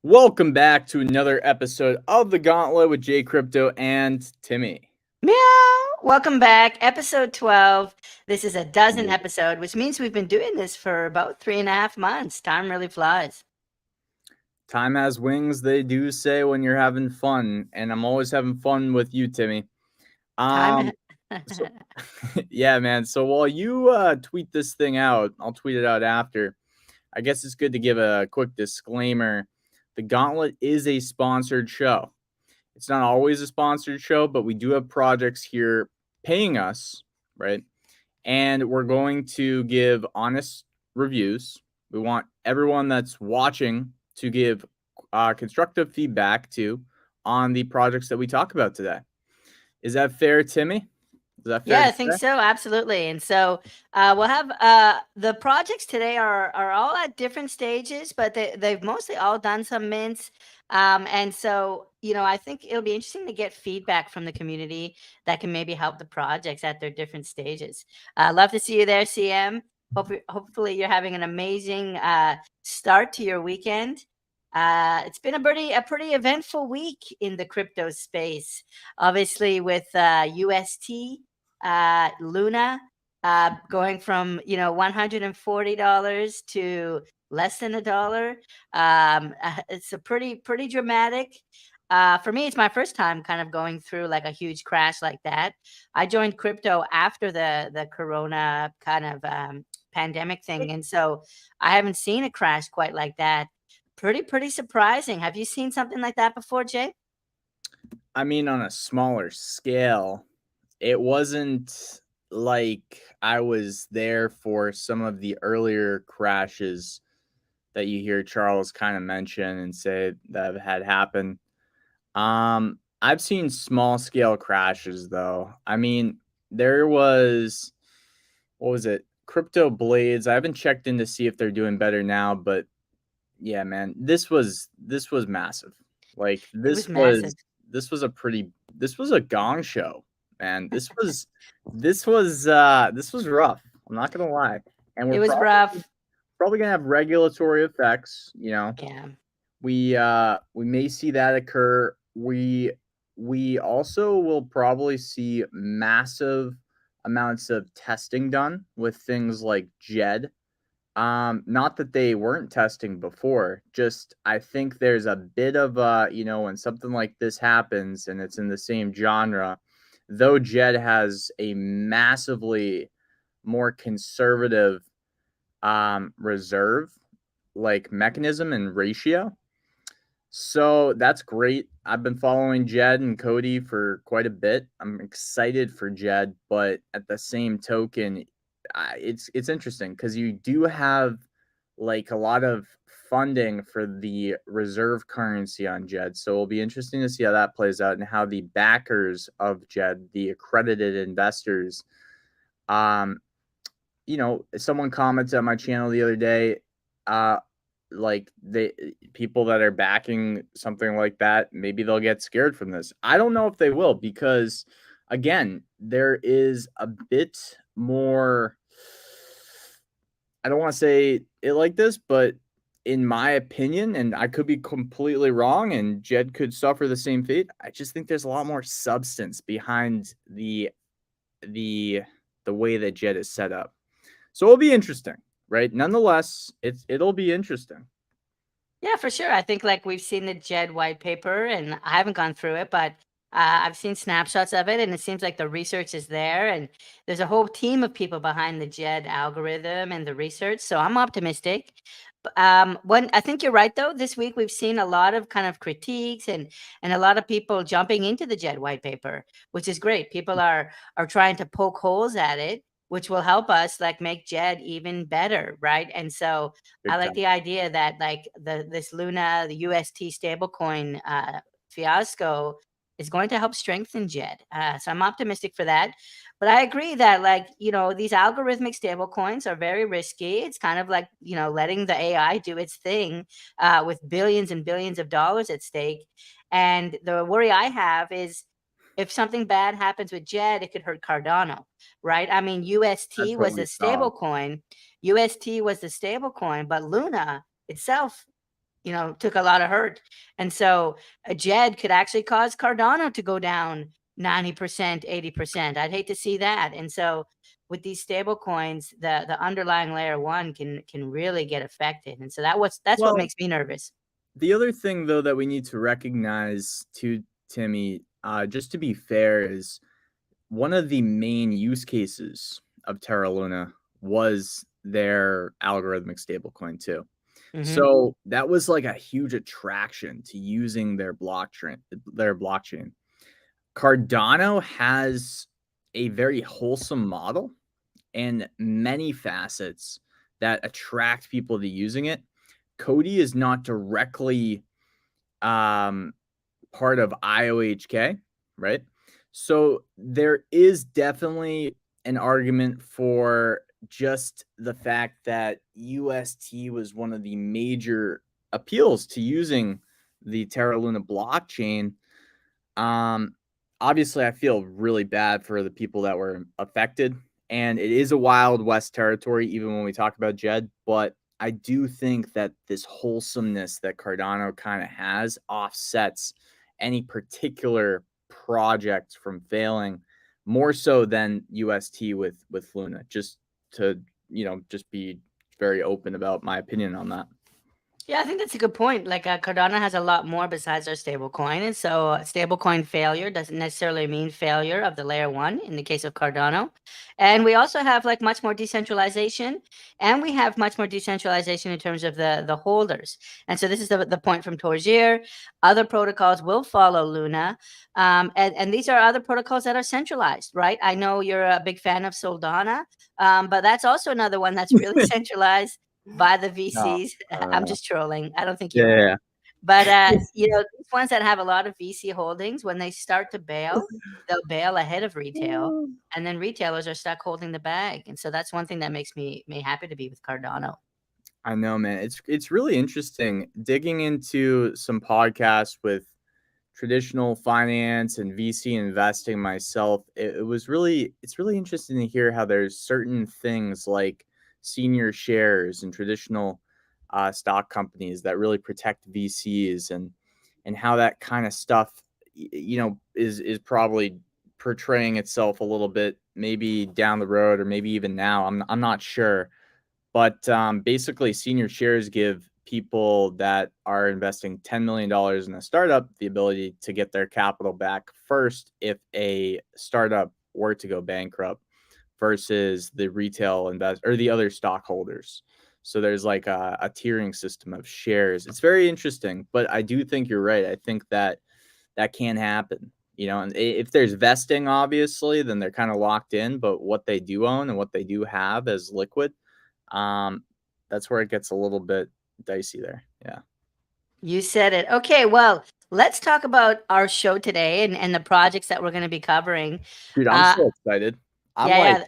Welcome back to another episode of the Gauntlet with Jay Crypto and Timmy. Meow. Welcome back. Episode 12. This is a dozen Yep. episode, which means we've been doing this for about 3.5 months. Time really flies. Time has wings, they do say when you're having fun, and I'm always having fun with you, Timmy. Time. So yeah, man. So while you tweet this thing out, I'll tweet it out after. I guess it's good to give a quick disclaimer. The Gauntlet is a sponsored show. It's not always a sponsored show, but we do have projects here paying us, right? And we're going to give honest reviews. We want everyone that's watching to give constructive feedback to on the projects that we talk about today. Is that fair, Timmy? Is that fair Yeah, to I think say? so. Absolutely. And so we'll have the projects today are all at different stages, but they've mostly all done some mints. And so, I think it'll be interesting to get feedback from the community that can maybe help the projects at their different stages. Love to see you there, CM. Hopefully, you're having an amazing start to your weekend. It's been a pretty eventful week in the crypto space, obviously with UST. Luna going from $140 to less than $1. It's a pretty dramatic. For me, it's my first time kind of going through like a huge crash like that. I joined crypto after the Corona kind of pandemic thing, and so I haven't seen a crash quite like that. Pretty surprising. Have you seen something like that before, Jay? I mean, on a smaller scale, it wasn't like I was there for some of the earlier crashes that you hear Charles kind of mention and say that had happened. I've seen small scale crashes though. I mean, there was what was it? Crypto Blades. I haven't checked in to see if they're doing better now, but yeah, man, this was massive. Like It was massive. this was a gong show, man. This was rough. I'm not gonna lie. And we're It was probably rough. probably gonna have regulatory effects, Yeah. we may see that occur. We also will probably see massive amounts of testing done with things like JED. Not that they weren't testing before, just I think there's a bit of when something like this happens and it's in the same genre, though JED has a massively more conservative reserve like mechanism and ratio. So that's great. I've been following Jed and Cody for quite a bit. I'm excited for Jed, but at the same token, it's interesting because you do have like a lot of funding for the reserve currency on Jed. So it'll be interesting to see how that plays out and how the backers of Jed, the accredited investors, um, someone commented on my channel the other day, uh, like the people that are backing something like that, maybe they'll get scared from this. I don't know if they will because again, there is a bit more. I don't want to say it like this, but in my opinion, and I could be completely wrong, and Jed could suffer the same fate. I just think there's a lot more substance behind the the way that Jed is set up. So it'll be interesting, right? Nonetheless, it'll be interesting. Yeah, for sure. I think like we've seen the JED white paper, and I haven't gone through it, but I've seen snapshots of it, and it seems like the research is there, and there's a whole team of people behind the JED algorithm and the research. So I'm optimistic. When I think you're right though, this week we've seen a lot of kind of critiques and a lot of people jumping into the JED white paper, which is great. People are trying to poke holes at it, which will help us like make JED even better, right? And so I Big like time. the idea that like this Luna, the UST stablecoin fiasco is going to help strengthen JED. So I'm optimistic for that. But I agree that like, these algorithmic stablecoins are very risky. It's kind of like, letting the AI do its thing with billions and billions of dollars at stake. And the worry I have is if something bad happens with JED, it could hurt Cardano, right? I mean, That's UST what was we a saw. stable coin. UST was the stable coin, but Luna itself took a lot of hurt. And so a JED could actually cause Cardano to go down 90%, 80%. I'd hate to see that. And so with these stable coins, the underlying layer one can really get affected. And so that's what Well, makes me nervous. the other thing though that we need to recognize too, Timmy, just to be fair, is one of the main use cases of Terra Luna was their algorithmic stablecoin too. Hmm. So that was like a huge attraction to using their blockchain. Their blockchain. Cardano has a very wholesome model and many facets that attract people to using it. Cody is not directly um, part of IOHK, right? So there is definitely an argument for just the fact that UST was one of the major appeals to using the Terra Luna blockchain. um, Obviously, I feel really bad for the people that were affected, and it is a Wild West territory, even when we talk about Jed. But I do think that this wholesomeness that Cardano kind of has offsets any particular project from failing more so than UST with Luna. Just to just be very open about my opinion on that. Yeah, I think that's a good point. Like Cardano has a lot more besides our stable coin. And so stable coin failure doesn't necessarily mean failure of the layer one in the case of Cardano. And we also have like much more decentralization, and we have much more decentralization in terms of the holders. And so this is the point from Torgier. Other protocols will follow Luna. And these are other protocols that are centralized, right? I know you're a big fan of Soldana, but that's also another one that's really centralized by the No, VCs. I'm uh, just trolling. I don't think you are. yeah. But these ones that have a lot of VC holdings, when they start to bail, they'll bail ahead of retail, and then retailers are stuck holding the bag. And so that's one thing that makes me happy to be with Cardano. I know, man. It's really interesting digging into some podcasts with traditional finance and VC investing myself. It's really interesting to hear how there's certain things like senior shares and traditional stock companies that really protect VCs, and how that kind of stuff is probably portraying itself a little bit maybe down the road or maybe even now. I'm not sure. But basically, senior shares give people that are investing $10 million in a startup the ability to get their capital back first if a startup were to go bankrupt versus the retail invest or the other stockholders. So there's like a tiering system of shares. It's very interesting, but I do think you're right. I think that that can happen. And if there's vesting, obviously, then they're kind of locked in. But what they do own and what they do have as liquid, um, that's where it gets a little bit dicey there. Yeah. You said it. Okay, well, let's talk about our show today and the projects that we're going to be covering. Dude, I'm Uh, so excited. I'm yeah, like, yeah.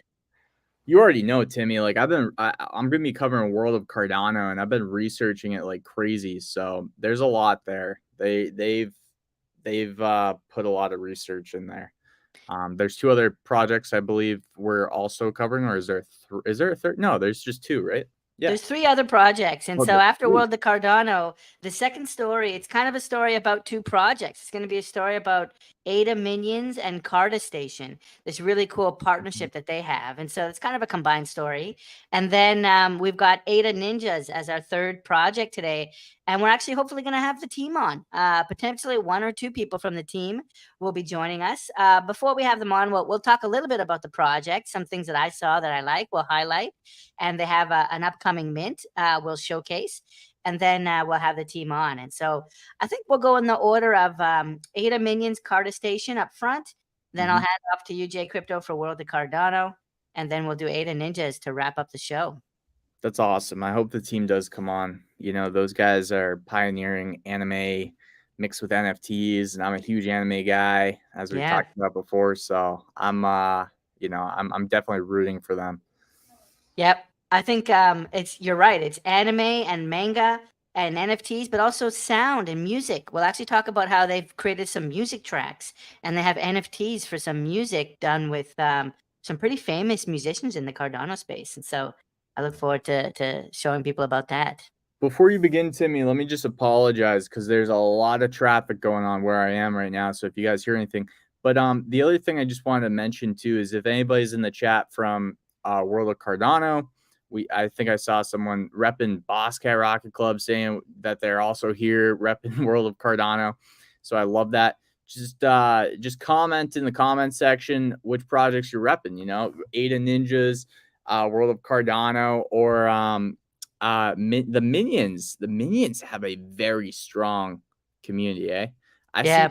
you already know, Timmy. Like, I'm gonna be covering World of Cardano, and I've been researching it like crazy. So there's a lot there. They've put a lot of research in there. There's two other projects I believe we're also covering, or is there a third? No, there's just two, right? Yeah. There's three other projects. And Oh, so there's after three. World of Cardano, the second story, it's kind of a story about two projects. It's going to be a story about ADA Minions and CardaStation, this really cool Mhm. partnership that they have. And so it's kind of a combined story. And then we've got ADA Ninjaz as our third project today. And we're actually hopefully going to have the team on. Potentially one or two people from the team will be joining us. Before we have them on, we'll talk a little bit about the project, some things that I saw that I like, we'll highlight. And they have an upcoming mint we'll showcase. And then we'll have the team on. And so I think we'll go in the order of ADA Minions, CardaStation up front. Then I'll Mhm. hand off to you, Jay Crypto, for World of Cardano. And then we'll do ADA Ninjas to wrap up the show. That's awesome. I hope the team does come on. Those guys are pioneering anime mixed with NFTs, and I'm a huge anime guy, as we've Yeah. talked about before. So I'm definitely rooting for them. Yep. I think you're right. It's anime and manga and NFTs, but also sound and music. We'll actually talk about how they've created some music tracks, and they have NFTs for some music done with some pretty famous musicians in the Cardano space. And so I look forward to showing people about that. Before you begin, Timmy, let me just apologize because there's a lot of traffic going on where I am right now. So if you guys hear anything, but the other thing I just wanted to mention too is if anybody's in the chat from World of Cardano, I think I saw someone repping Boss Cat Rocket Club saying that they're also here repping World of Cardano. So I love that. Just comment in the comment section which projects you're repping. You know, ADA Ninjaz, World of Cardano, or the Minions have a very strong community. I see Yeah.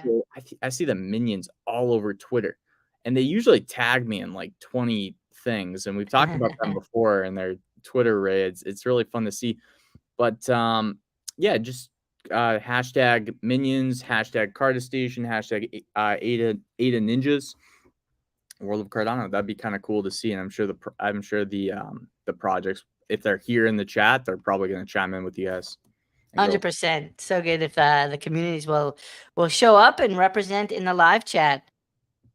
I see the Minions all over Twitter, and they usually tag me in like 20 things, and we've talked about them before in their Twitter raids. It's really fun to see. But yeah, just hashtag Minions, hashtag CardaStation, hashtag ADA Ninjaz, World of Cardano. That'd be kind of cool to see, and I'm sure the projects, if they're here in the chat, they're probably going to chime in with you guys. 100%. So good if the communities will show up and represent in the live chat.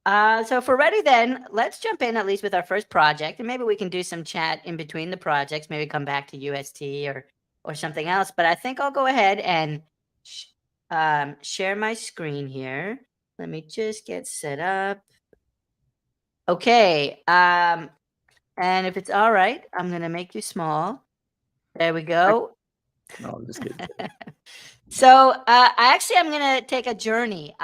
So if we're ready, then let's jump in at least with our first project, and maybe we can do some chat in between the projects. Maybe come back to UST or something else. But I think I'll go ahead and share my screen here. Let me just get set up. Okay. And if it's all right, I'm gonna make you small. There we go. No, I'm just kidding. So I'm going to take a journey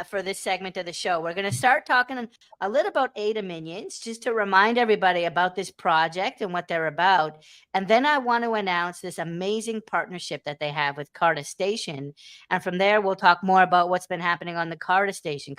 for this segment of the show. We're going to start talking a little about ADA Minions, just to remind everybody about this project and what they're about. And then I want to announce this amazing partnership that they have with CardaStation. And from there, we'll talk more about what's been happening on the CardaStation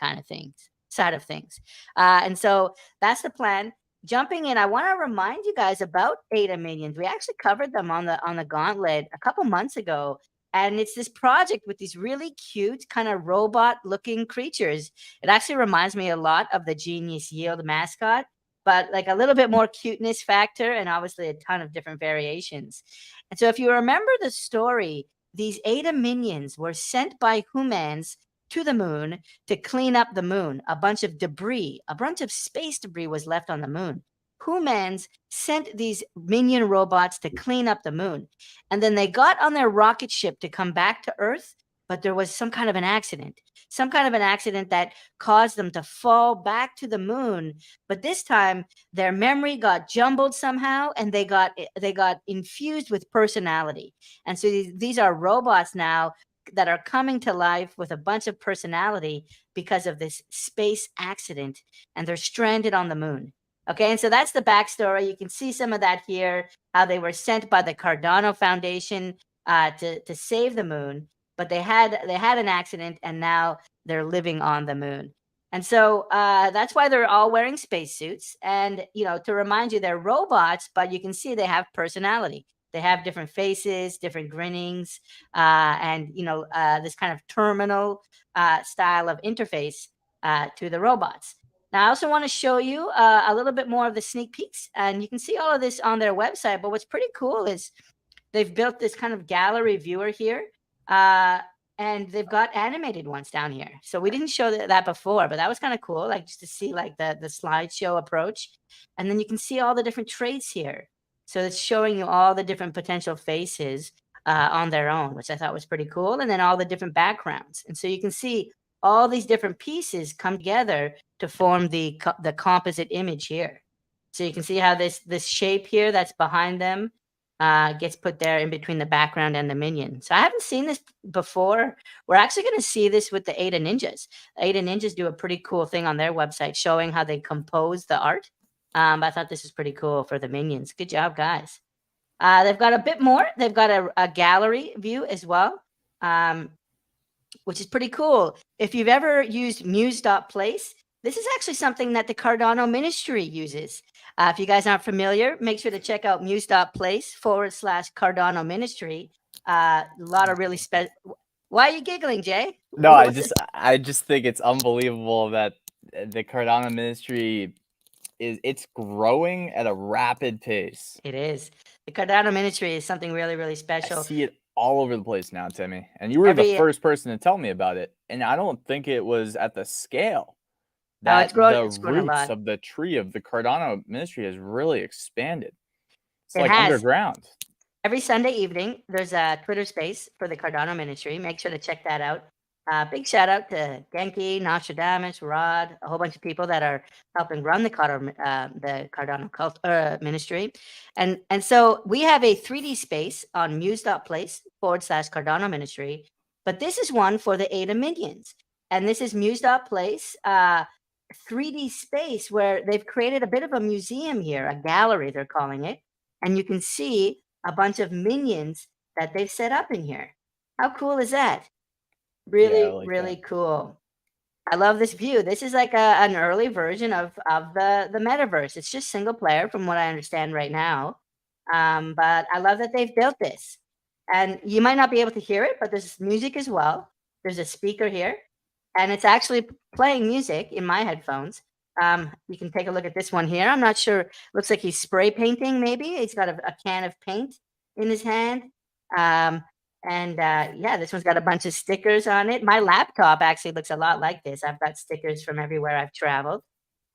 side of things. And so that's the plan. Jumping in, I want to remind you guys about ADA Minions. We actually covered them on the Gauntlet a couple months ago. And it's this project with these really cute kind of robot looking creatures. It actually reminds me a lot of the Genius Yield mascot, but like a little bit more cuteness factor and obviously a ton of different variations. And so if you remember the story, these ADA minions were sent by humans to the moon to clean up the moon. A bunch of space debris was left on the moon. Humans sent these minion robots to clean up the moon. And then they got on their rocket ship to come back to Earth, but there was some kind of an accident that caused them to fall back to the moon. But this time their memory got jumbled somehow, and they got infused with personality. And so these are robots now that are coming to life with a bunch of personality because of this space accident, and they're stranded on the moon. Okay, and so that's the backstory. You can see some of that here, how they were sent by the Cardano Foundation to save the moon, but they had an accident, and now they're living on the moon. And so that's why they're all wearing spacesuits. And, to remind you, they're robots, but you can see they have personality. They have different faces, different grinnings, and, this kind of terminal style of interface to the robots. Now, I also want to show you a little bit more of the sneak peeks, and you can see all of this on their website. But what's pretty cool is they've built this kind of gallery viewer here, and they've got animated ones down here. So we didn't show that before, but that was kind of cool, like just to see like the slideshow approach. And then you can see all the different traits here. So it's showing you all the different potential faces on their own, which I thought was pretty cool. And then all the different backgrounds. And so you can see all these different pieces come together to form the composite image here. So you can see how this shape here that's behind them gets put there in between the background and the minion. So I haven't seen this before. We're actually going to see this with the ADA Ninjaz. ADA Ninjaz do a pretty cool thing on their website showing how they compose the art. I thought this was pretty cool for the minions. Good job, guys. They've got a bit more. They've got a gallery view as well, which is pretty cool. If you've ever used Muse.place, this is actually something that the Cardano ministry uses. If you guys aren't familiar, make sure to check out muse.place/Cardano ministry. A lot of really special. Why are you giggling, Jay? No, I just think it's unbelievable that the Cardano ministry it's growing at a rapid pace. It is. The Cardano ministry is something really, really special. I see it all over the place now, Timmy. And you were the first person to tell me about it. And I don't think it was at the scale that the roots of the tree of the Cardano ministry has really expanded. It's like underground. every Sunday evening, there's a Twitter space for the Cardano Ministry. Make sure to check that out. Big shout out to Genki, Nostradamus, Rod, a whole bunch of people that are helping run the Cardano Ministry. And so we have a 3D space on muse.place/Cardano Ministry. But this is one for the ADA Minions. And this is muse.place, 3D space where they've created a bit of a museum here, a gallery, they're calling it. And you can see a bunch of minions that they've set up in here. How cool is that? Really, like really that. cool. I love this view. This is like an early version of the metaverse. It's just single player from what I understand right now. But I love that they've built this. And you might not be able to hear it, but there's music as well. There's a speaker here, and it's actually playing music in my headphones. You can take a look at this one here. I'm not sure. Looks like he's spray painting, maybe. He's got a can of paint in his hand. Yeah, this one's got a bunch of stickers on it. My laptop actually looks a lot like this. I've got stickers from everywhere I've traveled.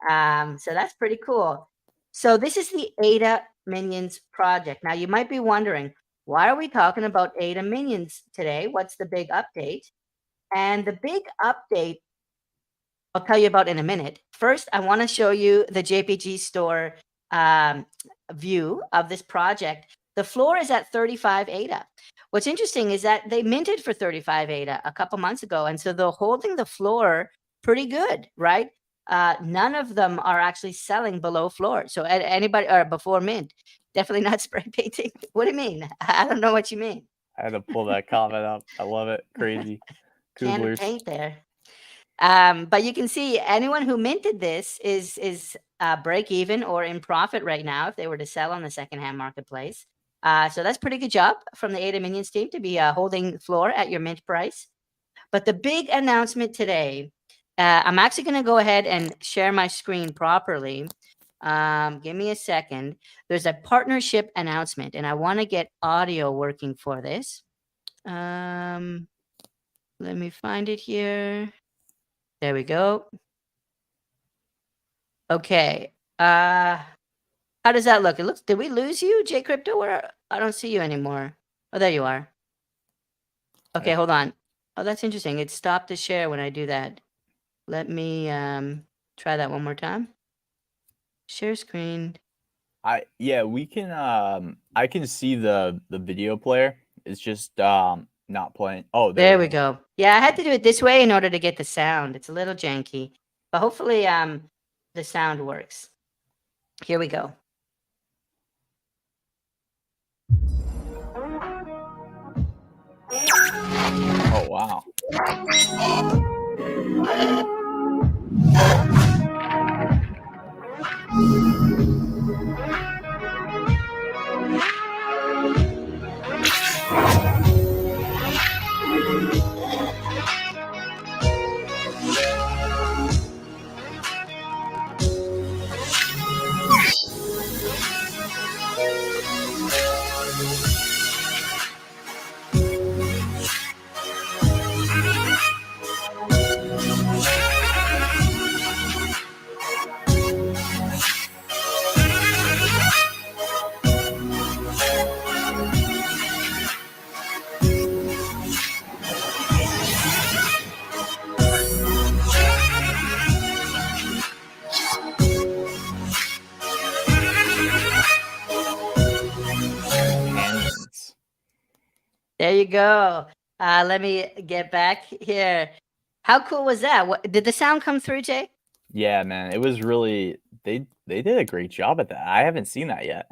So that's pretty cool. So this is the ADA Minions project. Now you might be wondering, why are we talking about ADA Minions today? What's the big update? And the big update I'll tell you about in a minute. First, I want to show you the JPG store view of this project. The floor is at 35 ADA. What's interesting is that they minted for 35 ADA a couple months ago, and so they're holding the floor pretty good, right? None of them are actually selling below floor. So anybody or before mint, definitely not spray painting. What do you mean? I don't know what you mean. I had to pull that comment up. I love it. Crazy. Can of Cooblers. paint there. But you can see anyone who minted this is break even or in profit right now if they were to sell on the secondhand marketplace. So that's pretty good job from the ADA Minions team to be holding floor at your mint price. But the big announcement today, I'm actually going to go ahead and share my screen properly. Give me a second. There's a partnership announcement, and I want to get audio working for this. Let me find it here. There we go. Okay. How does that look? It looks. Did we lose you, J Crypto? Where I don't see you anymore. Oh, there you are. Okay, hold on. Oh, that's interesting. It stopped the share when I do that. Let me try that one more time. Share screen. We can I can see the video player. It's just not playing. Oh, there we go. Yeah, I had to do it this way in order to get the sound. It's a little janky, but hopefully the sound works. Here we go. Oh, wow. There you go. Let me get back here. How cool was that? Did the sound come through, Jay? Yeah, man. It was really they did a great job at that. I haven't seen that yet.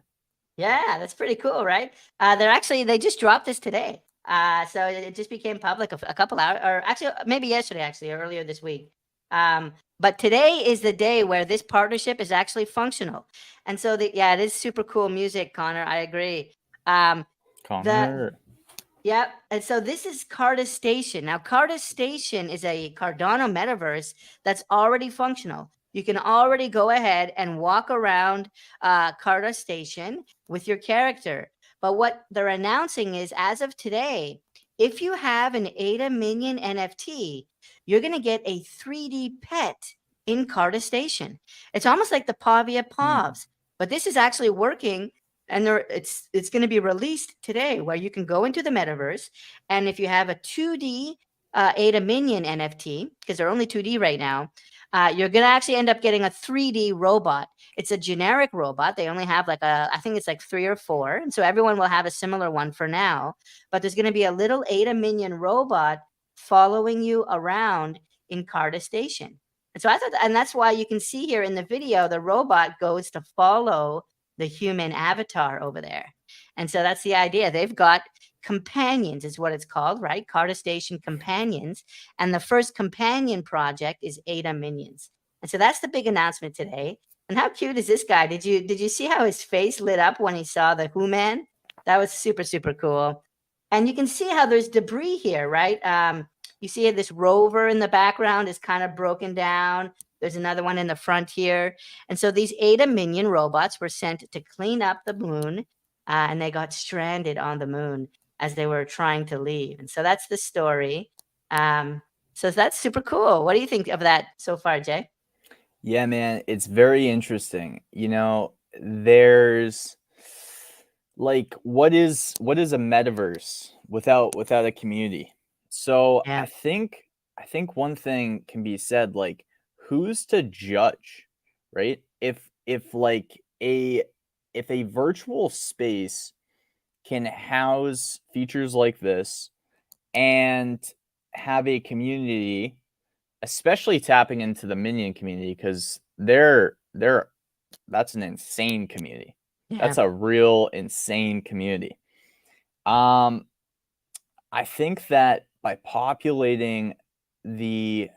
Yeah, that's pretty cool, right? They just dropped this today. So it just became public a couple hours, or actually maybe yesterday, or earlier this week. But today is the day where this partnership is actually functional. And so it is super cool music, Connor. I agree. Connor. Yep. And so this is CardaStation. Now, CardaStation is a Cardano metaverse that's already functional. You can already go ahead and walk around CardaStation with your character. But what they're announcing is, as of today, if you have an ADA Minion NFT, you're going to get a 3D pet in CardaStation. It's almost like the Pavia Pavs, but this is actually working and it's going to be released today, where you can go into the metaverse, and if you have a 2D ADA Minion NFT, because they're only 2D right now, you're going to actually end up getting a 3D robot. It's a generic robot. They only have like I think it's like 3 or 4, and so everyone will have a similar one for now. But there's going to be a little ADA Minion robot following you around in CardaStation. And so I thought, and that's why you can see here in the video, the robot goes to follow the human avatar over there. And so that's the idea. They've got companions, is what it's called, right? CardaStation companions. And the first companion project is ADA Minions. And so that's the big announcement today. And how cute is this guy? Did you see how his face lit up when he saw the Who Man? That was super, super cool. And you can see how there's debris here, right? You see this rover in the background is kind of broken down. There's another one in the front here. And so these ADA Minion robots were sent to clean up the moon, and they got stranded on the moon as they were trying to leave. And so that's the story. So that's super cool. What do you think of that so far, Jay? Yeah, man, it's very interesting. There's like what is a metaverse without a community? So Yeah. I think one thing can be said, like, who's to judge, right? If like if a virtual space can house features like this and have a community, especially tapping into the minion community, because that's an insane community. Yeah. That's a real insane community. I think that by populating the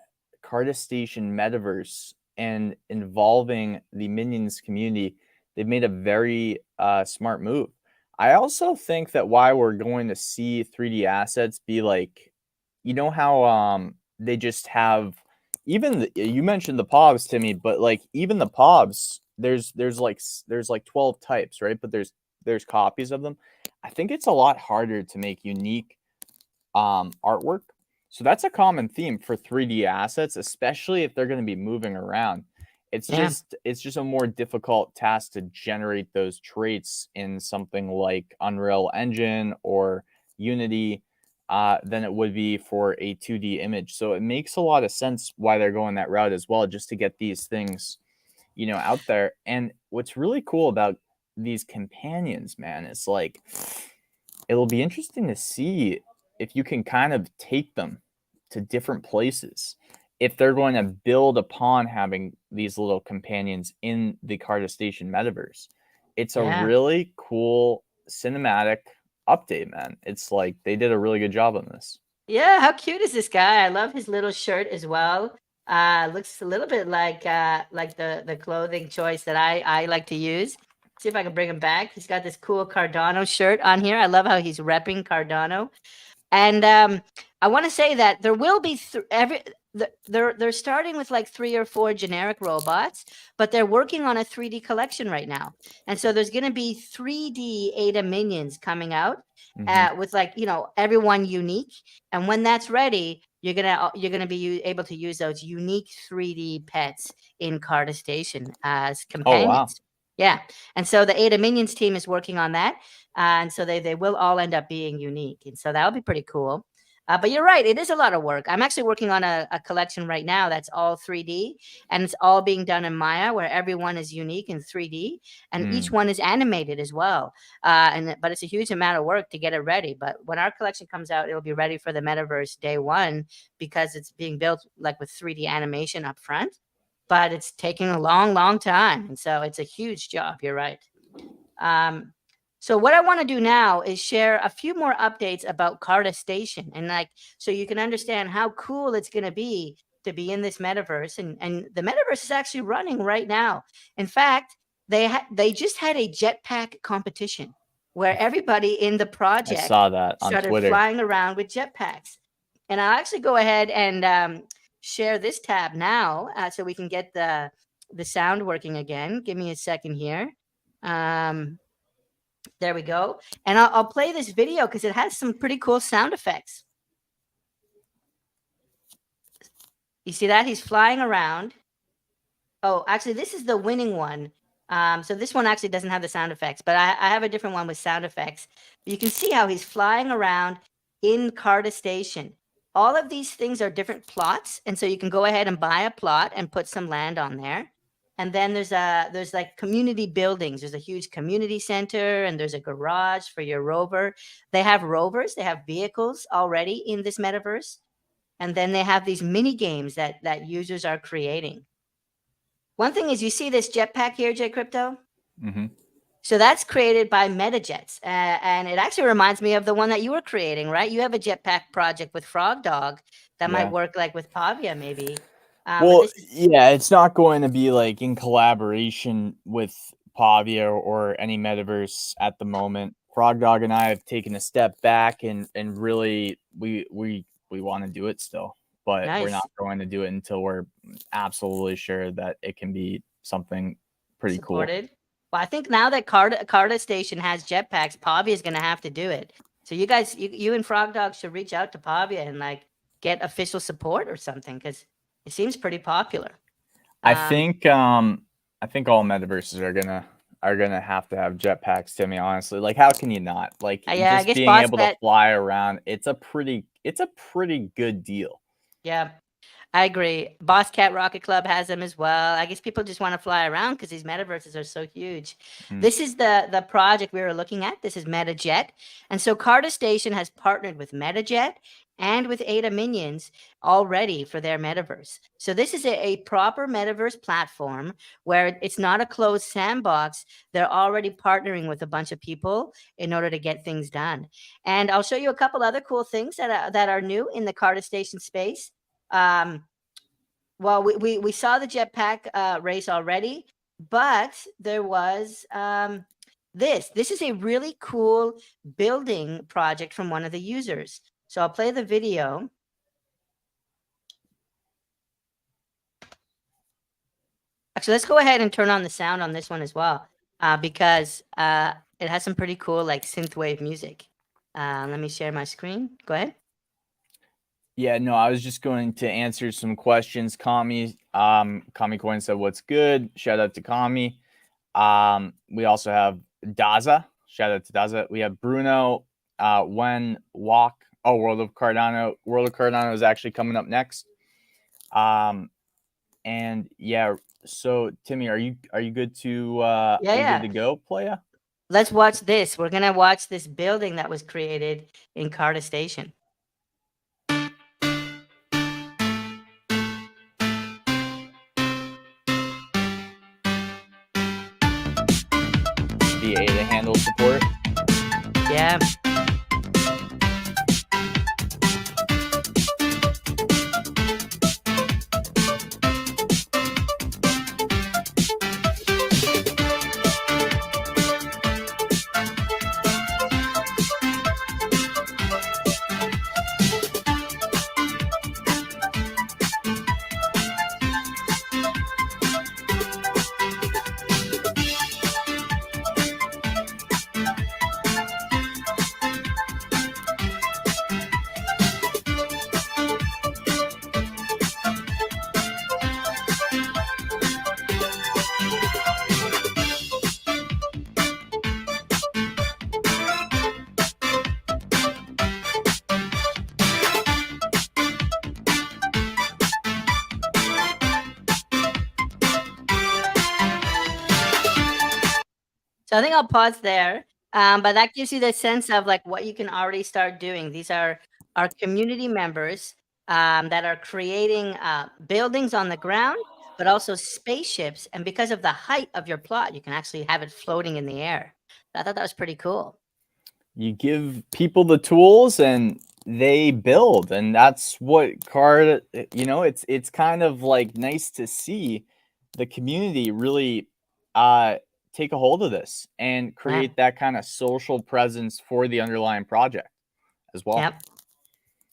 CardaStation metaverse and involving the minions community, they've made a very smart move. I also think that why we're going to see 3D assets be like, how they just have, even you mentioned the POBs, Timmy, but like even the POBs, there's like 12 types, right? But there's copies of them. I think it's a lot harder to make unique artwork. So that's a common theme for 3D assets, especially if they're going to be moving around. It's just a more difficult task to generate those traits in something like Unreal Engine or Unity than it would be for a 2D image. So it makes a lot of sense why they're going that route as well, just to get these things, out there. And what's really cool about these companions, man, is like, it'll be interesting to see if you can kind of take them to different places, if they're going to build upon having these little companions in the CardaStation metaverse. It's a really cool cinematic update, man. It's like they did a really good job on this. Yeah, how cute is this guy? I love his little shirt as well. Looks a little bit like the clothing choice that I like to use. See if I can bring him back. He's got this cool Cardano shirt on here. I love how he's repping Cardano. And I want to say that there will be they're starting with like 3 or 4 generic robots, but they're working on a 3D collection right now. And so there's going to be 3D ADA Minions coming out with like, everyone unique. And when that's ready, you're gonna be able to use those unique 3D pets in CardaStation as companions. Oh, wow. Yeah. And so the ADA Minions team is working on that. And so they will all end up being unique. And so that'll be pretty cool. But you're right, it is a lot of work. I'm actually working on a collection right now that's all 3D, and it's all being done in Maya, where everyone is unique in 3D, and each one is animated as well. But it's a huge amount of work to get it ready. But when our collection comes out, it'll be ready for the metaverse day one, because it's being built like with 3D animation up front. But it's taking a long, long time, and so it's a huge job. You're right. So what I want to do now is share a few more updates about CardaStation, and so you can understand how cool it's going to be in this metaverse. And the metaverse is actually running right now. In fact, they just had a jetpack competition where everybody in the project I saw that on started Twitter. flying around with jetpacks. And I'll actually go ahead and share this tab now, so we can get the sound working again. Give me a second here. There we go. And I'll play this video because it has some pretty cool sound effects. You see that? He's flying around. Oh, actually, this is the winning one. So this one actually doesn't have the sound effects, but I have a different one with sound effects. You can see how he's flying around in CardaStation. All of these things are different plots, and so you can go ahead and buy a plot and put some land on there. And then there's like community buildings. There's a huge community center, and there's a garage for your rover. They have rovers, they have vehicles already in this metaverse, and then they have these mini games that users are creating. One thing is, you see this jetpack here, J Crypto? Mm-hmm. So that's created by MetaJets, and it actually reminds me of the one that you were creating, right? You have a jetpack project with Frog Dog that might Yeah. work like with Pavia, maybe. But Well, this is yeah, it's not going to be like in collaboration with Pavia or any metaverse at the moment. Frog Dog and I have taken a step back and really we want to do it still, but we're nice. not going to do it until we're absolutely sure that it can be something pretty cool. Supported. Well, I think now that CardaStation has jetpacks, Pavia is going to have to do it. So you guys, you and Frog Dog should reach out to Pavia and like get official support or something, because it seems pretty popular. I think all metaverses are gonna have to have jetpacks, Timmy, honestly. Like, how can you not? Like, Yeah, I just guess being able to fly around, it's a pretty good deal. Yeah, I agree. Boss Cat Rocket Club has them as well. I guess people just want to fly around because these metaverses are so huge. This is the project we were looking at. This is MetaJet. And so CardaStation has partnered with MetaJet and with ADA Minions already for their metaverse. So this is a proper metaverse platform where it's not a closed sandbox. They're already partnering with a bunch of people in order to get things done. And I'll show you a couple other cool things that are new in the CardaStation space. Well, we saw the jetpack race already, but there was this. This is a really cool building project from one of the users. So I'll play the video. Actually, let's go ahead and turn on the sound on this one as well, because it has some pretty cool like synthwave music. Let me share my screen. Go ahead. Yeah, no, I was just going to answer some questions. Kami Coin said, "What's good?" Shout out to Kami. We also have Daza. Shout out to Daza. We have Bruno. When Walk. Oh, World of Cardano. World of Cardano is actually coming up next. And yeah, so Timmy, are you good to good to go, playa? Let's watch this. We're gonna watch this building that was created in CardaStation. The ADA handle support. Yeah. So I think I'll pause there. But that gives you the sense of like what you can already start doing. These are our community members that are creating buildings on the ground, but also spaceships. And because of the height of your plot, you can actually have it floating in the air. I thought that was pretty cool. You give people the tools and they build, and that's what Carda, it's kind of like nice to see the community really take a hold of this and create that kind of social presence for the underlying project as well. Yep.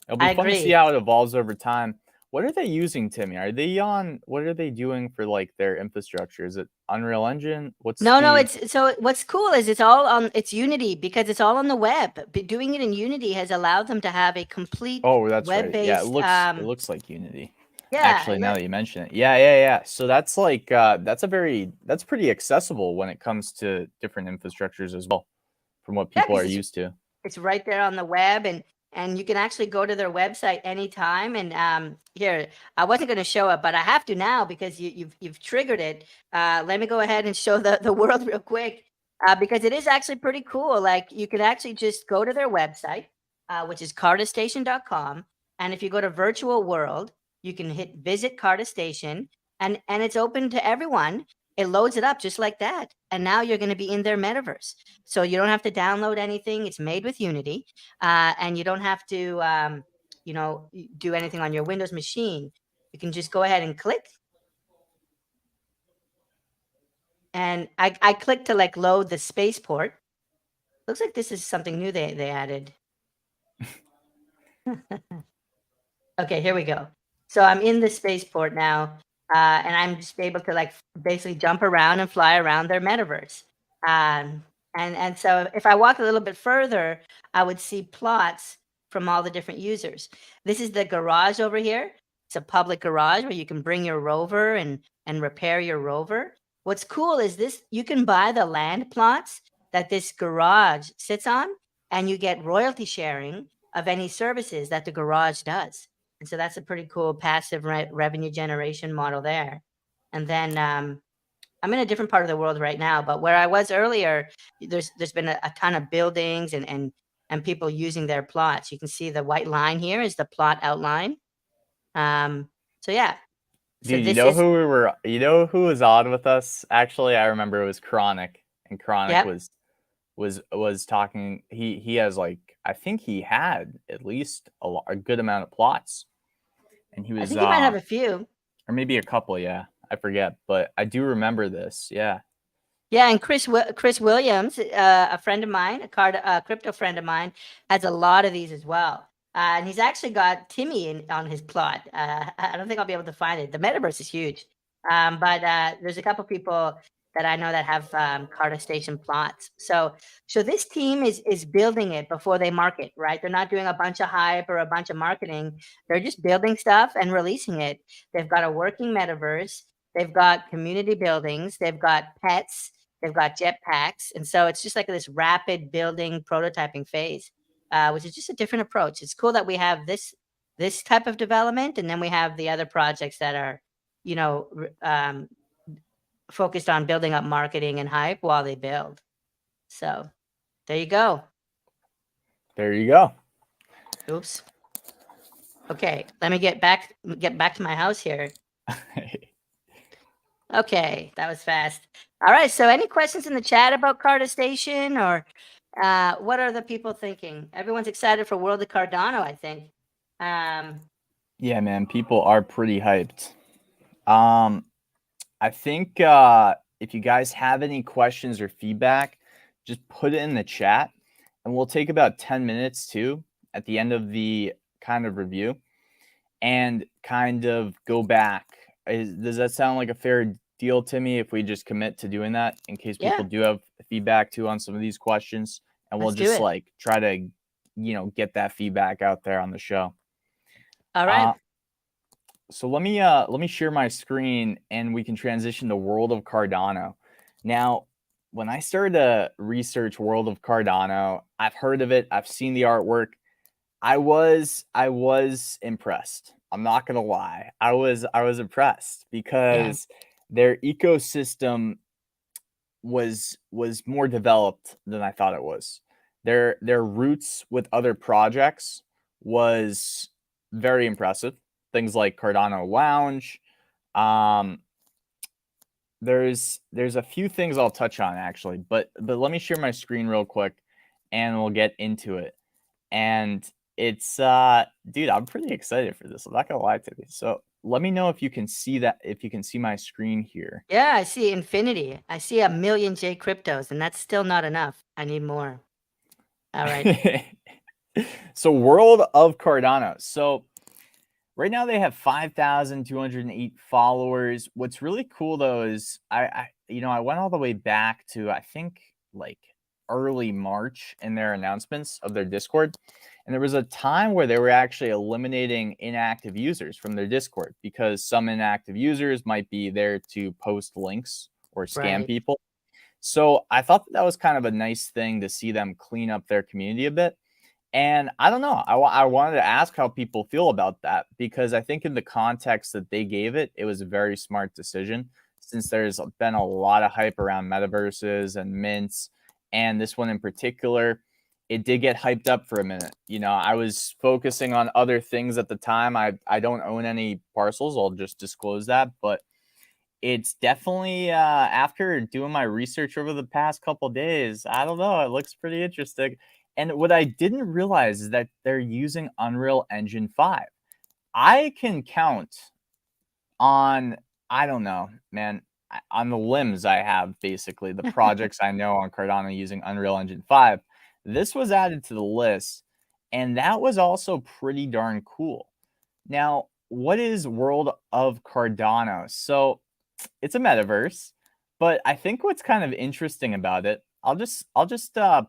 It'll be fun to see how it evolves over time. What are they using, Timmy? What are they doing for like their infrastructure? Is it Unreal Engine? What's cool is it's Unity, because it's all on the web. But doing it in Unity has allowed them to have a complete that's web-based. Right. Yeah, it looks like Unity. Yeah, Actually, now that you mention it. Yeah. So that's like that's pretty accessible when it comes to different infrastructures as well, from what yeah, people are because used to. it's right there on the web, and you can actually go to their website anytime. And here, I wasn't going to show it, but I have to now because you've triggered it. Let me go ahead and show the world real quick, because it is actually pretty cool. Like, you can actually just go to their website, which is CardaStation.com, and if you go to virtual world, you can hit visit CardaStation, and it's open to everyone. It loads it up just like that, and now you're going to be in their metaverse. So you don't have to download anything. It's made with Unity, and you don't have to, do anything on your Windows machine. You can just go ahead and click. And I clicked to like load the spaceport. Looks like this is something new they added. Okay, here we go. So I'm in the spaceport now, and I'm just able to like basically jump around and fly around their metaverse. And so if I walk a little bit further, I would see plots from all the different users. This is the garage over here. It's a public garage where you can bring your rover and repair your rover. What's cool is this: you can buy the land plots that this garage sits on, and you get royalty sharing of any services that the garage does. And so that's a pretty cool passive revenue generation model there. And then I'm in a different part of the world right now, but where I was earlier, there's been a ton of buildings and people using their plots. You can see the white line here is the plot outline. So yeah, so Dude, this is, you know who was on with us? Actually, I remember it was Chronic, and Chronic yep. was talking. He has like, I think he had at least a good amount of plots, and he I was think you might have a few. or maybe a couple. Yeah, I forget, but I do remember this. Yeah. Yeah, and Chris Williams, a friend of mine, a crypto friend of mine, has a lot of these as well. And he's actually got Timmy on his plot. I don't think I'll be able to find it. The metaverse is huge, but there's a couple people that I know that have CardaStation plots. So this team is building it before they market, right? They're not doing a bunch of hype or a bunch of marketing. They're just building stuff and releasing it. They've got a working metaverse. They've got community buildings. They've got pets. They've got jetpacks, and so it's just like this rapid building prototyping phase, which is just a different approach. It's cool that we have this type of development, and then we have the other projects that are, you know, focused on building up marketing and hype while they build. So there you go. There you go. Oops. Okay, let me get back to my house here. Okay, that was fast. All right, so any questions in the chat about CardaStation, or what are the people thinking? Everyone's excited for World of Cardano, I think. Yeah, man, people are pretty hyped. I think if you guys have any questions or feedback, just put it in the chat, and we'll take about 10 minutes too at the end of the kind of review and kind of go back. Does that sound like a fair deal, Timmy, if we just commit to doing that in case people Yeah, do have feedback too on some of these questions, and we'll let's do just it. like try to, get that feedback out there on the show. All right. So let me share my screen, and we can transition to World of Cardano. Now, when I started to research World of Cardano, I've heard of it, I've seen the artwork. I was impressed. I'm not gonna lie. I was impressed Yeah. because their ecosystem was more developed than I thought it was. Their roots with other projects was very impressive. Things like Cardano Lounge. Um, there's a few things I'll touch on actually, but let me share my screen real quick, and we'll get into it. And it's dude, I'm pretty excited for this. I'm not gonna lie to you. So let me know if you can see that, if you can see my screen here. Yeah, I see infinity. I see 1,000,000 J cryptos, and that's still not enough. I need more. All right. So World of Cardano. So right now they have 5,208 followers. What's really cool though is I went all the way back to, I think, like early March in their announcements of their Discord, And there was a time where they were actually eliminating inactive users from their Discord because some inactive users might be there to post links or scam Right. people. So I thought that was kind of a nice thing to see them clean up their community a bit. And I don't know. I wanted to ask how people feel about that because I think in the context that they gave it, it was a very smart decision since there's been a lot of hype around metaverses and mints. And this one in particular, it did get hyped up for a minute. You know, I was focusing on other things at the time. I don't own any parcels. I'll just disclose that. But it's definitely after doing my research over the past couple days, I don't know, it looks pretty interesting. And what I didn't realize is that they're using Unreal Engine 5. I can count on, I don't know, man, on the limbs I have basically the projects I know on Cardano using Unreal Engine 5. This was added to the list, and that was also pretty darn cool. Now, what is World of Cardano? So it's a metaverse, but I think what's kind of interesting about it, I'll just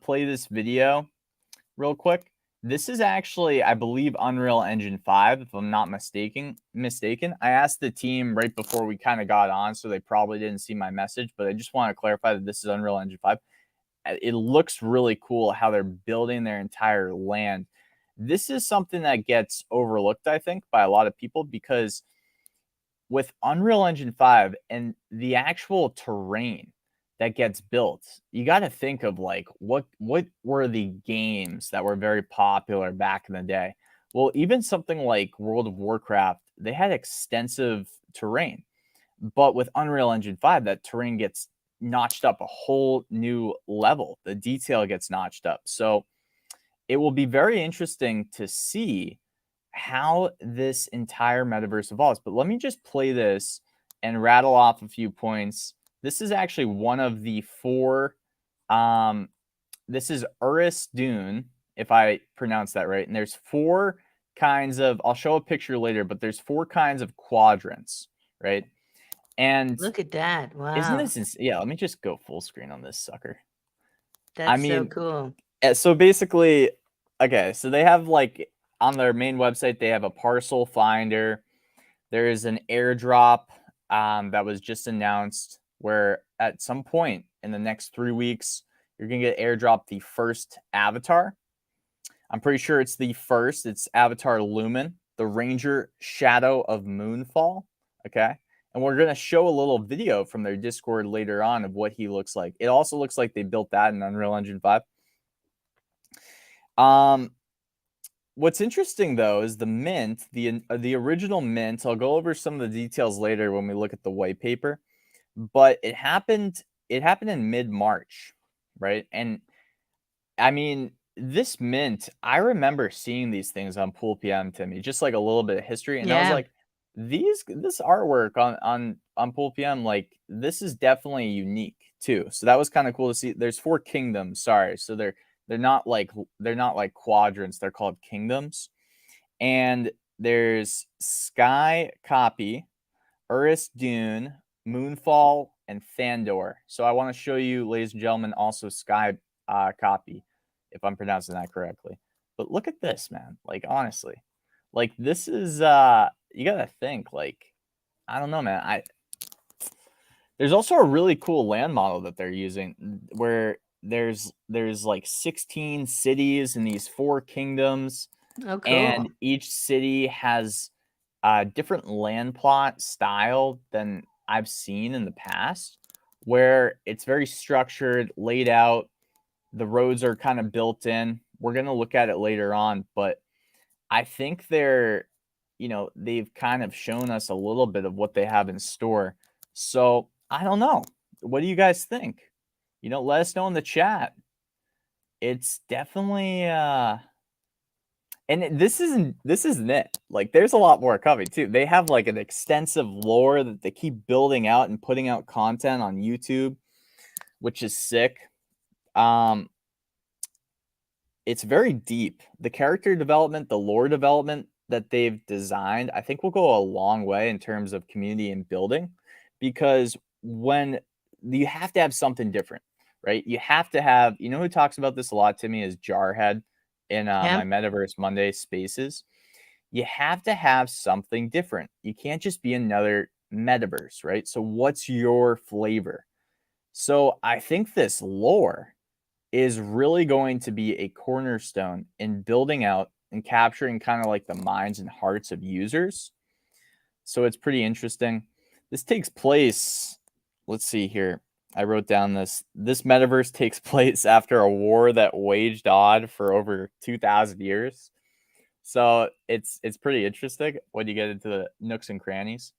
play this video real quick. This is actually, I believe, Unreal Engine 5, if I'm not mistaken. I asked the team right before we kind of got on, so they probably didn't see my message, but I just want to clarify that this is Unreal Engine 5. It looks really cool how they're building their entire land. This is something that gets overlooked, I think, by a lot of people because with Unreal Engine 5 and the actual terrain that gets built, you got to think of like what were the games that were very popular back in the day. Well, even something like World of Warcraft, they had extensive terrain. But with Unreal Engine 5, that terrain gets notched up a whole new level. The detail gets notched up. So it will be very interesting to see how this entire metaverse evolves. But let me just play this and rattle off a few points. This is actually one of the four. This is Urus Dune, if I pronounce that right. And there's four kinds of, I'll show a picture later, but there's four kinds of quadrants, right? And Look at that. isn't Wow. this, yeah, let me just go full screen on this sucker. I That's so mean, cool. so basically, okay, so they have like on their main website, they have a parcel finder. There is an airdrop that was just announced where at some point in the next 3 weeks, you're going to get airdrop the first avatar. I'm pretty sure it's the first. It's Avatar Lumen, the Ranger Shadow of Moonfall. Okay. And we're going to show a little video from their Discord later on of what he looks like. It also looks like they built that in Unreal Engine 5. What's interesting though is the mint, the original mint. I'll go over some of the details later when we look at the white paper, but it happened in mid-March, right? And I mean, this mint, I remember seeing these things on Pool PM, Timmy, just like a little bit of history, and I was Yeah. like, this artwork on Pool PM, like this is definitely unique too. So that was kind of cool to see. There's four kingdoms, sorry, so they're not like quadrants, they're called kingdoms. And there's Sky Copy, Urus Dune, Moonfall, and Thandor. So I want to show you, ladies and gentlemen, also Sky Copy, if I'm pronouncing that correctly. But look at this, man. Like honestly, like this is you gotta think, like, I don't know, man. There's also a really cool land model that they're using where there's like 16 cities in these four kingdoms, Oh, cool. and each city has a different land plot style than I've seen in the past, where it's very structured, laid out. The roads are kind of built in. We're going to look at it later on, but I think they've kind of shown us a little bit of what they have in store. So I don't know. What do you guys think? Let us know in the chat. It's definitely and this isn't it. Like there's a lot more coming too. They have like an extensive lore that they keep building out and putting out content on YouTube, which is sick. It's very deep. The character development, the lore development that they've designed, I think will go a long way in terms of community and building, because when you have to have something different, right? You have to have, who talks about this a lot to me is Jarhead. in Yeah. my Metaverse Monday spaces. You have to have something different. You can't just be another metaverse, right? So what's your flavor? So I think this lore is really going to be a cornerstone in building out and capturing kind of like the minds and hearts of users. So it's pretty interesting. This takes place, let's see here. I wrote down this metaverse takes place after a war that waged on for over 2000 years. So it's pretty interesting when you get into the nooks and crannies.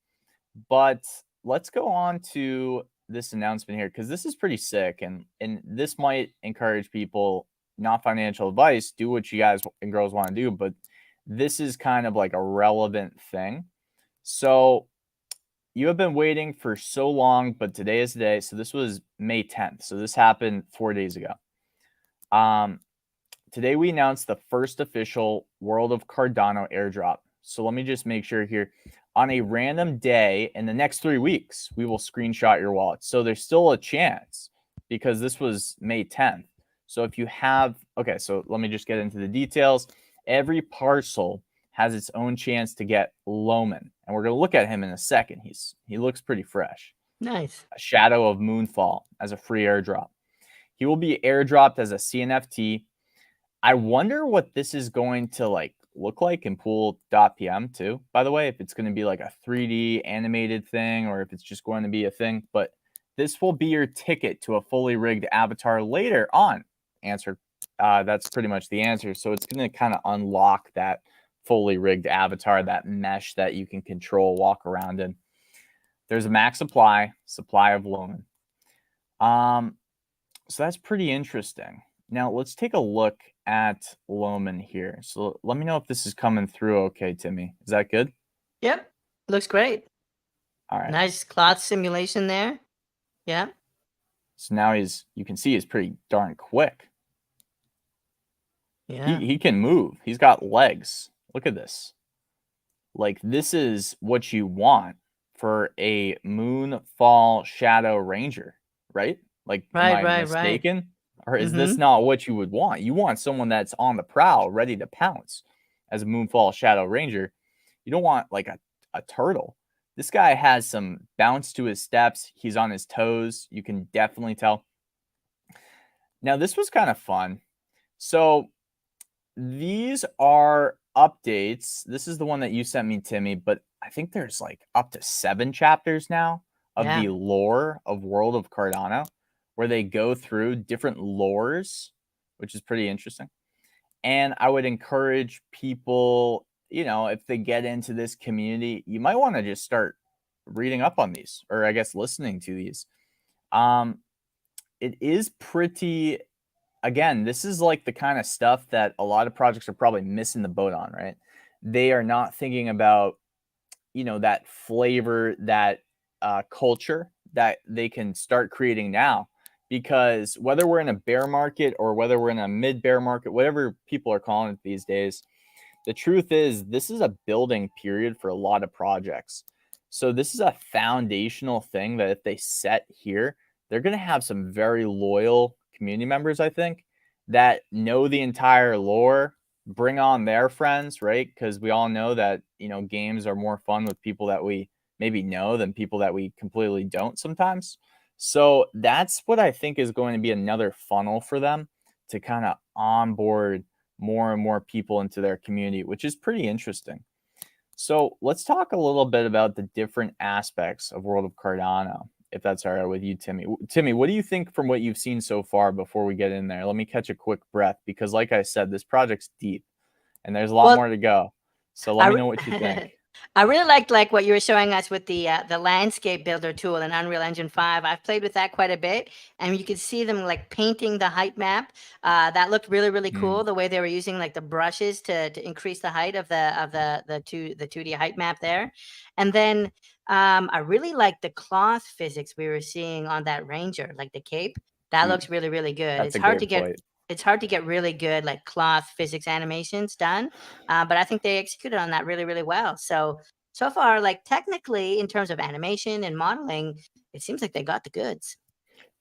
But let's go on to this announcement here because this is pretty sick, and this might encourage people. Not financial advice. Do what you guys and girls want to do, but this is kind of like a relevant thing. So you have been waiting for so long, but today is the day. So this was May 10th. So this happened 4 days ago. Um, Today we announced the first official World of Cardano airdrop. So let me just make sure here. On a random day in the next 3 weeks, we will screenshot your wallet. So there's still a chance because this was May 10th. So if you have, okay, so let me just get into the details. Every parcel has its own chance to get Loman. And we're going to look at him in a second. He looks pretty fresh. Nice. A Shadow of Moonfall as a free airdrop. He will be airdropped as a CNFT. I wonder what this is going to like look like in pool.pm too, by the way, if it's going to be like a 3D animated thing or if it's just going to be a thing. But this will be your ticket to a fully rigged avatar later on. Answer. That's pretty much the answer. So it's going to kind of unlock that fully rigged avatar, that mesh that you can control, walk around in. There's a max supply of Loman. So that's pretty interesting. Now let's take a look at Loman here. So let me know if this is coming through okay, Timmy. Is that good? Yep. Looks great. All right. Nice cloth simulation there. Yeah. So now you can see he's pretty darn quick. Yeah. He can move. He's got legs. Look at this. Like this is what you want for a Moonfall Shadow Ranger, right? Like, am I Right. mistaken? Or is this Mm-hmm. not what you would want? You want someone that's on the prowl, ready to pounce as a Moonfall Shadow Ranger. You don't want like a turtle. This guy has some bounce to his steps. He's on his toes. You can definitely tell. Now, this was kind of fun. So these are updates. This is the one that you sent me, Timmy, but I think there's like up to 7 chapters now of Yeah. the lore of World of Cardano, where they go through different lores, which is pretty interesting. And I would encourage people, if they get into this community, you might want to just start reading up on these, or I guess listening to these. It is pretty, again, this is like the kind of stuff that a lot of projects are probably missing the boat on, right? They are not thinking about, that flavor, that culture that they can start creating now. Because whether we're in a bear market or whether we're in a mid bear market, whatever people are calling it these days, the truth is this is a building period for a lot of projects. So this is a foundational thing that if they set here, they're going to have some very loyal community members, I think, that know the entire lore, bring on their friends, right? Because we all know that, games are more fun with people that we maybe know than people that we completely don't sometimes. So that's what I think is going to be another funnel for them to kind of onboard more and more people into their community, which is pretty interesting. So let's talk a little bit about the different aspects of World of Cardano, if that's all right with you, Timmy. Timmy, what do you think from what you've seen so far before we get in there? Let me catch a quick breath because, like I said, this project's deep and there's a lot Well, more to go. So let me know what you think. I really liked what you were showing us with the landscape builder tool in Unreal Engine 5. I've played with that quite a bit, and you could see them like painting the height map. That looked really cool. The way they were using like the brushes to increase the height of the 2D height map there, and then I really liked the cloth physics we were seeing on that ranger, like the cape. That looks really good. That's a great point. It's hard to get really good like cloth physics animations done, but I think they executed on that really well. So far, like technically in terms of animation and modeling, it seems like they got the goods.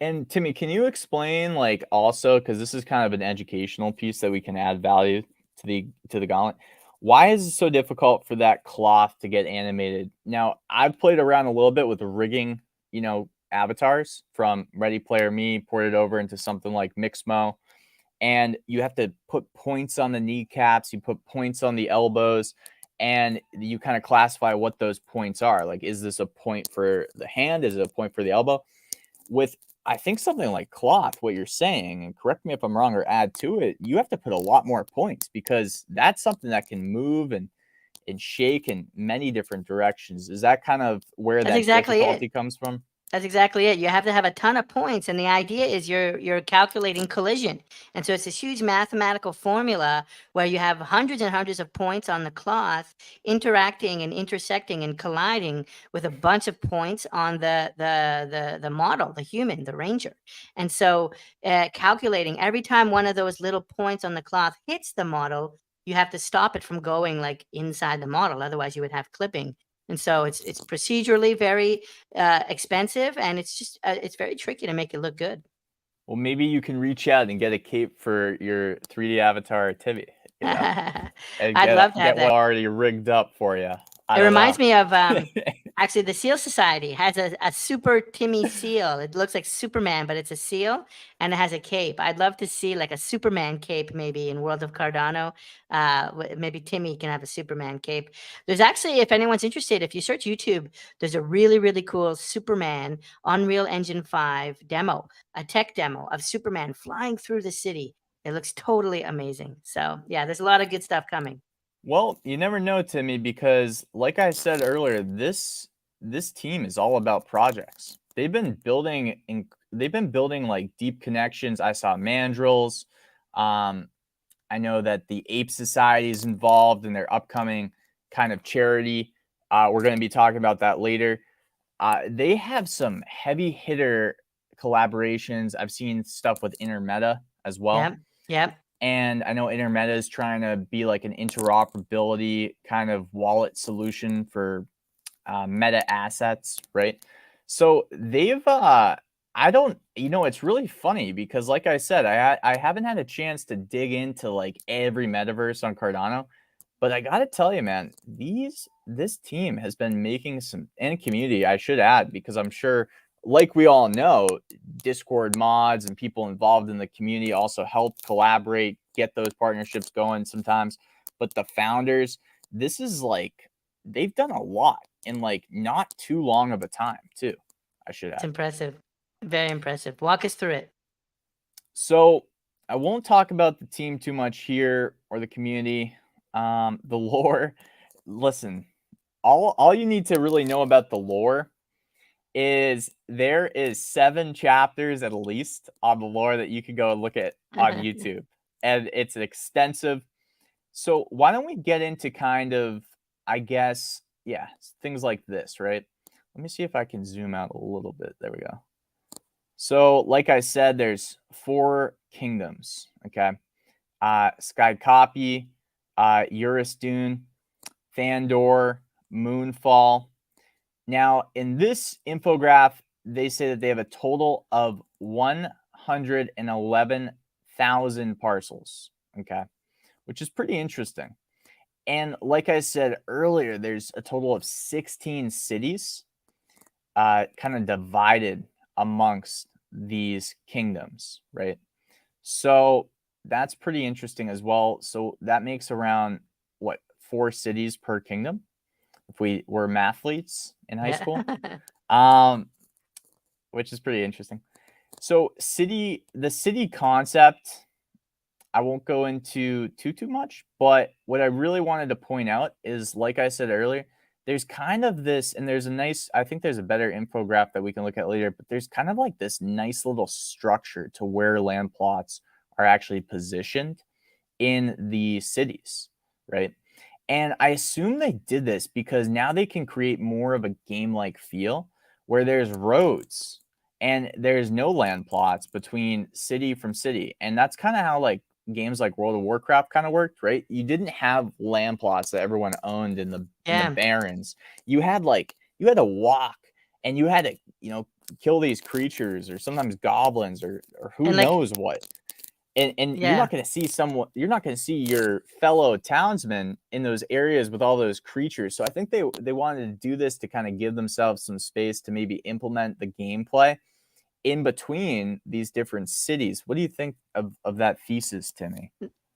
And Timmy, can you explain, like, also, because this is kind of an educational piece that we can add value to the gauntlet. Why is it so difficult for that cloth to get animated? Now, I've played around a little bit with rigging, avatars from Ready Player Me, ported over into something like Mixmo, and you have to put points on the kneecaps, you put points on the elbows, and you kind of classify what those points are. Like, is this a point for the hand? Is it a point for the elbow? With, I think, something like cloth, what you're saying, and correct me if I'm wrong or add to it, you have to put a lot more points because that's something that can move and shake in many different directions. Is that kind of where That's that exactly it. difficulty comes from? That's exactly it. You have to have a ton of points, and the idea is you're calculating collision, and so it's this huge mathematical formula where you have hundreds and hundreds of points on the cloth interacting and intersecting and colliding with a bunch of points on the model, the human, the ranger, and so calculating every time one of those little points on the cloth hits the model, you have to stop it from going like inside the model. Otherwise, you would have clipping. And so it's procedurally very expensive, and it's very tricky to make it look good. Well, maybe you can reach out and get a cape for your 3D avatar Tivi, and I'd love to have get that. one already rigged up for you. I It don't know. reminds me of actually the Seal Society has a super Timmy seal. It looks like Superman, but it's a seal and it has a cape. I'd love to see like a Superman cape maybe in World of Cardano. Maybe Timmy can have a Superman cape. There's actually, if anyone's interested, if you search YouTube, there's a really, really cool Superman Unreal Engine 5 demo, a tech demo of Superman flying through the city. It looks totally amazing. So yeah, there's a lot of good stuff coming. Well, you never know, Timmy, because like I said earlier, this team is all about projects. They've been building like deep connections. I saw mandrills. I know that the Ape Society is involved in their upcoming kind of charity. We're going to be talking about that later. They have some heavy hitter collaborations. I've seen stuff with Intermeta as well. Yep. Yep. And I know Intermeta is trying to be like an interoperability kind of wallet solution for meta assets, right? So they've, I don't, it's really funny because, like I said, I haven't had a chance to dig into like every metaverse on Cardano, but I got to tell you, man, this team has been making some, and community, I should add, because I'm sure, like we all know, Discord mods and people involved in the community also help collaborate, get those partnerships going sometimes. But the founders, this is like, they've done a lot in like not too long of a time, too, I should It's add. impressive. Very impressive. Walk us through it. So I won't talk about the team too much here or the community. The lore, listen, all you need to really know about the lore is there is 7 chapters at least on the lore that you can go and look at on YouTube, and it's extensive. So why don't we get into kind of, I guess, yeah, things like this, right? Let me see if I can zoom out a little bit. There we go. So like I said, there's 4 kingdoms, okay? Sky Copy, Eurus Dune, Thandor, Moonfall. Now, in this infograph, they say that they have a total of 111,000 parcels, okay, which is pretty interesting. And like I said earlier, there's a total of 16 cities kind of divided amongst these kingdoms, right? So that's pretty interesting as well. So that makes around, what, 4 cities per kingdom if we were mathletes in high school, which is pretty interesting. So the city concept, I won't go into too much, but what I really wanted to point out is, like I said earlier, there's kind of this, and there's a nice, I think there's a better infograph that we can look at later, but there's kind of like this nice little structure to where land plots are actually positioned in the cities, right? And I assume they did this because now they can create more of a game-like feel where there's roads and there's no land plots between city from city. And that's kind of how like games like World of Warcraft kind of worked, right? You didn't have land plots that everyone owned in the Yeah. barrens. You had to walk and you had to, kill these creatures, or sometimes goblins, or who And like, knows what. And you're yeah. not going to see you're not going to see your fellow townsmen in those areas with all those creatures. So I think they wanted to do this to kind of give themselves some space to maybe implement the gameplay in between these different cities. What do you think of that thesis, Timmy?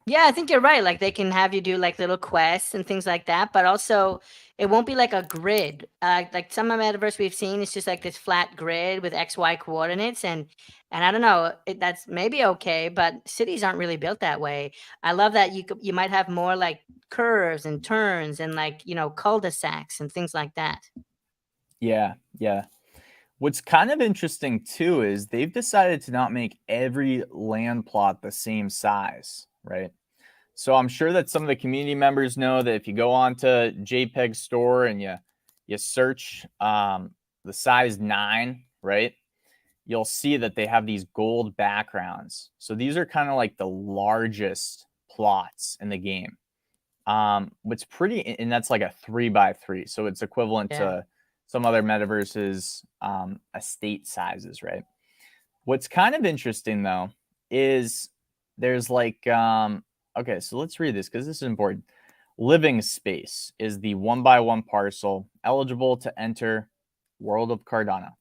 Yeah, I think you're right. Like they can have you do like little quests and things like that, but also it won't be like a grid. Like some of the metaverse we've seen, it's just like this flat grid with XY coordinates, and I don't know, that's maybe okay, but cities aren't really built that way. I love that you might have more like curves and turns and like cul-de-sacs and things like that. Yeah, yeah. What's kind of interesting too is they've decided to not make every land plot the same size, right? So I'm sure that some of the community members know that if you go onto JPEG Store and you search the size 9, right? You'll see that they have these gold backgrounds. So these are kind of like the largest plots in the game. What's pretty, and that's like a 3x3. So it's equivalent Yeah. to some other metaverses estate sizes, right? What's kind of interesting though is there's like okay, so let's read this because this is important. Living space is the 1x1 parcel eligible to enter World of Cardano.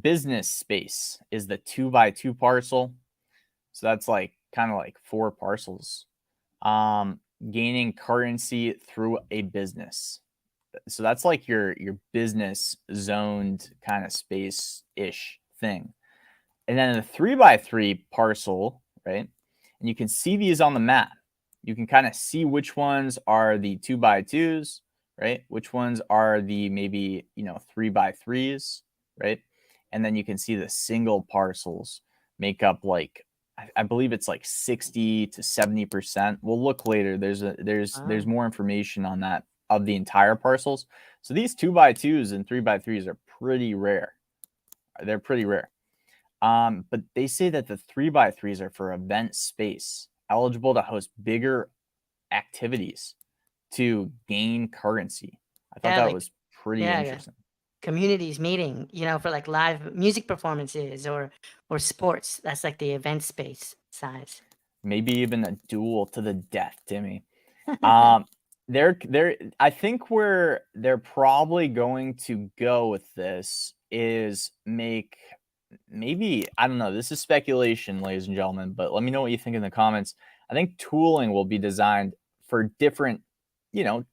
Business space is the 2x2 parcel. So that's like kind of like 4 parcels. Gaining currency through a business. So that's like your business zoned kind of space ish thing. And then a 3x3 parcel, right? And you can see these on the map. You can kind of see which ones are the 2x2s, right? Which ones are the maybe 3x3s, right? And then you can see the single parcels make up like I believe it's like 60 to 70%. We'll look later. There's more information on that of the entire parcels. So these 2x2s and 3x3s are pretty rare. They're pretty rare. But they say that the 3x3s are for event space, eligible to host bigger activities to gain currency. I thought Yeah, that like was pretty yeah, yeah. interesting. Communities meeting, for like live music performances or sports. That's like the event space size. Maybe even a duel to the death, Timmy. Um, they're I think where they're probably going to go with this is make maybe, I don't know, this is speculation, ladies and gentlemen, but let me know what you think in the comments. I think tooling will be designed for different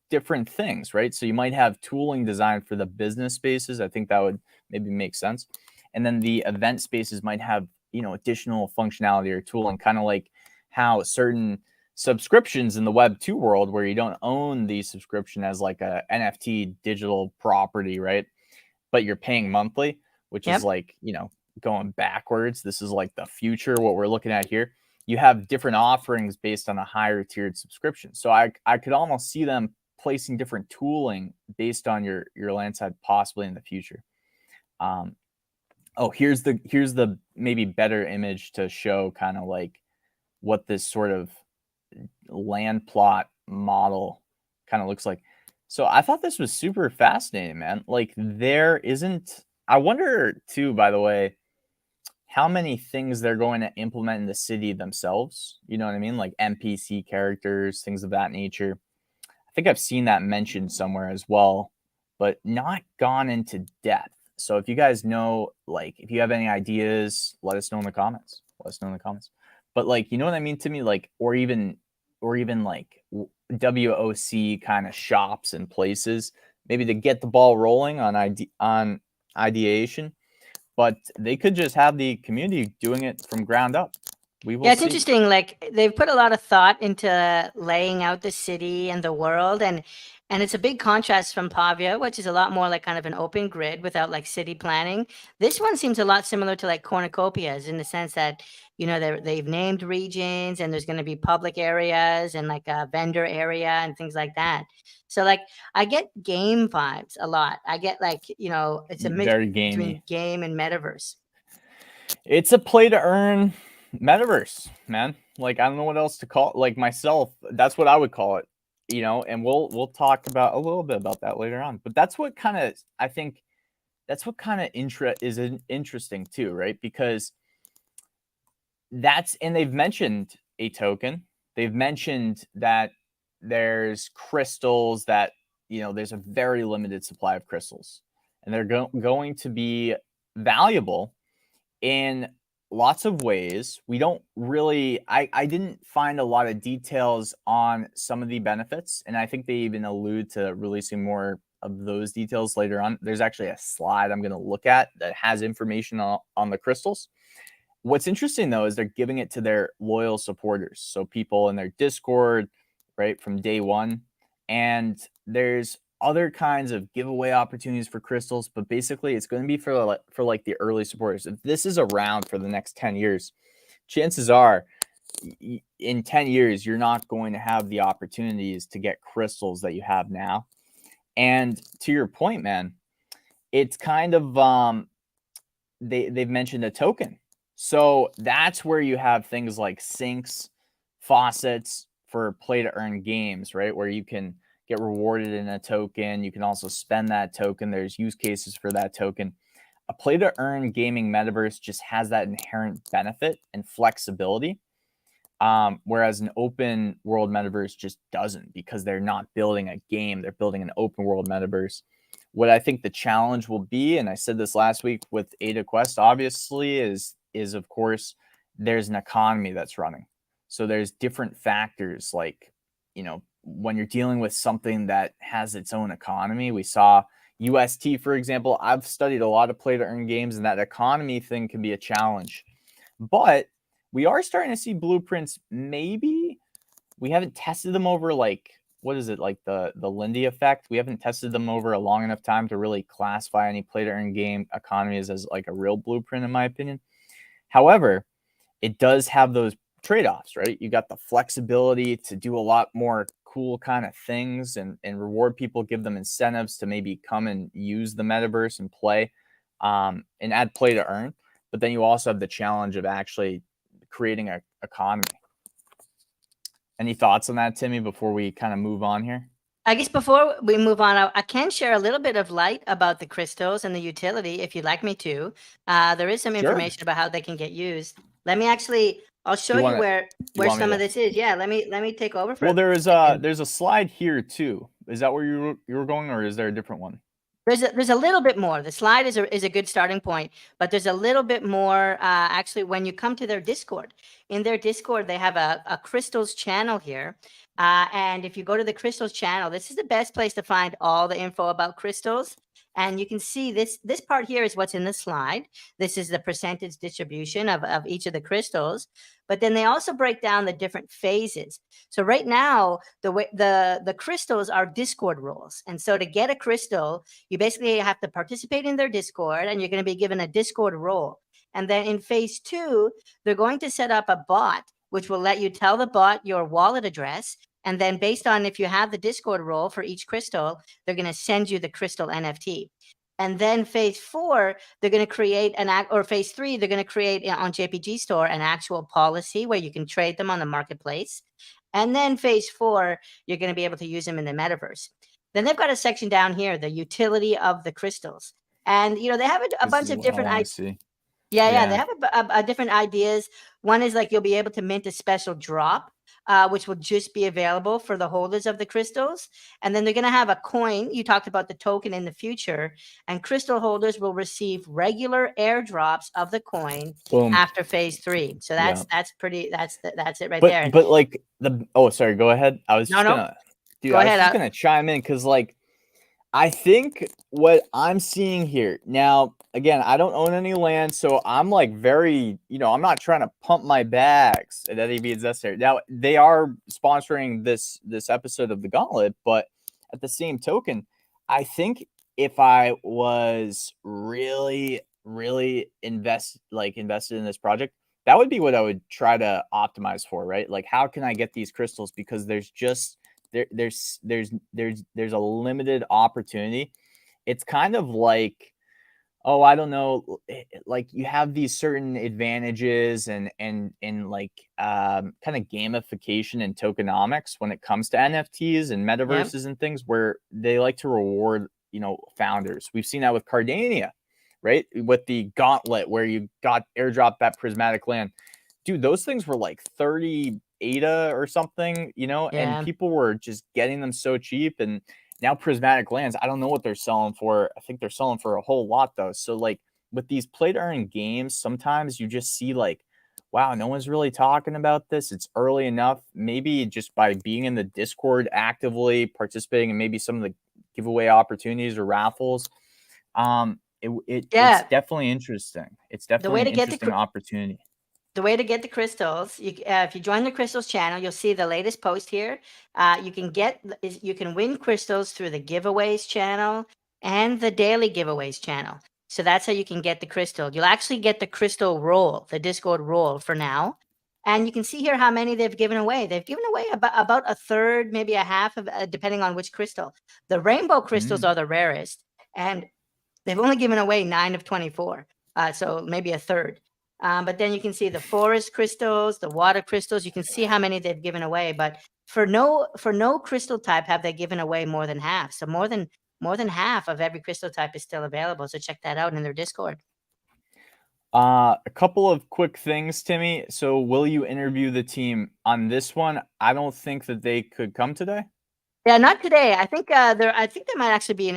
different things, right? So you might have tooling designed for the business spaces. I think that would maybe make sense. And then the event spaces might have additional functionality or tooling, kind of like how certain subscriptions in the web 2 world, where you don't own the subscription as like a NFT digital property, right? But you're paying monthly, which is Yep. like going backwards. This is like the future, what we're looking at here. You have different offerings based on a higher tiered subscription. So I could almost see them placing different tooling based on your land side possibly in the future. Here's the maybe better image to show kind of like what this sort of land plot model kind of looks like. So I thought this was super fascinating, man. Like there isn't, I wonder too, by the way, how many things they're going to implement in the city themselves. You know what I mean? Like NPC characters, things of that nature. I think I've seen that mentioned somewhere as well, but not gone into depth. So if you guys know, like, if you have any ideas, let us know in the comments. Let us know in the comments. But like, you know what I mean to me? Like, or even like WOC kind of shops and places, maybe to get the ball rolling on ideation. But they could just have the community doing it from ground up. We will Yeah, it's see. interesting. Like they've put a lot of thought into laying out the city and the world, and it's a big contrast from Pavia, which is a lot more like kind of an open grid without like city planning. This one seems a lot similar to like cornucopias in the sense that they've named regions and there's going to be public areas and like a vendor area and things like that. So like I get game vibes a lot. I get like it's a mix Very gamey. between game and metaverse. It's a play to earn metaverse, man. Like I don't know what else to call it. Like myself, that's what I would call it. And we'll talk about a little bit about that later on. But that's what kind of I think that's what kind of interesting too, right? Because and they've mentioned a token. They've mentioned that there's crystals that, there's a very limited supply of crystals, and they're going to be valuable in lots of ways. We don't really, I didn't find a lot of details on some of the benefits, and I think they even allude to releasing more of those details later on. There's actually a slide I'm going to look at that has information on the crystals. What's interesting though is they're giving it to their loyal supporters, so people in their Discord, right, from day one. And there's other kinds of giveaway opportunities for crystals, but basically it's going to be for like the early supporters. If this is around for the next 10 years, chances are in 10 years you're not going to have the opportunities to get crystals that you have now. And to your point, man, it's kind of they've mentioned a token. So that's where you have things like sinks, faucets for play to earn games, right? Where you can get rewarded in a token. You can also spend that token. There's use cases for that token. A play to earn gaming metaverse just has that inherent benefit and flexibility. Whereas an open world metaverse just doesn't, because they're not building a game. They're building an open world metaverse. What I think the challenge will be, and I said this last week with ADA Quest, obviously, is of course, there's an economy that's running. So there's different factors, like, when you're dealing with something that has its own economy. We saw UST, for example. I've studied a lot of play to earn games, and that economy thing can be a challenge. But we are starting to see blueprints. Maybe we haven't tested them over, like, what is it, like the Lindy effect? We haven't tested them over a long enough time to really classify any play to earn game economies as like a real blueprint, in my opinion. However, it does have those trade-offs, right? You got the flexibility to do a lot more cool kind of things and reward people, give them incentives to maybe come and use the metaverse and play, and add play to earn. But then you also have the challenge of actually creating an economy. Any thoughts on that, Timmy, before we kind of move on here? I guess before we move on, I can share a little bit of light about the crystals and the utility, if you'd like me to. There is some information about how they can get used. Let me I'll show you where some of this is. Yeah, let me take over for. Well, there's a slide here too. Is that where you were going, or is there a different one? There's a little bit more. The slide is a good starting point, but there's a little bit more actually when you come to their Discord. In their Discord, they have a crystals channel here. And if you go to the crystals channel, this is the best place to find all the info about crystals. And you can see this part here is what's in the slide. This is the percentage distribution of each of the crystals. But then they also break down the different phases. So right now, the crystals are Discord roles. And so to get a crystal, you basically have to participate in their Discord, and you're going to be given a Discord role. And then in phase 2, they're going to set up a bot, which will let you tell the bot your wallet address. And then based on if you have the Discord role for each crystal, they're going to send you the crystal NFT. And then phase 4, they're going to create or phase 3, they're going to create on JPG Store an actual policy where you can trade them on the marketplace. And then phase 4, you're going to be able to use them in the metaverse. Then they've got a section down here, the utility of the crystals. And, they have a bunch of different ideas. Yeah, they have a different ideas. One is like you'll be able to mint a special drop, which will just be available for the holders of the crystals. And then they're going to have a coin. You talked about the token in the future, and crystal holders will receive regular airdrops of the coin after phase 3. So that's it right there. But like sorry, go ahead. I was just gonna chime in, because like, I think what I'm seeing here now, again, I don't own any land, so I'm like very, I'm not trying to pump my bags at any means necessary. Now, they are sponsoring this episode of the Gauntlet, but at the same token, I think if I was really, really invested in this project, that would be what I would try to optimize for, right? Like, how can I get these crystals? Because there's a limited opportunity. It's kind of like, I don't know, like you have these certain advantages and like kind of gamification and tokenomics when it comes to NFTs and metaverses and things, where they like to reward founders. We've seen that with Cardania. right? With the Gauntlet, where you got airdropped that prismatic land. Dude, those things were like 30 ADA or something, and Yeah. people were just getting them so cheap. And now prismatic lands, I don't know what they're selling for. I think they're selling for a whole lot though. So like with these play to earn games, sometimes you just see like, wow, no one's really talking about this. It's early enough. Maybe just by being in the Discord actively participating in maybe some of the giveaway opportunities or raffles, it's Yeah. definitely interesting. It's The definitely way an to get interesting opportunity. the way to get the crystals, if you join the crystals channel, you'll see the latest post here. You can win crystals through the giveaways channel and the daily giveaways channel. So that's how you can get the crystal. You'll actually get the crystal roll, the Discord roll for now. And you can see here how many they've given away. They've given away about a third, maybe a half of, depending on which crystal. The rainbow crystals are the rarest, and they've only given away 9 of 24, so maybe a third. But then you can see the forest crystals, the water crystals. You can see how many they've given away. But for no crystal type have they given away more than half. So more than half of every crystal type is still available. So check that out in their Discord. A couple of quick things, Timmy. So will you interview the team on this one? I don't think that they could come today. Yeah, not today. I think I think they might actually be in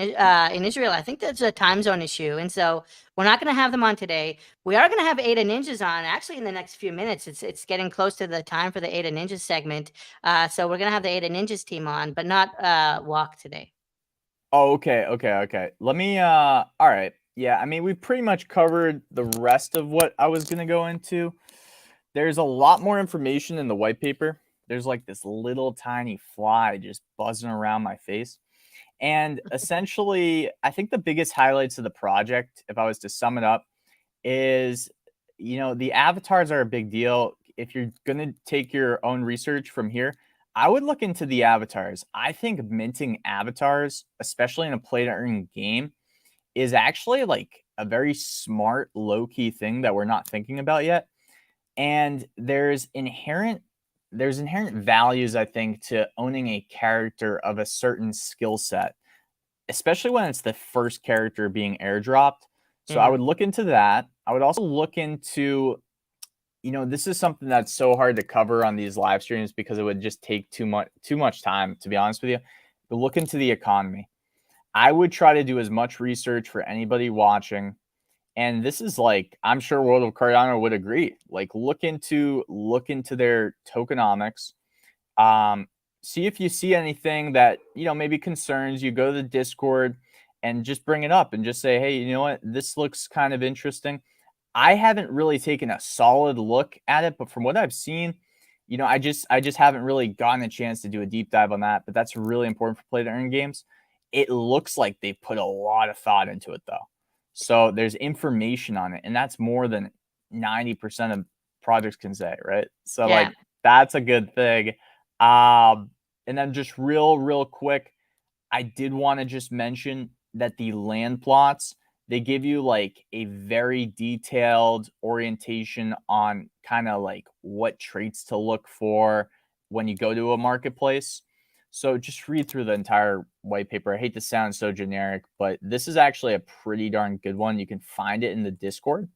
Israel. I think there's a time zone issue, and so we're not going to have them on today. We are going to have ADA Ninjas on actually in the next few minutes. It's getting close to the time for the ADA Ninjas segment, so we're going to have the ADA Ninjas team on, but not Walk today. Oh, okay. Let me all right. Yeah, I mean, we pretty much covered the rest of what I was gonna go into. There's a lot more information in the white paper. There's like this little tiny fly just buzzing around my face. And essentially, I think the biggest highlights of the project, if I was to sum it up, is the avatars are a big deal. If you're going to take your own research from here, I would look into the avatars. I think minting avatars, especially in a play to earn game, is actually like a very smart, low key thing that we're not thinking about yet. And there's inherent values, I think, to owning a character of a certain skill set, especially when it's the first character being airdropped. So I Yeah. would look into that. I would also look into, this is something that's so hard to cover on these live streams because it would just take too much time, to be honest with you. But look into the economy. I would try to do as much research for anybody watching. And this is like, I'm sure World of Cardano would agree. Like look into their tokenomics. See if you see anything that, maybe concerns you. Go to the Discord and just bring it up and just say, hey, you know what? This looks kind of interesting. I haven't really taken a solid look at it, but from what I've seen, I just haven't really gotten a chance to do a deep dive on that. But that's really important for play to earn games. It looks like they put a lot of thought into it though. So there's information on it, and that's more than 90% of projects can say, right? So Yeah. like that's a good thing. And then just real quick, I did want to just mention that the land plots, they give you like a very detailed orientation on kind of like what traits to look for when you go to a marketplace. So just read through the entire white paper. I hate to sound so generic, but this is actually a pretty darn good one. You can find it in the Discord.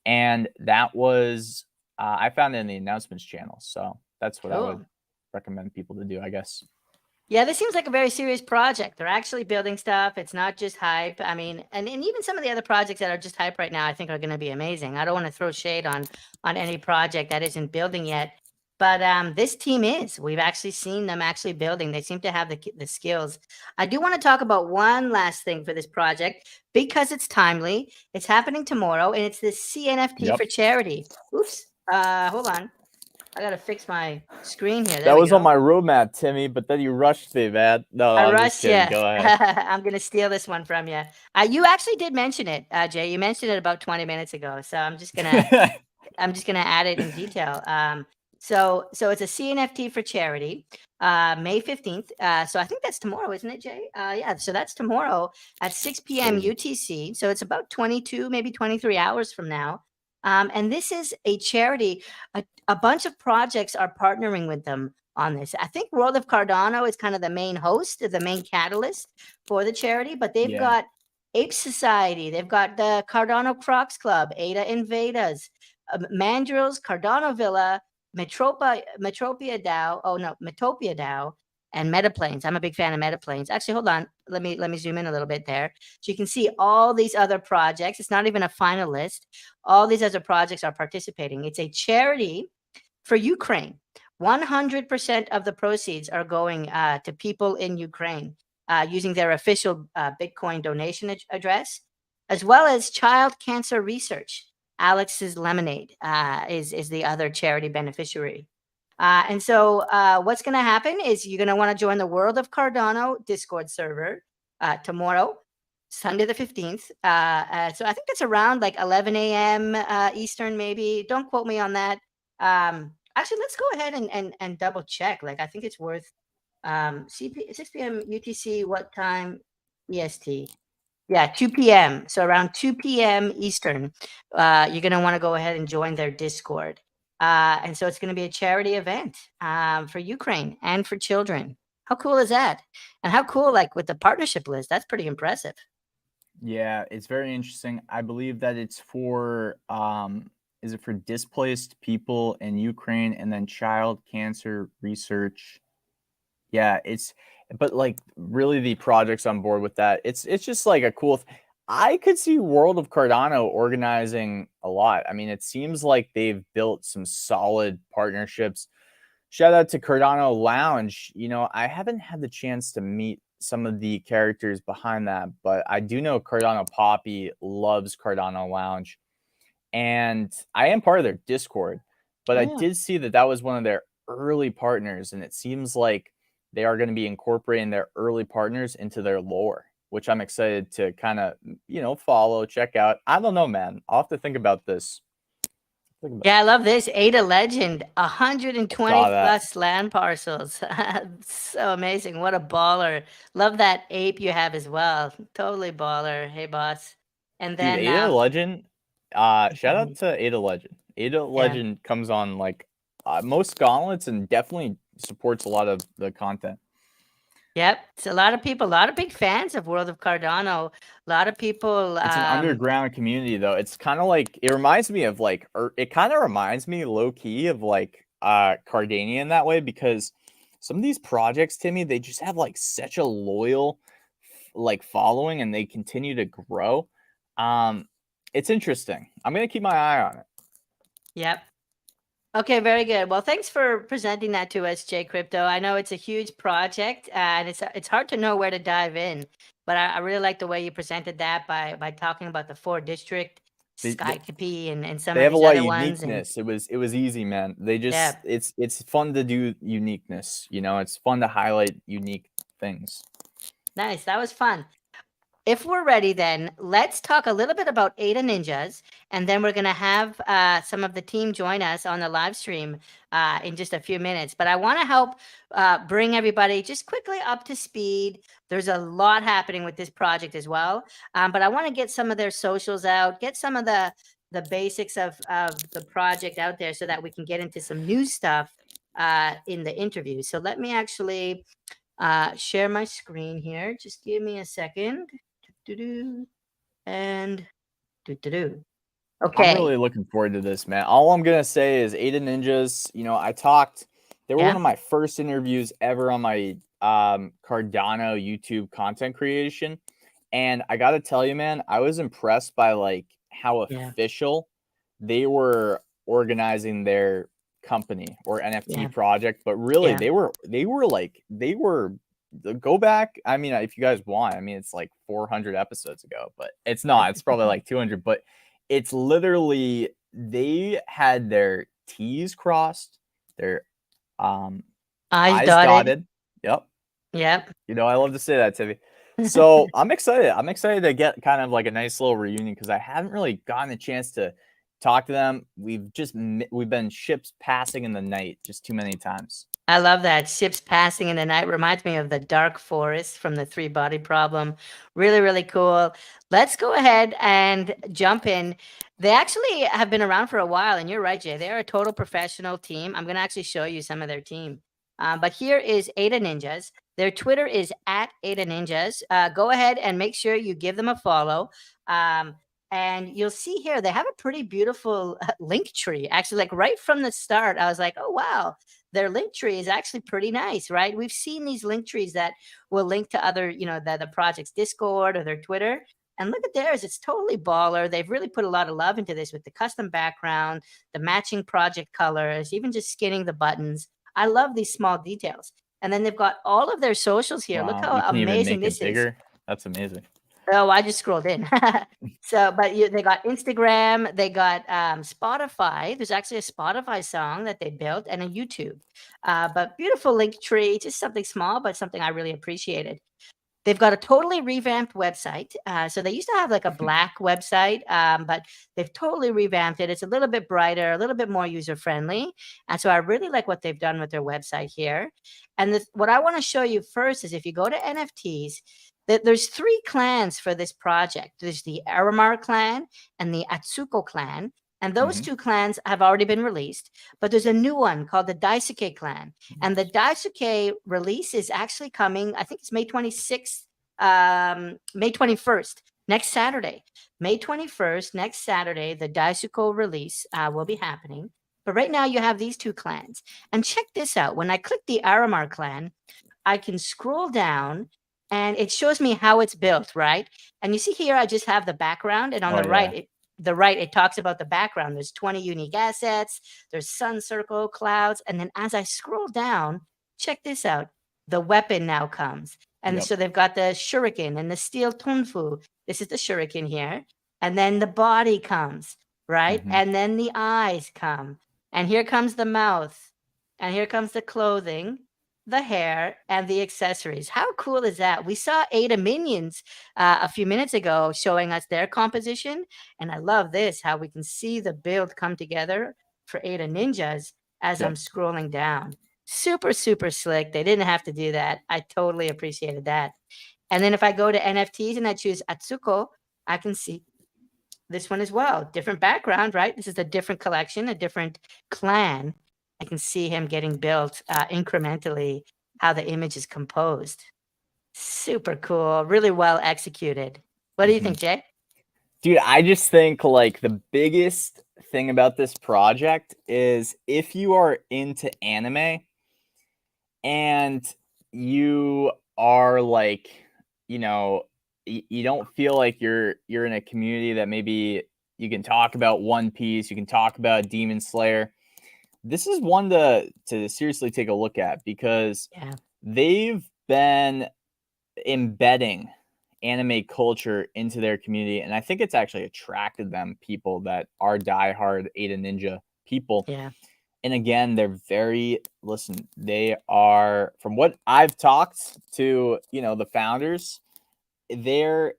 And that was, I found it in the announcements channel. So that's what I would Cool. recommend people to do, I guess. Yeah, this seems like a very serious project. They're actually building stuff. It's not just hype. I mean, and even some of the other projects that are just hype right now, I think are going to be amazing. I don't want to throw shade on any project that isn't building yet, but this team is. We've actually seen them actually building. They seem to have the skills. I do want to talk about one last thing for this project because it's timely. It's happening tomorrow, and it's the CNFT for charity. Oops. Hold on. I gotta fix my screen here. There That we was on go. my roadmap, Timmy, but then you rushed me, man. No, I I'm just rushed kidding. you. Go ahead. I'm gonna steal this one from you. You actually did mention it, Jay. You mentioned it about 20 minutes ago, so I'm just gonna add it in detail. So it's a CNFT for charity, May 15th. So I think that's tomorrow, isn't it, Jay? Yeah. So that's tomorrow at 6 p.m. Crazy. UTC. So it's about 22, maybe 23 hours from now. And this is a charity. A bunch of projects are partnering with them on this. I think World of Cardano is kind of the main host, the main catalyst for the charity, but they've Yeah. got Ape Society. They've got the Cardano Crocs Club, ADA Invadas, Mandrills, Cardano Villa, Metropia DAO. Oh no, Metopia DAO, and Metaplanes. I'm a big fan of Metaplanes. Actually, hold on. Let me zoom in a little bit there, so you can see all these other projects. It's not even a final list. All these other projects are participating. It's a charity for Ukraine. 100% of the proceeds are going to people in Ukraine using their official Bitcoin donation address, as well as child cancer research. Alex's Lemonade is the other charity beneficiary. And so what's going to happen is you're going to want to join the World of Cardano Discord server tomorrow, Sunday the 15th. So I think it's around like 11 a.m. Eastern, maybe. Don't quote me on that. Actually, let's go ahead and double check. Like, I think it's worth 6 p.m. UTC. What time EST? Yeah, 2 p.m. So around 2 p.m. Eastern, you're going to want to go ahead and join their Discord. And so it's going to be a charity event for Ukraine and for children. How cool is that? And how cool, like with the partnership list, that's pretty impressive. Yeah, it's very interesting. I believe that it's for is it for displaced people in Ukraine and then child cancer research. Yeah, but like really the project's on board with that. It's just like a cool I could see World of Cardano organizing a lot. I mean, it seems like they've built some solid partnerships. Shout out to Cardano Lounge. You know, I haven't had the chance to meet some of the characters behind that, but I do know Cardano Poppy loves Cardano Lounge. And I am part of their Discord, but I did see that that was one of their early partners, and it seems like they are going to be incorporating their early partners into their lore, which I'm excited to kind of, you know, follow, check out. I don't know, man. I'll have to think about this. Yeah, I love this. ADA Legend, 120 plus land parcels. So amazing. What a baller. Love that ape you have as well. Totally baller. Hey, boss. And Dude, then ADA Legend, shout out to ADA Legend. ADA Legend comes on like most gauntlets and definitely supports a lot of the content. Yep. It's a lot of people, a lot of big fans of World of Cardano. A lot of people. It's an underground community, though. It's kind of like, it reminds me of like, it kind of reminds me low key of like Cardania in that way, because some of these projects, Timmy, they just have like such a loyal like following and they continue to grow. It's interesting. I'm going to keep my eye on it. Yep. Okay, very good. Well, thanks for presenting that to us, Jay Crypto. I know it's a huge project, and it's hard to know where to dive in, but I really like the way you presented that by talking about the 4 district, Skycopy, and some of these other ones. Uniqueness. It was easy, man. They just it's fun to do uniqueness. You know, it's fun to highlight unique things. Nice. That was fun. If we're ready, then let's talk a little bit about ADA Ninjaz, and then we're going to have some of the team join us on the live stream in just a few minutes. But I want to help bring everybody just quickly up to speed. There's a lot happening with this project as well, but I want to get some of their socials out, get some of the basics of the project out there so that we can get into some new stuff in the interview. So let me actually share my screen here. Just give me a second. And okay. I'm really looking forward to this, man. All I'm gonna say is ADA Ninjaz. You know, they were one of my first interviews ever on my Cardano YouTube content creation, and I gotta tell you, man, I was impressed by like how official they were organizing their company or NFT project. But really, they were go back. I mean, if you guys want, I mean, it's like 400 episodes ago, but it's not. It's probably like 200. But it's literally they had their T's crossed, their I's dotted. Yep. You know, I love to say that, Timmy. So I'm excited. I'm excited to get kind of like a nice little reunion because I haven't really gotten a chance to talk to them. We've been ships passing in the night just too many times. I love that. Ships passing in the night reminds me of the dark forest from the 3-body problem. Really, really cool. Let's go ahead and jump in. They actually have been around for a while, and you're right, Jay. They're a total professional team. I'm going to actually show you some of their team. But here is ADA Ninjaz. Their Twitter is at ADA Ninjaz. Go ahead and make sure you give them a follow. And you'll see here, they have a pretty beautiful link tree. Actually, like right from the start, I was like, oh, wow, their link tree is actually pretty nice, right? We've seen these link trees that will link to other, the project's Discord or their Twitter. And look at theirs. It's totally baller. They've really put a lot of love into this with the custom background, the matching project colors, even just skinning the buttons. I love these small details. And then they've got all of their socials here. Wow, Look how you can even amazing make this it is. bigger. That's amazing. Oh, I just scrolled in. So, but they got Instagram, they got Spotify. There's actually a Spotify song that they built and a YouTube. But beautiful link tree, just something small, but something I really appreciated. They've got a totally revamped website. So they used to have like a black website, but they've totally revamped it. It's a little bit brighter, a little bit more user friendly. And so I really like what they've done with their website here. And what I want to show you first is if you go to NFTs, there's 3 clans for this project. There's the Aramar clan and the Atsuko clan. And those 2 clans have already been released, but there's a new one called the Daisuke clan. And the Daisuke release is actually coming, I think it's May 26th, May 21st, next Saturday. May 21st, next Saturday, the Daisuke release will be happening. But right now you have these 2 clans. And check this out. When I click the Aramar clan, I can scroll down and it shows me how it's built, right? And you see here, I just have the background, and on the right, it talks about the background. There's 20 unique assets, there's sun circle, clouds, and then as I scroll down, check this out. The weapon now comes. And so they've got the shuriken and the steel tunfu. This is the shuriken here. And then the body comes, right? And then the eyes come. And here comes the mouth. And here comes the clothing, the hair, and the accessories. How cool is that? We saw ADA Minions a few minutes ago showing us their composition. And I love this, how we can see the build come together for ADA Ninjaz as I'm scrolling down. Super, super slick. They didn't have to do that. I totally appreciated that. And then if I go to NFTs and I choose Atsuko, I can see this one as well. Different background, right? This is a different collection, a different clan. I can see him getting built incrementally, how the image is composed. Super cool. Really well executed. What do you think, Jay? Dude, I just think like the biggest thing about this project is if you are into anime and you are like, you don't feel like you're in a community that maybe you can talk about One Piece, you can talk about Demon Slayer. This is one to seriously take a look at because they've been embedding anime culture into their community, and I think it's actually attracted them people that are diehard ADA Ninja people. And again, they're they are, from what I've talked to, the founders, they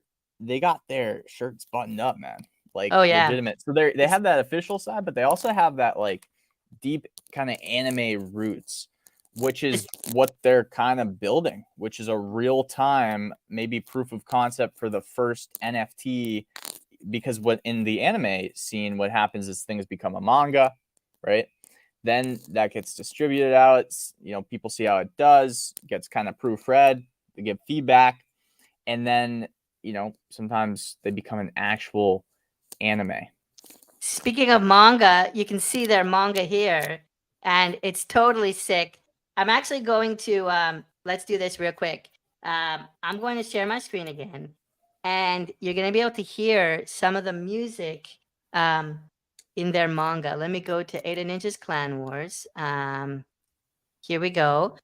got their shirts buttoned up, man. Like legitimate. So they have that official side, but they also have that like deep kind of anime roots, which is what they're kind of building, which is a real time, maybe proof of concept for the first NFT. Because what in the anime scene, what happens is things become a manga, right? Then that gets distributed out. People see how it does, gets kind of proofread, they give feedback, and then sometimes they become an actual anime. Speaking of manga, you can see their manga here, and it's totally sick. I'm actually going to, let's do this real quick. I'm going to share my screen again, and you're going to be able to hear some of the music in their manga. Let me go to ADA Ninja's Clan Wars. Here we go.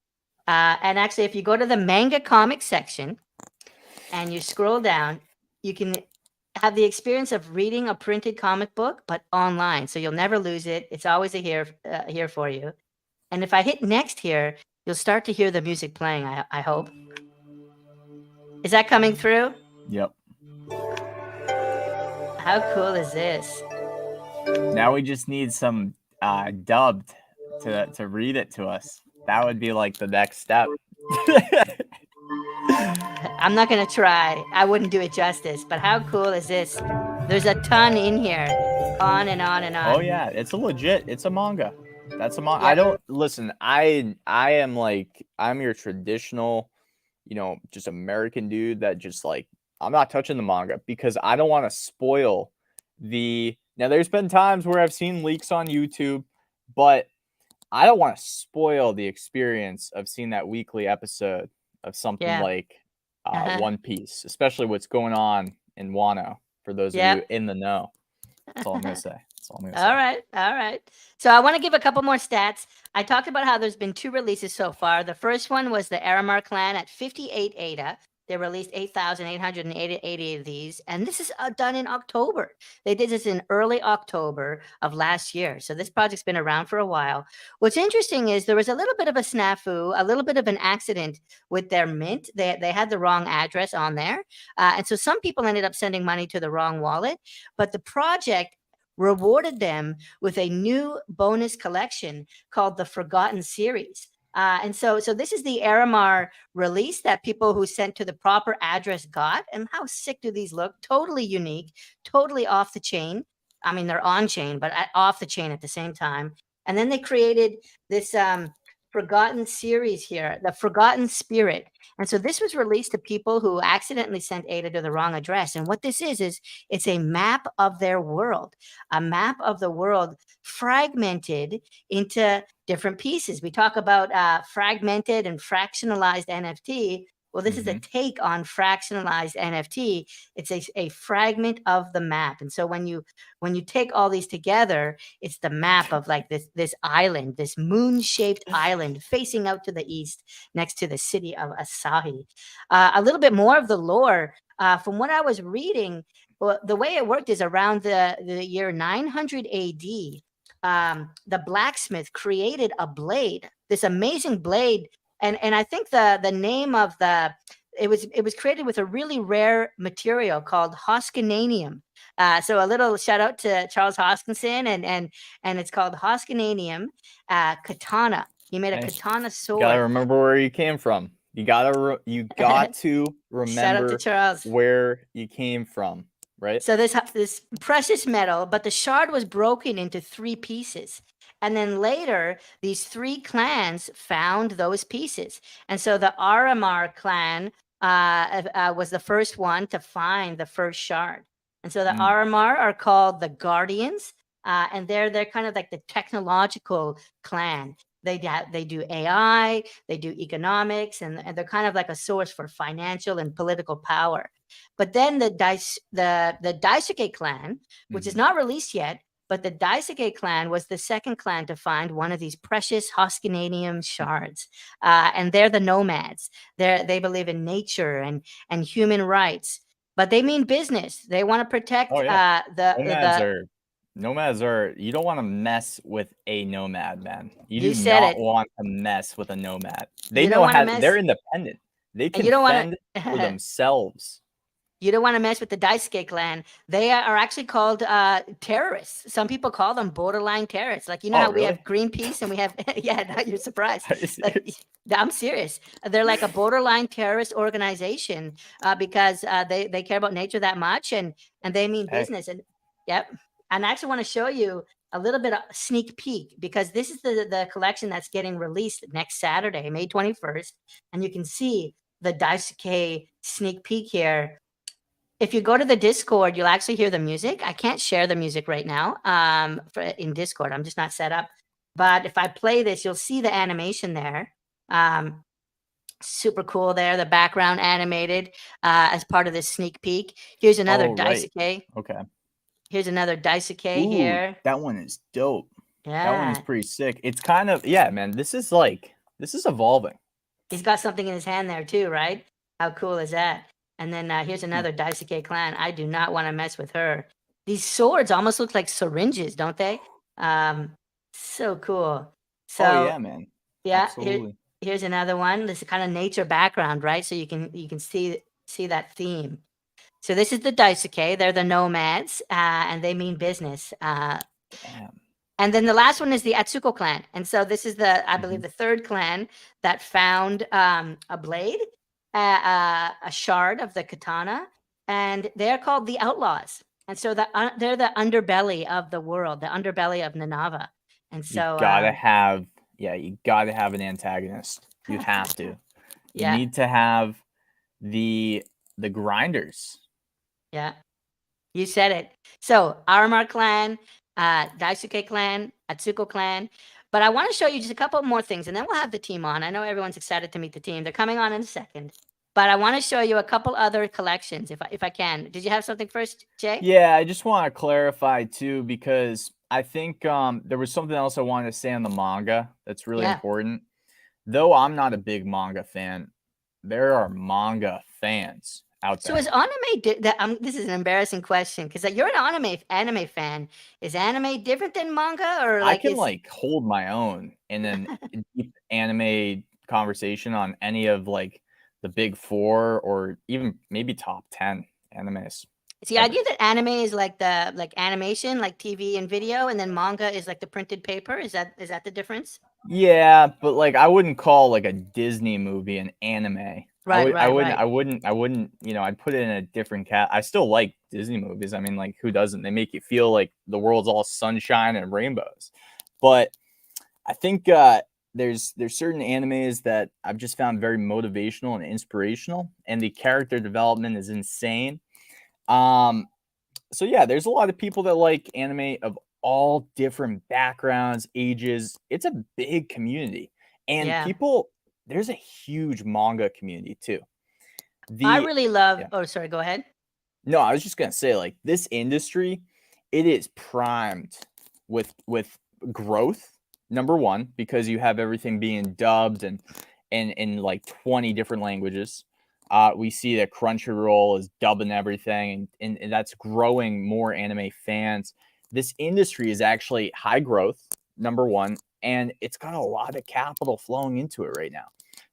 And actually, if you go to the manga comic section and you scroll down, you can have the experience of reading a printed comic book, but online. So you'll never lose it. It's always here for you. And if I hit next here, you'll start to hear the music playing, I hope. Is that coming through? Yep. How cool is this? Now we just need some dubbed to read it to us. That would be like the next step. I'm not going to try. I wouldn't do it justice. But how cool is this? There's a ton in here. On and on and on. Oh, yeah. It's a manga. That's a manga. I don't listen. I'm your traditional just American dude that just like, I'm not touching the manga because I don't want to spoil now there's been times where I've seen leaks on YouTube, but I don't want to spoil the experience of seeing that weekly episode of something Yeah. like Uh-huh. One Piece, especially what's going on in Wano, for those of you Yep. in the know. That's all I'm going to say. That's all I'm going to say. All right. All right. So I want to give a couple more stats. I talked about how there's been 2 releases so far. The first one was the Aramar clan at 58 ADA. They released 8,880 of these, and this is done in October. They did this in early October of last year. So this project's been around for a while. What's interesting is there was a little bit of a snafu, a little bit of an accident with their mint. They had the wrong address on there. And so some people ended up sending money to the wrong wallet, but the project rewarded them with a new bonus collection called the Forgotten Series. And so this is the Aramar release that people who sent to the proper address got. And how sick do these look? Totally unique, totally off the chain. I mean, they're on chain, but off the chain at the same time. And then they created this Forgotten Series here, the Forgotten Spirit. And so this was released to people who accidentally sent ADA to the wrong address. And what this is it's a map of their world, a map of the world fragmented into different pieces. We talk about fragmented and fractionalized NFT. Well, this is a take on fractionalized NFT. It's a fragment of the map. And so when you take all these together, it's the map of like this island, this moon-shaped island facing out to the east next to the city of Asahi. A little bit more of the lore. From what I was reading, well, the way it worked is around the year 900 AD, the blacksmith created a blade, this amazing blade. And I think the name of it was created with a really rare material called Hoskinanium. So a little shout out to Charles Hoskinson, and it's called Hoskinanium katana. He made a katana sword. You gotta remember where you came from. You got to Shout out to remember Charles. where you came from, right? So this precious metal, but the shard was broken into 3 pieces. And then later, these 3 clans found those pieces. And so the Aramar clan was the first one to find the first shard. And so the Aramar are called the Guardians, and they're kind of like the technological clan. They do AI, they do economics, and they're kind of like a source for financial and political power. But then the Daisuke clan, which is not released yet, but the Daisuke clan was the second clan to find one of these precious Hoskinanium shards. And they're the nomads. They believe in nature and human rights, but they mean business. They want to protect Nomads are, you don't want to mess with a nomad, man. You do said not it. want to mess with a nomad. They You don't know wanna how mess- they're independent. They can you don't fend wanna for themselves. You don't want to mess with the Daisuke clan. They are actually called terrorists. Some people call them borderline terrorists. Like, how we have Greenpeace and we have, yeah, now you're surprised. I'm serious. They're like a borderline terrorist organization because they care about nature that much, and they mean business. And yep. And I actually want to show you a little bit of sneak peek, because this is the collection that's getting released next Saturday, May 21st. And you can see the Daisuke sneak peek here. If you go to the Discord, you'll actually hear the music. I can't share the music right now in Discord. I'm just not set up. But if I play this, you'll see the animation there. Super cool there. The background animated as part of this sneak peek. Here's another Daisuke. Okay. Here's another Daisuke here. That one is dope. Yeah. That one is pretty sick. It's kind of, man, this is evolving. He's got something in his hand there too, right? How cool is that? And then here's another Daisuke clan. I do not want to mess with her. These swords almost look like syringes, don't they? So cool. So yeah, man. Yeah, absolutely. Here's another one. This is kind of nature background, right? So you can see that theme. So this is the Daisuke. They're the nomads, and they mean business. And then the last one is the Atsuko clan. And so this is I believe, the third clan that found a blade, a shard of the katana, and they're called the Outlaws. And so they're the underbelly of the world, the underbelly of Ninava. And so you gotta have an antagonist. You have to. You Yeah. need to have the grinders. Yeah. You said it. So Aramar clan, Daisuke clan, Atsuko clan. But I want to show you just a couple more things, and then we'll have the team on. I know everyone's excited to meet the team. They're coming on in a second. But I want to show you a couple other collections, if I can. Did you have something first, Jay? Yeah, I just want to clarify too, because I think there was something else I wanted to say on the manga that's really Yeah. important. Though I'm not a big manga fan, there are manga fans out So there. is this is an embarrassing question because you're an anime fan. Is anime different than manga, or I like can it's like hold my own in a deep anime conversation on any of like the big four or even maybe top 10 animes it's the ever. idea that anime is like the like animation, like TV and video, and then manga is like the printed paper? Is that the difference? Yeah, but like I wouldn't call like a Disney movie an anime. I Right, would I right, wouldn't right. I wouldn't I wouldn't, I'd put it in a different cat. I still like Disney movies. I mean, like who doesn't? They make you feel like the world's all sunshine and rainbows. But I think there's certain animes that I've just found very motivational and inspirational, and the character development is insane. Um, so yeah, there's a lot of people that like anime of all different backgrounds, ages. It's a big community, and Yeah. people. There's a huge manga community too. I The really love Yeah. Oh, sorry, go ahead. No, I was just gonna say, like this industry, it is primed with growth. Number one, because you have everything being dubbed and in like 20 different languages. We see that Crunchyroll is dubbing everything, and that's growing more anime fans. This industry is actually high growth, number one, and it's got a lot of capital flowing into it right now.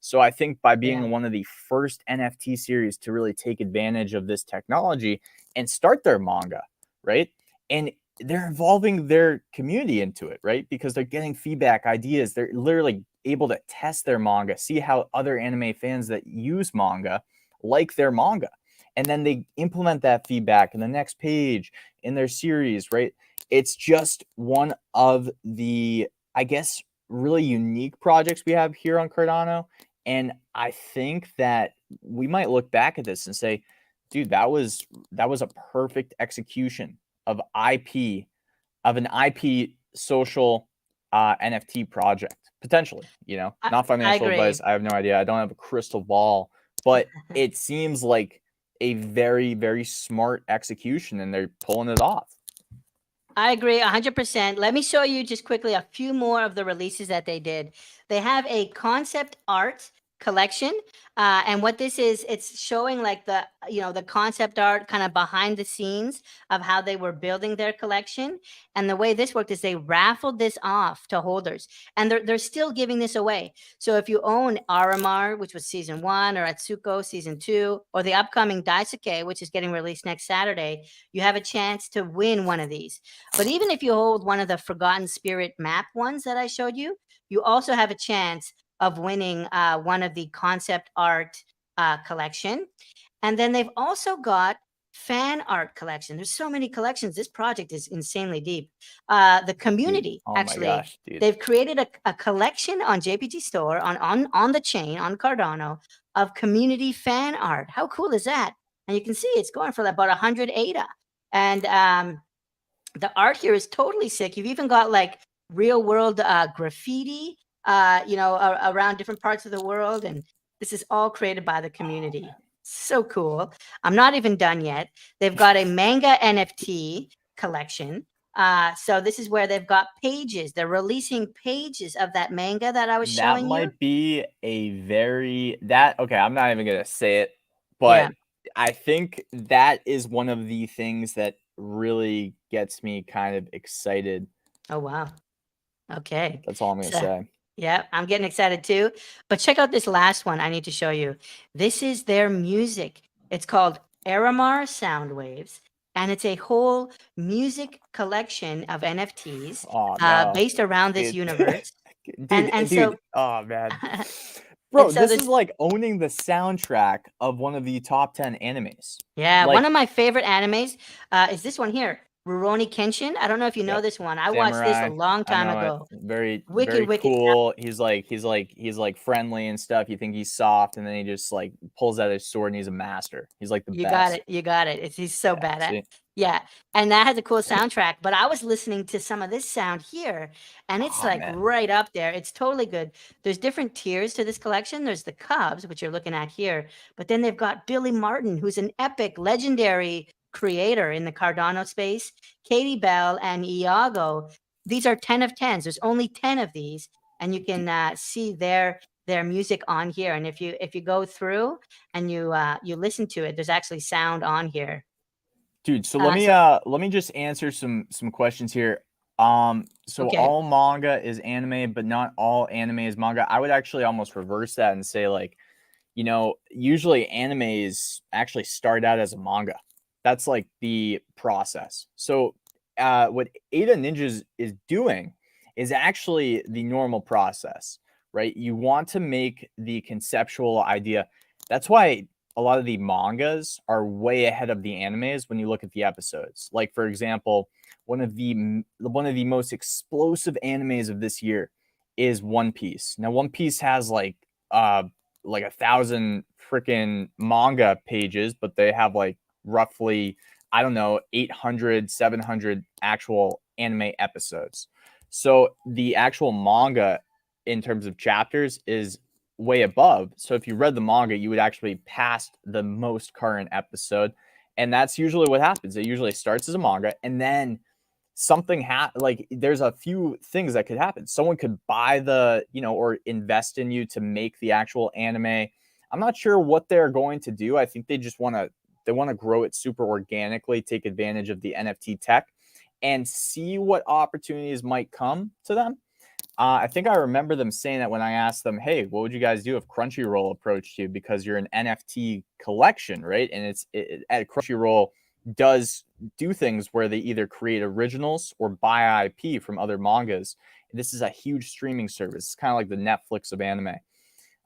So I think by Yeah. being one of the first NFT series to really take advantage of this technology and start their manga, right? And they're involving their community into it, right? Because they're getting feedback, ideas. They're literally able to test their manga, see how other anime fans that use manga like their manga. And then they implement that feedback in the next page in their series, right? It's just one of the, I guess, really unique projects we have here on Cardano. And I think that we might look back at this and say, dude, that was a perfect execution of IP of an IP social NFT project potentially. I, Not I financial advice. agree. I have no idea. I don't have a crystal ball, but it seems like a very very smart execution, and they're pulling it off. I agree 100%. Let me show you just quickly a few more of the releases that they did. They have a concept art collection. And what this is, it's showing like the concept art kind of behind the scenes of how they were building their collection. And the way this worked is they raffled this off to holders, and they're still giving this away. So if you own Aramar, which was season 1, or Atsuko season 2, or the upcoming Daisuke, which is getting released next Saturday, you have a chance to win one of these. But even if you hold one of the Forgotten Spirit map ones that I showed you, you also have a chance of winning one of the concept art collection. And then they've also got fan art collection. There's so many collections. This project is insanely deep. The Dude, community, oh my actually, gosh, dude. they've created a collection on JPG Store, on the chain, on Cardano, of community fan art. How cool is that? And you can see it's going for about 100 ADA. And the art here is totally sick. You've even got like real world graffiti, around different parts of the world. And this is all created by the community. So cool. I'm not even done yet. They've got a manga NFT collection. So this is where they've got pages. They're releasing pages of that manga that I was That showing you. might be okay, I'm not even gonna say it, Yeah. but I think that is one of the things that really gets me kind of excited. Oh, wow. Okay. That's all I'm gonna So, say. yeah, I'm getting excited too. But check out this last one I need to show you. This is their music. It's called Aramar Sound Waves, and it's a whole music collection of NFTs Oh no, based around this dude, universe. And dude, and dude. so Oh man, and bro, so this there's is like owning the soundtrack of one of the top 10 animes. yeah, one Like, of my favorite animes is this one here. Rurouni Kenshin. I don't know if you know Yep. this one. I watched this a Samurai. long I time know it. ago. Very, Wicked, very wicked. cool. He's like friendly and stuff. You think he's soft, and then he just like pulls out his sword and he's a master. He's like the You got best. it. You got it. He's so Yeah. bad at. See? Yeah, and that has a cool soundtrack. But I was listening to some of this sound here, and it's Oh like man. right up there. It's totally good. There's different tiers to this collection. There's the Cubs, which you're looking at here, but then they've got Billy Martin, who's an epic, legendary creator in the Cardano space. Katie Bell and Iago. These are 10 of 10s. There's only 10 of these, and you can see their music on here. And if you go through and you listen to it, there's actually sound on here. Dude, so So let me just answer some questions here. So okay. all manga is anime, but not all anime is manga. I would actually almost reverse that and say like, usually animes actually start out as a manga. That's like the process. So what ADA Ninjaz is doing is actually the normal process, right? You want to make the conceptual idea. That's why a lot of the mangas are way ahead of the animes when you look at the episodes. Like for example, one of the most explosive animes of this year is One Piece. Now One Piece has like 1,000 freaking manga pages, but they have like roughly, I don't know, 800, 700 actual anime episodes. So the actual manga in terms of chapters is way above. So if you read the manga, you would actually pass the most current episode. And that's usually what happens. It usually starts as a manga and then something like there's a few things that could happen. Someone could buy or invest in you to make the actual anime. I'm not sure what they're going to do. I think they just want to grow it super organically, take advantage of the NFT tech and see what opportunities might come to them. I think I remember them saying that when I asked them, "Hey, what would you guys do if Crunchyroll approached you because you're an NFT collection, right?" And at Crunchyroll does do things where they either create originals or buy IP from other mangas. This is a huge streaming service. It's kind of like the Netflix of anime.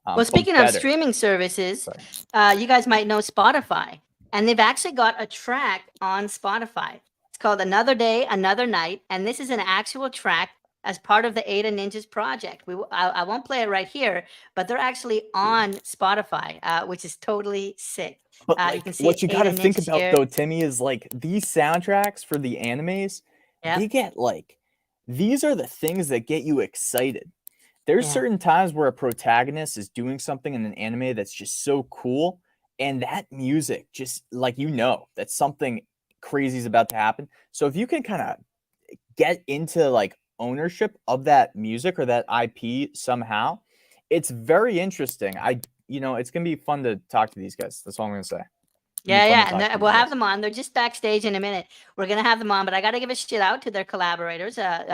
Well, But speaking of better. streaming services, Sorry. you guys might know Spotify, and they've actually got a track on Spotify. It's called Another Day, Another Night, and this is an actual track as part of the ADA Ninjaz project. I won't play it right here, but they're actually on Spotify, which is totally sick. But You can like see what you got ADA to think Ninjaz about here. though, Timmy, is like these soundtracks for the animes, they Yep. get like these are the things that get you excited. There's Yeah. certain times where a protagonist is doing something in an anime that's just so cool, and that music just like that something crazy is about to happen. So if you can kind of get into like ownership of that music or that IP somehow, it's very interesting. It's gonna be fun to talk to these guys. That's all I'm gonna say. It's gonna be Yeah, fun to yeah, and talk to these we'll have guys. them on. They're just backstage in a minute. We're gonna have them on, but I got to give a shout out to their collaborators. Shout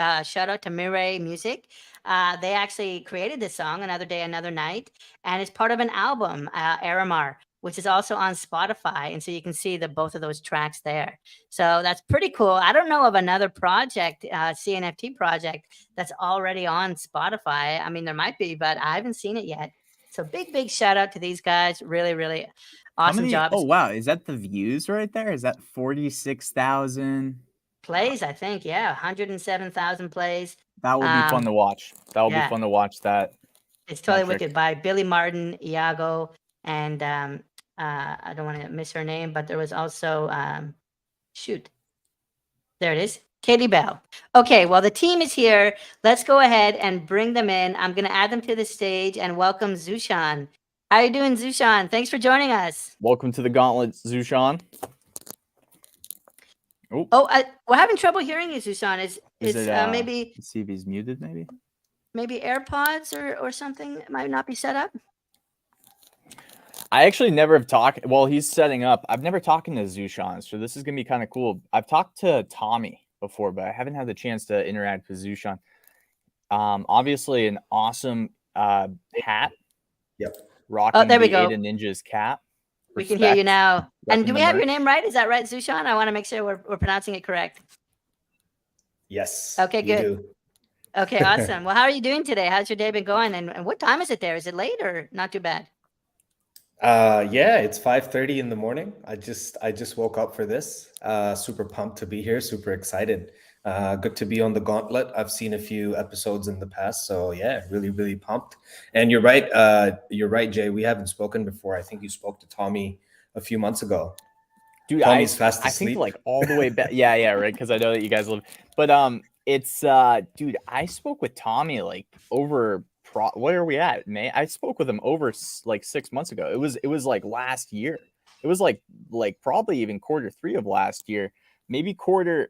out to Mirai Music. They actually created this song, "Another Day, Another Night," and it's part of an album, Aramar, which is also on Spotify, and so you can see both of those tracks there. So that's pretty cool. I don't know of another project, CNFT project, that's already on Spotify. I mean, there might be, but I haven't seen it yet. So big shout out to these guys. Really, really How awesome many? job. Oh wow, is that the views right there? Is that 46,000? Plays, I think, yeah, 107,000 plays. That will be fun to watch. That will be Yeah, fun to watch that it's totally metric. wicked by Billy Martin, Iago, and I don't want to miss her name, but there was also shoot, there it is, Katie Bell. Okay, well the team is here. Let's go ahead and bring them in. I'm going to add them to the stage and welcome Zushan. How you doing, Zushan? Thanks for joining us. Welcome to the Gauntlet, Zushan. Oh, we're having trouble hearing you, Zushan. Is Is it? maybe Let's see if he's muted. maybe AirPods or something might not be set up? I actually never have talked. Well, he's setting up. I've never talked to Zushan, so this is gonna be kind of cool. I've talked to Tommy before, but I haven't had the chance to interact with Zushan. Obviously an awesome hat. Yep. Oh, Rocking there we the go. ADA Ninjaz cap. We can hear you Respect. now. And Repping do we the have your merch. name right? Is that right, Zushan? I want to make sure we're pronouncing it correct. Yes. Okay, you good. do. Okay, awesome. Well, how are you doing today? How's your day been going? And what time is it there? Is it late or not too bad? Yeah, it's 5:30 in the morning. I just woke up for this. Super pumped to be here, super excited. Good to be on the Gauntlet. I've seen a few episodes in the past, so yeah, really, really pumped. And you're right, Jay. We haven't spoken before. I think you spoke to Tommy a few months ago. Dude, Tommy's fast I think asleep. like all the way back. Yeah, right. Because I know that you guys live. But it's dude, I spoke with Tommy like over where are we at? May I spoke with him over like 6 months ago. It was like last year. It was like probably even quarter 3 of last year. Maybe quarter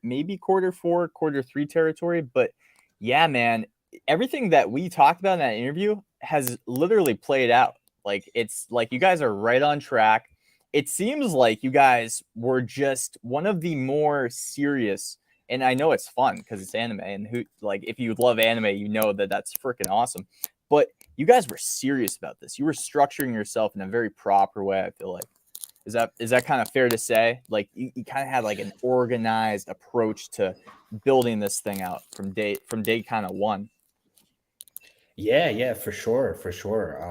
4, quarter 3 territory. But yeah, man, everything that we talked about in that interview has literally played out. Like it's like you guys are right on track. It seems like you guys were just one of the more serious, and I know it's fun because it's anime, and who like if you love anime, you know that that's freaking awesome. But you guys were serious about this. You were structuring yourself in a very proper way. I feel like is that kind of fair to say? Like you kind of had like an organized approach to building this thing out from day kind of one. Yeah, for sure, for sure.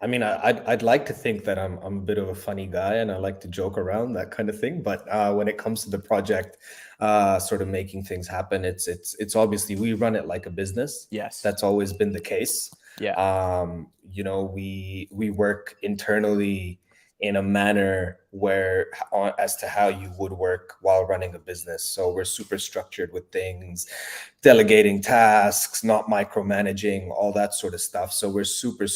I mean, I'd like to think that I'm a bit of a funny guy and I like to joke around, that kind of thing. But when it comes to the project, sort of making things happen, it's obviously we run it like a business. Yes, That's always been the case. Yeah. You know, we work internally in a manner where as to how you would work while running a business. So we're super structured with things, delegating tasks, not micromanaging, all that sort of stuff. So we're super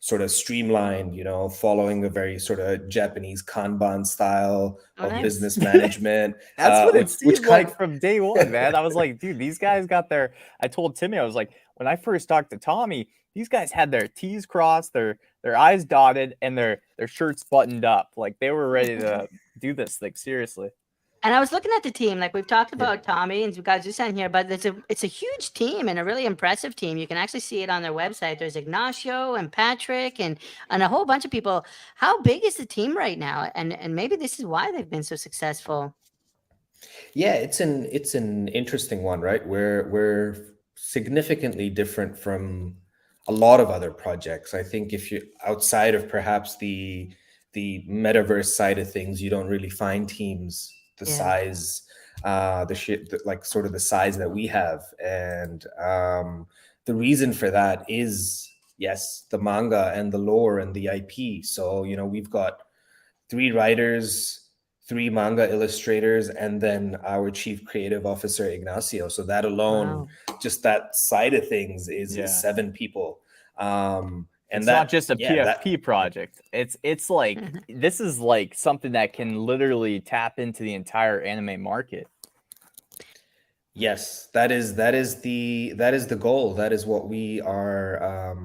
sort of streamlined, you know, following a very sort of Japanese Kanban style of nice. business management. That's what it which seemed kind like from day one, man. I was like, dude, these guys got their. I told Timmy, I was like, when I first talked to Tommy, these guys had their T's crossed, their I's dotted, and their shirts buttoned up. Like they were ready to do this thing seriously. And I was looking at the team, like we've talked about Tommy and we've got Zushan here, but it's a huge team and a really impressive team. You can actually see it on their website. There's Ignacio and Patrick and a whole bunch of people. How big is the team right now? And maybe this is why they've been so successful. Yeah, it's an interesting one, right? We're significantly different from a lot of other projects. I think if you outside of perhaps the metaverse side of things, you don't really find teams the size, like sort of the size that we have. And the reason for that is, yes, the manga and the lore and the IP. So, you know, we've got 3 writers, 3 manga illustrators, and then our chief creative officer, Ignacio. So that alone, just that side of things is 7 people. And it's that, not just a PFP project. It's like this is like something that can literally tap into the entire anime market. Yes, that is the goal. That is what we are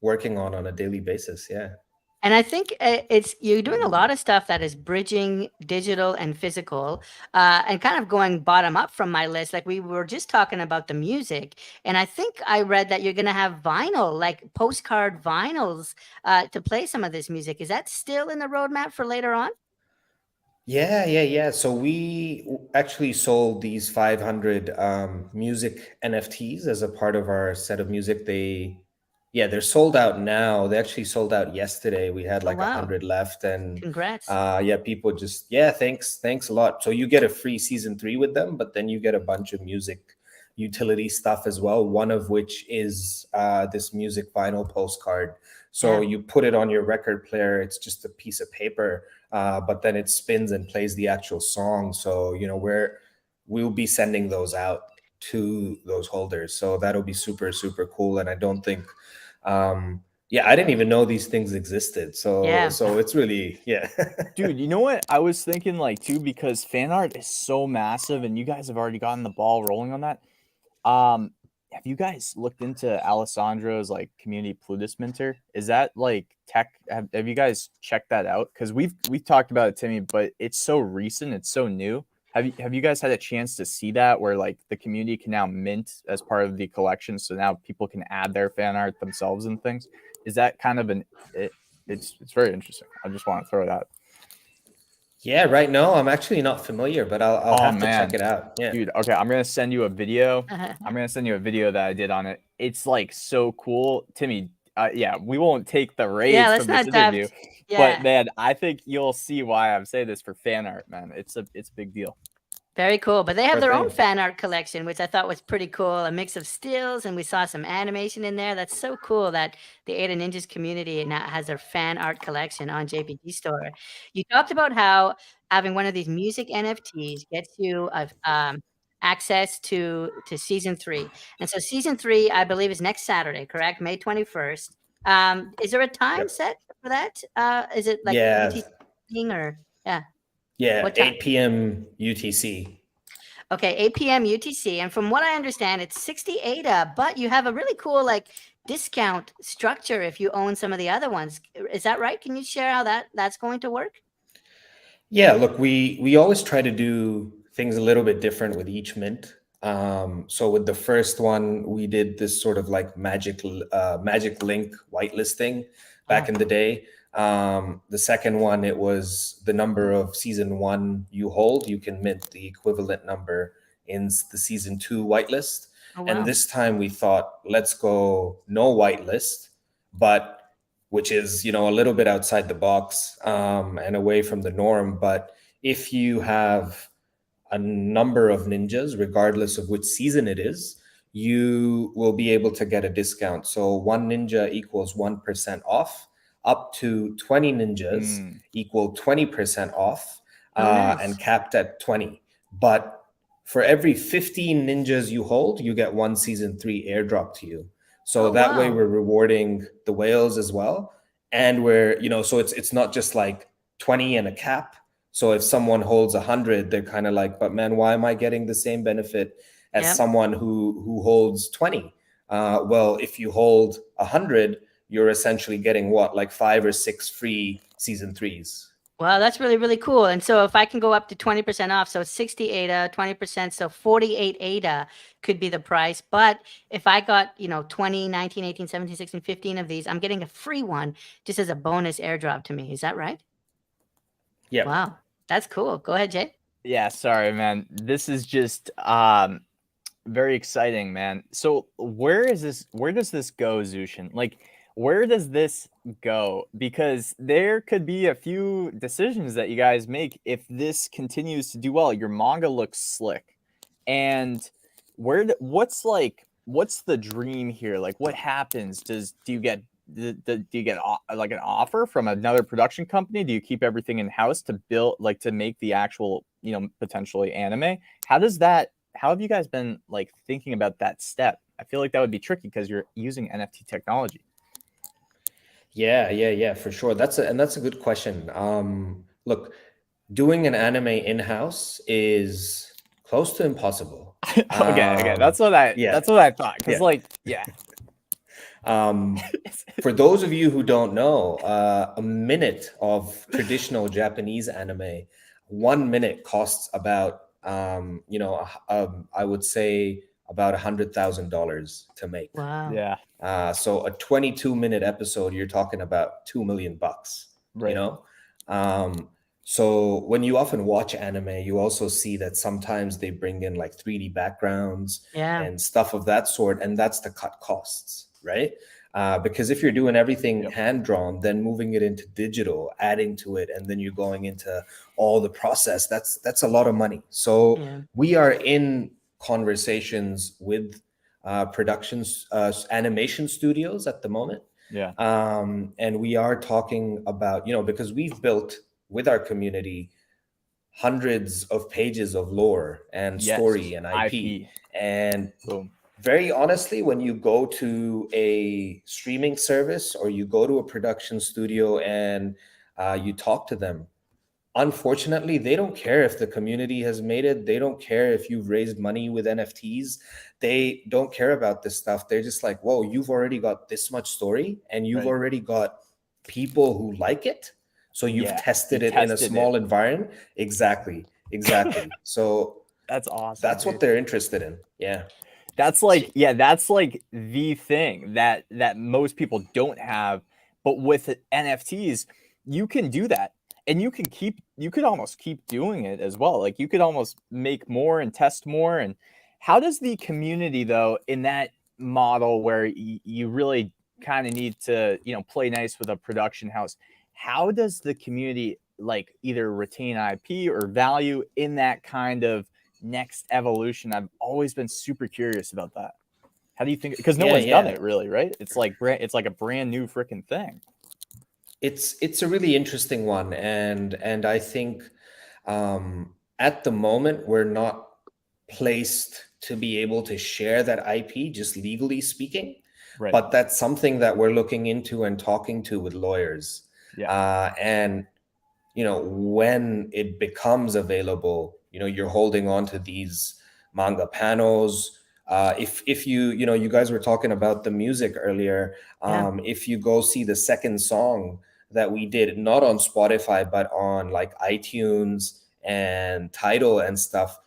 working on a daily basis. Yeah. And I think you're doing a lot of stuff that is bridging digital and physical, and kind of going bottom up from my list. Like we were just talking about the music, and I think I read that you're going to have vinyl, like postcard vinyls, to play some of this music. Is that still in the roadmap for later on? Yeah. So we actually sold these 500 music NFTs as a part of our set of music. They're sold out now. They actually sold out yesterday. We had like 100 left, and congrats. People just thanks a lot. So you get a free season 3 with them, but then you get a bunch of music utility stuff as well. One of which is this music vinyl postcard. So you put it on your record player. It's just a piece of paper, but then it spins and plays the actual song. So you know we'll be sending those out to those holders. So that'll be super cool. And I don't think I didn't even know these things existed. So it's really Dude, you know what I was thinking like too, because fan art is so massive and you guys have already gotten the ball rolling on that. Have you guys looked into Alessandro's like community Plutus Minter? Is that like tech? Have you guys checked that out? Because we've talked about it, Timmy, but it's so recent, it's so new. Have you guys had a chance to see that where like the community can now mint as part of the collection, so now people can add their fan art themselves and things? Is that kind of it's very interesting. I just want to throw it out. Yeah, right now I'm actually not familiar, but I'll have to check it out. Yeah, dude. Okay, I'm gonna send you a video. I'm gonna send you a video that I did on it. It's like so cool, Timmy. yeah, we won't take the raise Yeah, let's from this not interview. dive. Yeah. But man, I think you'll see why I'm saying this for fan art, man. It's a big deal. Very cool. But they have Sure their own thing. fan art collection, which I thought was pretty cool. A mix of stills, and we saw some animation in there. That's so cool that the ADA Ninjas community now has their fan art collection on JPG Store. You talked about how having one of these music NFTs gets you access to season 3. And so season 3, I believe, is next Saturday, correct? May 21st. Is there a time Yep. set for that? Is it like Yeah. UTC or yeah? Yeah, What time? 8 p.m. UTC. Okay, 8 p.m. UTC. And from what I understand, it's 60 ADA, but you have a really cool like discount structure if you own some of the other ones. Is that right? Can you share how that's going to work? Yeah, look, we always try to do things a little bit different with each mint. So with the first one, we did this sort of like magic link whitelisting back in the day. The second one, it was the number of season 1 you hold. You can mint the equivalent number in the season 2 whitelist. Oh, wow. And this time we thought, let's go no whitelist, but which is, a little bit outside the box and away from the norm. But if you have a number of ninjas, regardless of which season it is, you will be able to get a discount. So 1 ninja equals 1% off, up to 20 ninjas equal 20% off, nice. and capped at 20. But for every 15 ninjas you hold, you get 1 season 3 airdrop to you. So that way we're rewarding the whales as well. And we're, so it's not just like 20 and a cap. So if someone holds 100, they're kind of like, but man, why am I getting the same benefit as someone who holds 20? Well, if you hold 100, you're essentially getting what, like 5 or 6 free season 3s. Wow, that's really, really cool. And so if I can go up to 20% off, so 60 ADA, 20%, so 48 ADA could be the price. But if I got, 20, 19, 18, 17, 16, 15 of these, I'm getting a free one just as a bonus airdrop to me. Is that right? Yeah. Wow, that's cool. Go ahead, Jay. Yeah, sorry, man. This is just very exciting, man. So where does this go, Zushan? Like, where does this go? Because there could be a few decisions that you guys make if this continues to do well. Your manga looks slick. And what's the dream here? Like, what happens? Do you get like an offer from another production company? Do you keep everything in house to build, like, to make the actual, potentially anime? How have you guys been like thinking about that step? I feel like that would be tricky because you're using NFT technology. Yeah, for sure. That's a good question. Look, doing an anime in-house is close to impossible. Okay. That's what I thought. Because for those of you who don't know, a minute of traditional Japanese anime, 1 minute costs about, I would say about $100,000 to make. Wow. Yeah. So a 22-minute episode, you're talking about $2 million, right. So when you often watch anime, you also see that sometimes they bring in like 3D backgrounds and stuff of that sort, and that's to cut costs, right? Because if you're doing everything hand-drawn, then moving it into digital, adding to it, and then you're going into all the process, that's a lot of money. So we are in conversations with productions, animation studios at the moment. Yeah. And we are talking about, because we've built with our community hundreds of pages of lore and story and IP. And very honestly, when you go to a streaming service or you go to a production studio and you talk to them, unfortunately, they don't care if the community has made it. They don't care if you've raised money with NFTs. They don't care about this stuff. They're just like, whoa, you've already got this much story and you've already got people who like it. So you've tested it in a small environment. Exactly. So that's awesome. That's what they're interested in. Yeah. That's like the thing that most people don't have. But with NFTs, you can do that. And you could almost keep doing it as well. Like, you could almost make more and test more. And how does the community, though, in that model where you really kind of need to, you know, play nice with a production house. How does the community like either retain IP or value in that kind of next evolution? I've always been super curious about that. How do you think? Because no one's done it really, right? It's like a brand new freaking thing. It's a really interesting one, and I think at the moment we're not placed to be able to share that IP, just legally speaking. Right. But that's something that we're looking into and talking to with lawyers. Yeah. And you know, when it becomes available, you know, you're holding on to these manga panels. If you know, you guys were talking about the music earlier. If you go see the second song that we did, not on Spotify, but on like iTunes and Tidal and stuff,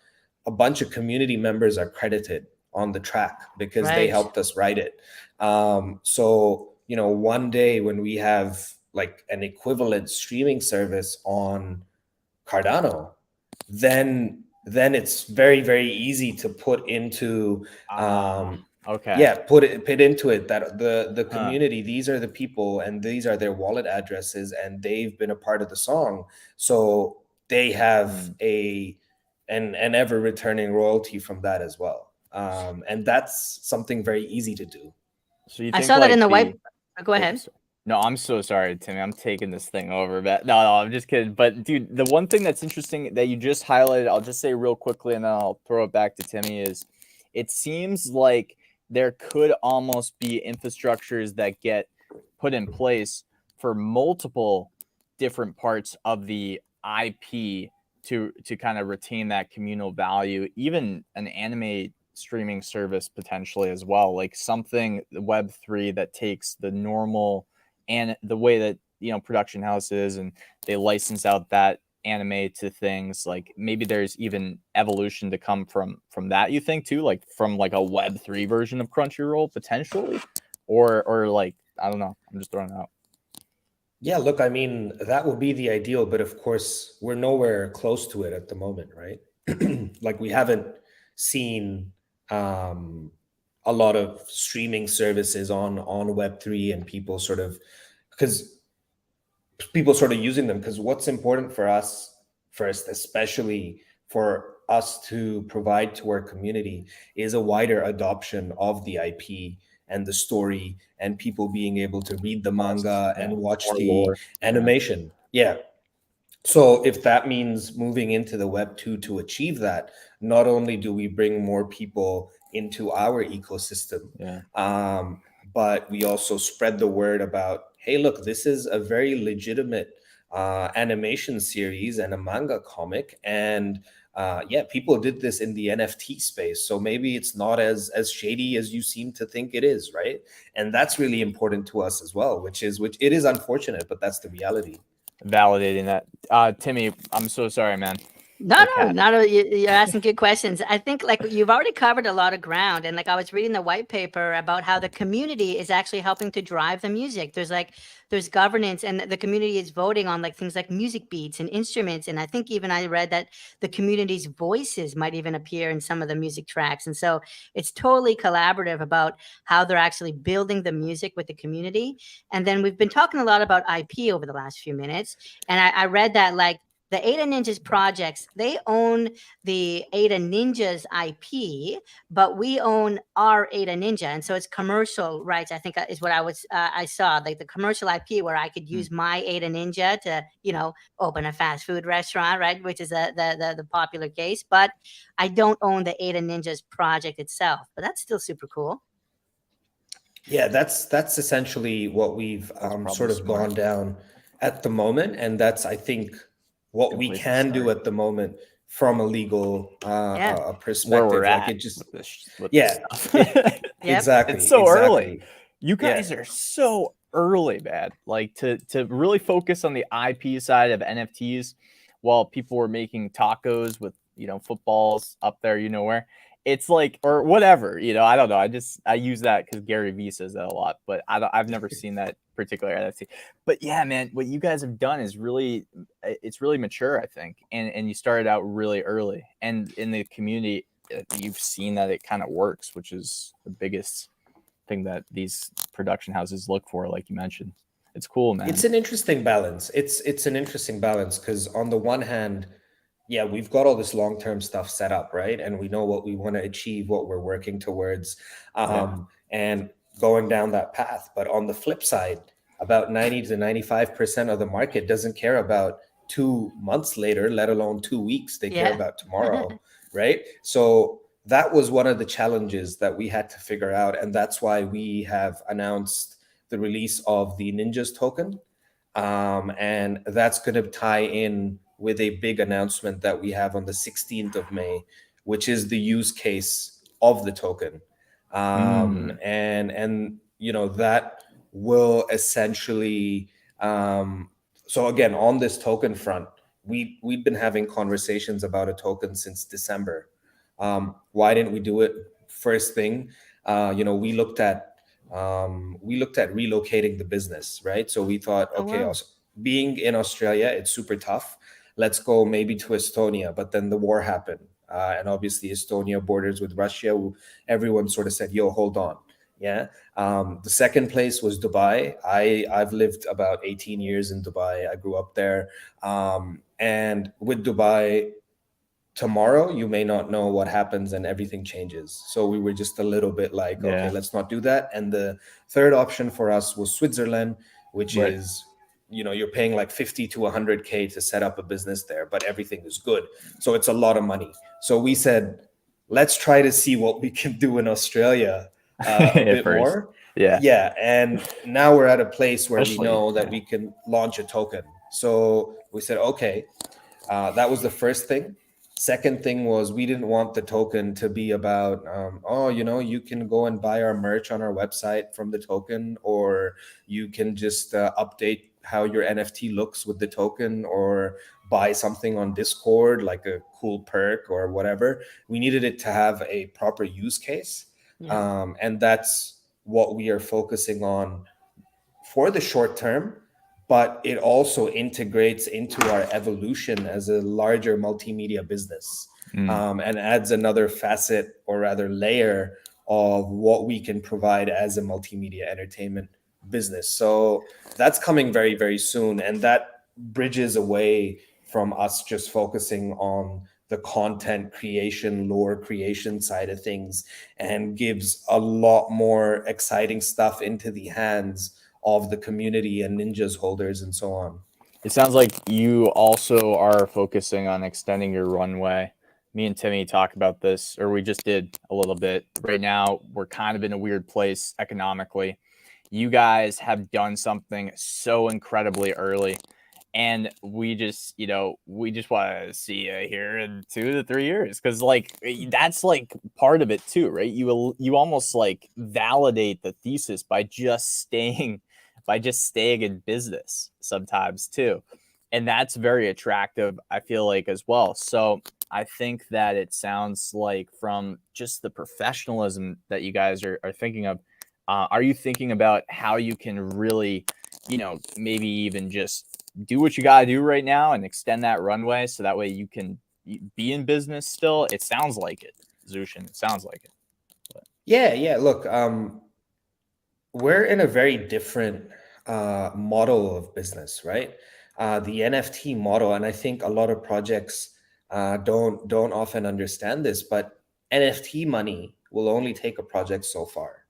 a bunch of community members are credited on the track because they helped us write it. So, you know, one day when we have like an equivalent streaming service on Cardano, then it's very, very easy to put into put into it that the community, these are the people and these are their wallet addresses and they've been a part of the song, so they have an ever returning royalty from that as well. And that's something very easy to do. So you I think saw that like in the white. Go ahead. No, I'm so sorry, Timmy. I'm taking this thing over. But no, I'm just kidding. But dude, the one thing that's interesting that you just highlighted, I'll just say real quickly, and then I'll throw it back to Timmy. Is it seems like there could almost be infrastructures that get put in place for multiple different parts of the IP to kind of retain that communal value, even an anime streaming service potentially as well, like something Web3 that takes the normal and the way that, you know, production houses and they license out that anime to things. Like maybe there's even evolution to come from that, you think too, like from like a Web3 version of Crunchyroll potentially, or like, I don't know, I'm just throwing it out. Yeah, look, I mean, that would be the ideal, but of course we're nowhere close to it at the moment, right? Like we haven't seen a lot of streaming services on Web3 and people sort of using them, because what's important for us first, especially for us to provide to our community, is a wider adoption of the IP and the story and people being able to read the manga and watch the animation. Yeah. So if that means moving into the Web 2 to achieve that, not only do we bring more people into our ecosystem, but we also spread the word about, hey, look, this is a very legitimate animation series and a manga comic. And people did this in the NFT space. So maybe it's not as shady as you seem to think it is, right? And that's really important to us as well, which it is unfortunate, but that's the reality. Validating that. Timmy, I'm so sorry, man. You're asking good questions. I think like you've already covered a lot of ground, and like I was reading the white paper about how the community is actually helping to drive the music. There's governance, and the community is voting on like things like music beats and instruments. And I think even I read that the community's voices might even appear in some of the music tracks. And so it's totally collaborative about how they're actually building the music with the community. And then we've been talking a lot about IP over the last few minutes, and I read that like the ADA Ninjaz projects, they own the ADA Ninjaz IP, but we own our ADA Ninja. And so it's commercial rights, I think is what I saw, like the commercial IP where I could use my ADA Ninja to, you know, open a fast food restaurant, right? Which is the popular case. But I don't own the ADA Ninjaz project itself, but that's still super cool. Yeah, that's essentially what we've sort of gone down at the moment. And that's, I think, what we can do at the moment from a legal perspective. Where we're at, like it just exactly. It's so early. You guys are so early, man. Like to really focus on the IP side of NFTs while people were making tacos with, you know, footballs up there, you know where. It's like, or whatever, you know, I don't know. I use that because Gary Vee says that a lot, but I've never seen that particular NFT. But yeah, man, what you guys have done is it's really mature, I think. And you started out really early, and in the community, you've seen that it kind of works, which is the biggest thing that these production houses look for, like you mentioned. It's cool, man. It's an interesting balance. It's an interesting balance because on the one hand, yeah, we've got all this long-term stuff set up, right? And we know what we want to achieve, what we're working towards, and going down that path. But on the flip side, about 90 to 95% of the market doesn't care about 2 months later, let alone 2 weeks. They care about tomorrow, right? So that was one of the challenges that we had to figure out. And that's why we have announced the release of the Ninjaz token. And that's going to tie in with a big announcement that we have on the 16th of May, which is the use case of the token. And you know, that will essentially, so again, on this token front, we've been having conversations about a token since December. Why didn't we do it first thing? You know, we looked at relocating the business, right? So we thought, okay, being in Australia, it's super tough. Let's go maybe to Estonia. But then the war happened. And obviously Estonia borders with Russia. Everyone sort of said, yo, hold on. Yeah. The second place was Dubai. I've lived about 18 years in Dubai. I grew up there. And with Dubai, tomorrow you may not know what happens and everything changes. So we were just a little bit like, okay, let's not do that. And the third option for us was Switzerland, which is, you know, you're paying like 50 to 100K to set up a business there, but everything is good. So it's a lot of money. So we said, let's try to see what we can do in Australia a bit more. Yeah. And now we're at a place where we know that we can launch a token. So we said, okay, that was the first thing. Second thing was we didn't want the token to be about, oh, you know, you can go and buy our merch on our website from the token, or you can just update how your NFT looks with the token, or buy something on Discord, like a cool perk or whatever. We needed it to have a proper use case. And that's what we are focusing on for the short term. But it also integrates into our evolution as a larger multimedia business, and adds another facet, or rather layer, of what we can provide as a multimedia entertainment business. So that's coming very, very soon. And that bridges away from us just focusing on the content creation, lore creation side of things, and gives a lot more exciting stuff into the hands of the community and Ninjaz holders and so on. It sounds like you also are focusing on extending your runway. Me and Timmy talk about this, or we just did a little bit. Right now, we're kind of in a weird place economically. You guys have done something so incredibly early, and we just want to see you here in 2 to 3 years, because like that's like part of it too, right? You almost like validate the thesis by just staying in business sometimes too. And that's very attractive, I feel like, as well. So I think that it sounds like, from just the professionalism that you guys are thinking of, are you thinking about how you can really, maybe even just do what you got to do right now and extend that runway so that way you can be in business still? It sounds like it, Zushan. It sounds like it. But. Yeah. Look, we're in a very different model of business, right? The NFT model, and I think a lot of projects don't often understand this, but NFT money will only take a project so far.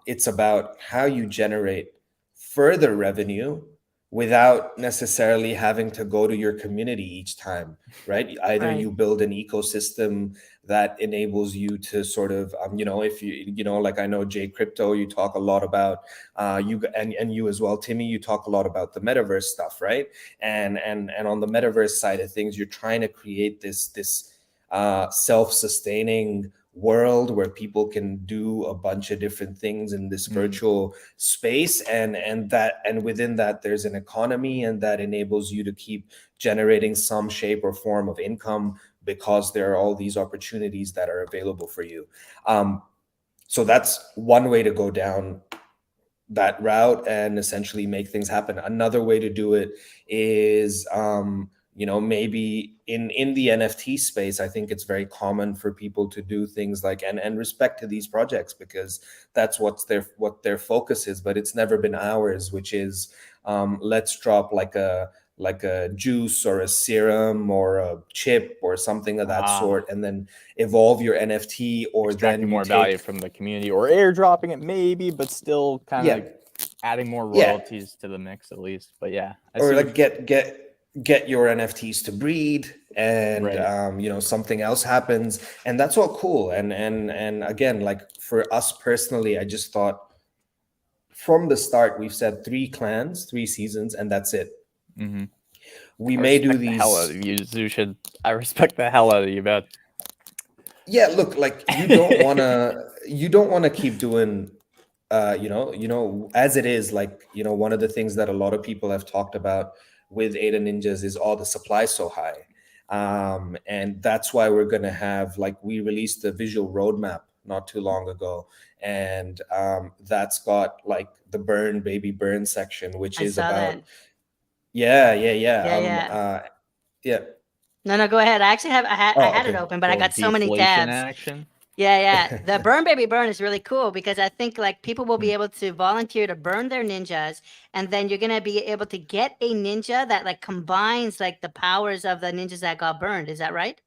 It's about how you generate further revenue without necessarily having to go to your community each time, right? Either you build an ecosystem that enables you to sort of, if you, like I know Jay Crypto, you talk a lot about, and you as well, Timmy, you talk a lot about the metaverse stuff, right? And on the metaverse side of things, you're trying to create this self-sustaining world where people can do a bunch of different things in this virtual space, and within that there's an economy, and that enables you to keep generating some shape or form of income because there are all these opportunities that are available for you. So that's one way to go down that route and essentially make things happen. Another way to do it is maybe in the NFT space, I think it's very common for people to do things like and respect to these projects, because that's what their focus is. But it's never been ours, which is let's drop like a juice or a serum or a chip or something of that sort, and then evolve your NFT, or extracting then more value from the community, or airdropping it maybe, but still kind of adding more royalties to the mix at least. But yeah, or like get your NFTs to breed, and something else happens, and that's all cool. And again, like for us personally, I just thought from the start we've said 3 clans, 3 seasons, and that's it. We may do these. Hell out of you, Zushan. I respect the hell out of you, man. Yeah, look, like you don't wanna keep doing as it is. Like, one of the things that a lot of people have talked about with ADA Ninjaz is all the supply so high. And that's why we're going to have, like, we released the visual roadmap not too long ago. And that's got like the burn baby burn section, which is about. Yeah. No, go ahead. I actually I had it open, but I got so many tabs. Action. Yeah. The burn baby burn is really cool, because I think like people will be able to volunteer to burn their ninjas, and then you're gonna be able to get a ninja that like combines like the powers of the ninjas that got burned. Is that right?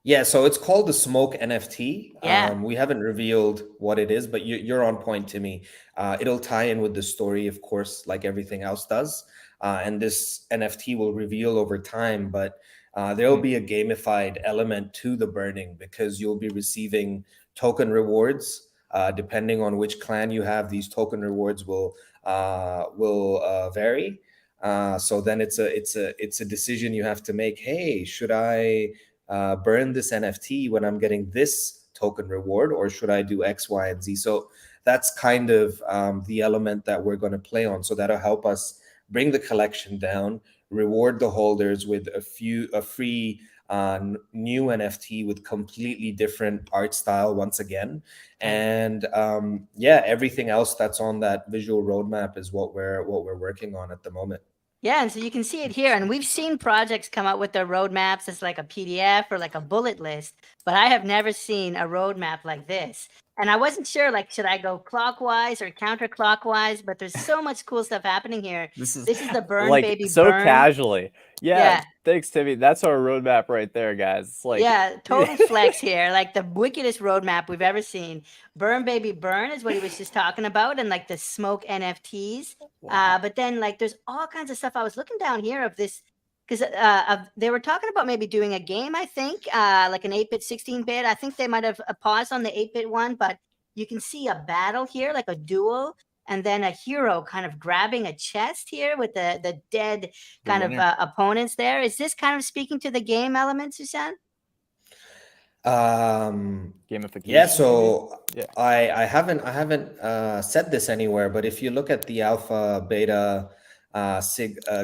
Yeah, so it's called the Smoke NFT. Yeah. We haven't revealed what it is, but you're on point, to me. It'll tie in with the story, of course, like everything else does. And this NFT will reveal over time, but there'll be a gamified element to the burning, because you'll be receiving token rewards. Depending on which clan you have, these token rewards will vary. So then it's a decision you have to make. Hey, should I burn this NFT when I'm getting this token reward, or should I do X, Y, and Z? So that's kind of the element that we're going to play on. So that'll help us bring the collection down, reward the holders with a free new NFT with completely different art style once again. And everything else that's on that visual roadmap is what we're working on at the moment. Yeah, and so you can see it here, and we've seen projects come out with their roadmaps as like a PDF or like a bullet list, but I have never seen a roadmap like this. And I wasn't sure, like, should I go clockwise or counterclockwise? But there's so much cool stuff happening here. This is the burn like, baby so burn. casually. Yeah. Thanks, Timmy. That's our roadmap right there, guys. It's like, total flex here, like the wickedest roadmap we've ever seen. Burn baby burn is what he was just talking about, and like the smoke NFTs. But then like there's all kinds of stuff. I was looking down here of this, because they were talking about maybe doing a game, I think, like an 8-bit, 16-bit. I think they might have paused on the 8-bit one, but you can see a battle here, like a duel, and then a hero kind of grabbing a chest here with the dead kind of opponents there. Is this kind of speaking to the game elements, Zushan? Gamification. Yeah, so I haven't said this anywhere, but if you look at the alpha, beta,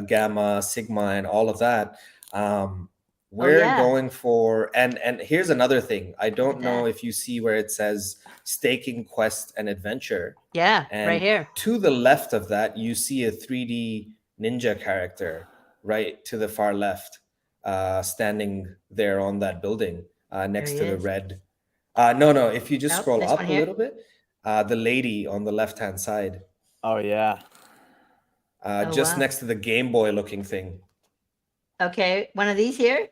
gamma, sigma, and all of that, we're going for, and here's another thing. I don't know if you see where it says staking, quest, and adventure. Yeah, and right here. To the left of that, you see a 3D ninja character right to the far left, standing there on that building next to the red. No, if you just scroll up a little bit, the lady on the left-hand side. Oh, yeah. Just next to the Game Boy looking thing. Okay, one of these here?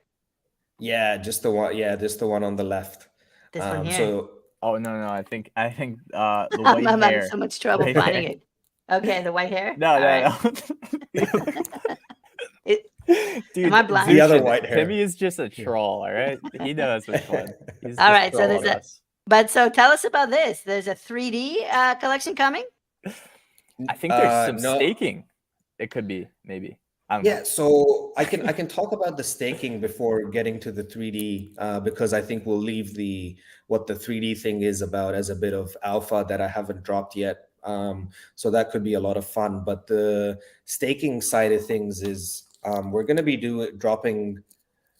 Yeah, just the one. Yeah, just the one on the left. This one here. Oh no! I think the white I'm hair. having so much trouble finding it. Okay, the white hair. No. Dude, am I blind? The other white hair. Timmy is just a troll. All right, he knows which one. All right, so there's so tell us about this. There's a 3D collection coming. I think there's some staking. It could be, maybe. Yeah, so I can talk about the staking before getting to the 3D, because I think we'll leave what the 3D thing is about as a bit of alpha that I haven't dropped yet. So that could be a lot of fun. But the staking side of things is we're going to be dropping.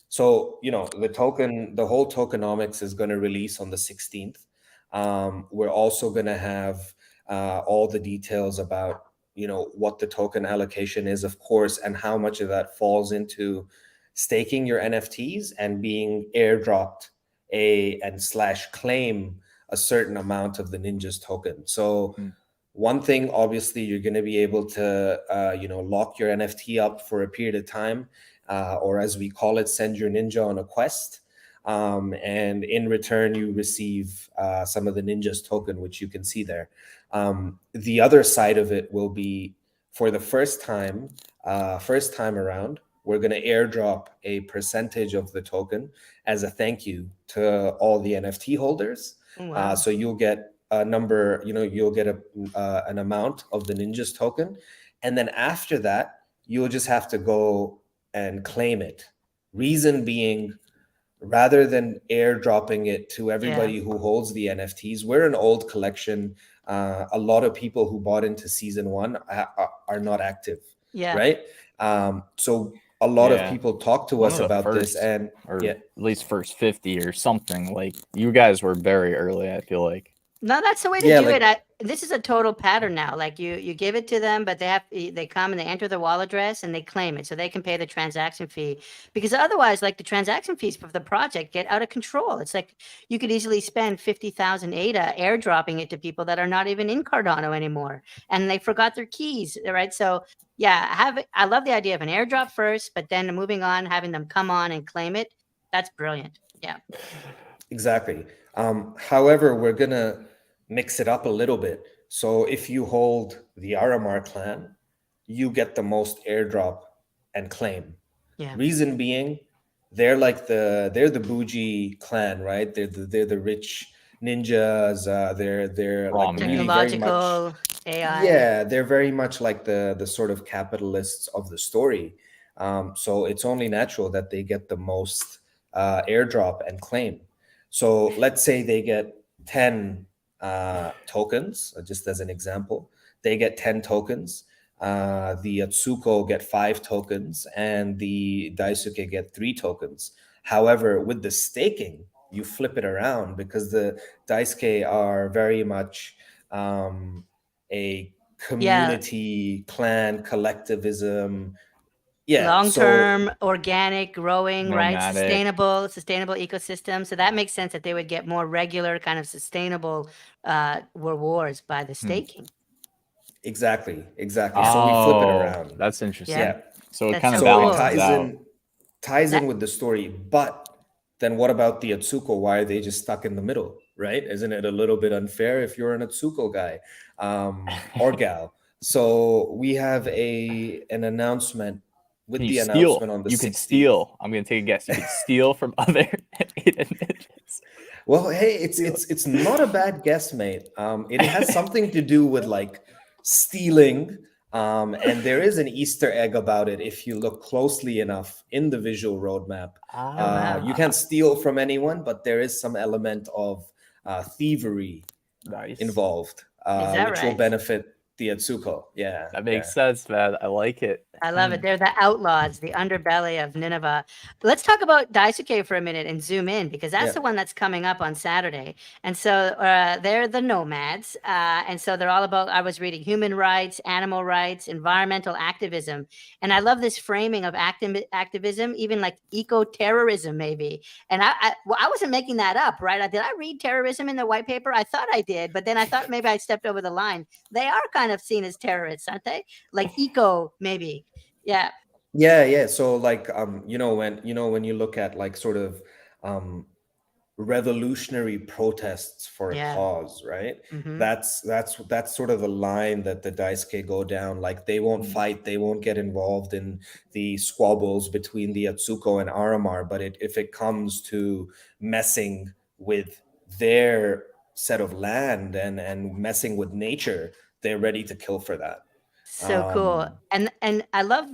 So, the whole tokenomics is going to release on the 16th. We're also going to have all the details about what the token allocation is, of course, and how much of that falls into staking your NFTs and being airdropped and / claim a certain amount of the Ninjas token. So one thing, obviously, you're going to be able to, lock your NFT up for a period of time, or as we call it, send your ninja on a quest. And in return, you receive some of the Ninjas token, which you can see there. The other side of it will be, for the first time around, we're going to airdrop a percentage of the token as a thank you to all the NFT holders. Wow. So you'll get a number, you'll get an amount of the Ninjas token. And then after that, you'll just have to go and claim it. Reason being, rather than airdropping it to everybody who holds the NFTs, we're an old collection. A lot of people who bought into season 1 are not active, right? So a lot of people talk to us about this, and at least first 50 or something. Like, you guys were very early, I feel like. No, that's the way to do it. This is a total pattern now. Like, you give it to them, but they come and they enter the wallet address and they claim it so they can pay the transaction fee. Because otherwise, like, the transaction fees for the project get out of control. It's like you could easily spend 50,000 ADA airdropping it to people that are not even in Cardano anymore, and they forgot their keys, right? So yeah, I love the idea of an airdrop first, but then moving on, having them come on and claim it. That's brilliant. Yeah. Exactly. However, we're gonna mix it up a little bit. So if you hold the Aramar clan, you get the most airdrop and claim. Reason being, they're the bougie clan, right? They're the rich ninjas. They're like technological AI. Yeah, they're very much like the sort of capitalists of the story. So it's only natural that they get the most airdrop and claim. So let's say they get 10 tokens, just as an example. They get 10 tokens. The Atsuko get 5 tokens, and the Daisuke get 3 tokens. However, with the staking, you flip it around, because the Daisuke are very much a community, clan, collectivism. Long-term, organic, growing, nomadic, right? Sustainable ecosystem. So that makes sense that they would get more regular kind of sustainable rewards by the staking. Exactly. Oh, so we flip it around. That's interesting. Yeah. So it kind of balances ties in with the story. But then what about the Atsuko? Why are they just stuck in the middle, right? Isn't it a little bit unfair if you're an Atsuko guy or gal? So we have an announcement. With the announcement on the 16th. You can steal. I'm going to take a guess. You can steal from other ADA Ninjas. Well, hey, it's not a bad guess, mate. It has something to do with like stealing, and there is an Easter egg about it if you look closely enough in the visual roadmap. You can't steal from anyone, but there is some element of thievery involved, which will benefit the Atsuko. Yeah, that makes sense, man. I like it. I love it. They're the outlaws, the underbelly of Nineveh. Let's talk about Daisuke for a minute and zoom in, because that's the one that's coming up on Saturday. And so they're the nomads. And so they're all about, I was reading, human rights, animal rights, environmental activism. And I love this framing of activism, even like eco-terrorism maybe. And I wasn't making that up, right? Did I read terrorism in the white paper? I thought I did, but then I thought maybe I stepped over the line. They are kind of seen as terrorists, aren't they? Like eco, maybe. Yeah. So like when you look at like sort of revolutionary protests for a cause, right? That's sort of the line that the Daisuke go down. Like, they won't fight, they won't get involved in the squabbles between the Atsuko and Aramar, but if it comes to messing with their set of land and messing with nature, they're ready to kill for that. So cool. And I love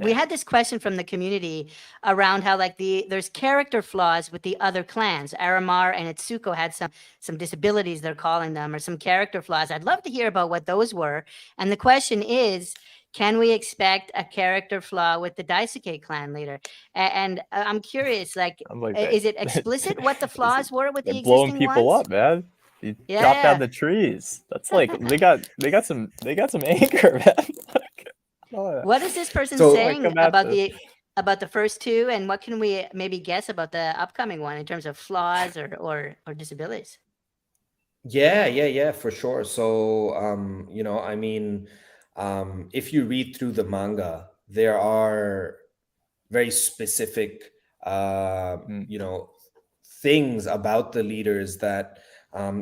we had this question from the community around how like there's character flaws with the other clans. Aramar and Atsuko had some disabilities, they're calling them, or some character flaws. I'd love to hear about what those were. And the question is, can we expect a character flaw with the Daisuke clan leader? And I'm curious, like is it explicit what the flaws were with the existing blowing people ones? up, man. You Yeah, chopped yeah. down the trees. That's like they got some anger, man. Like, What is this person So, like, saying come at this. about the first two, and what can we maybe guess about the upcoming one in terms of flaws or disabilities? yeah, for sure. So, I mean, if you read through the manga, there are very specific, Mm. things about the leaders that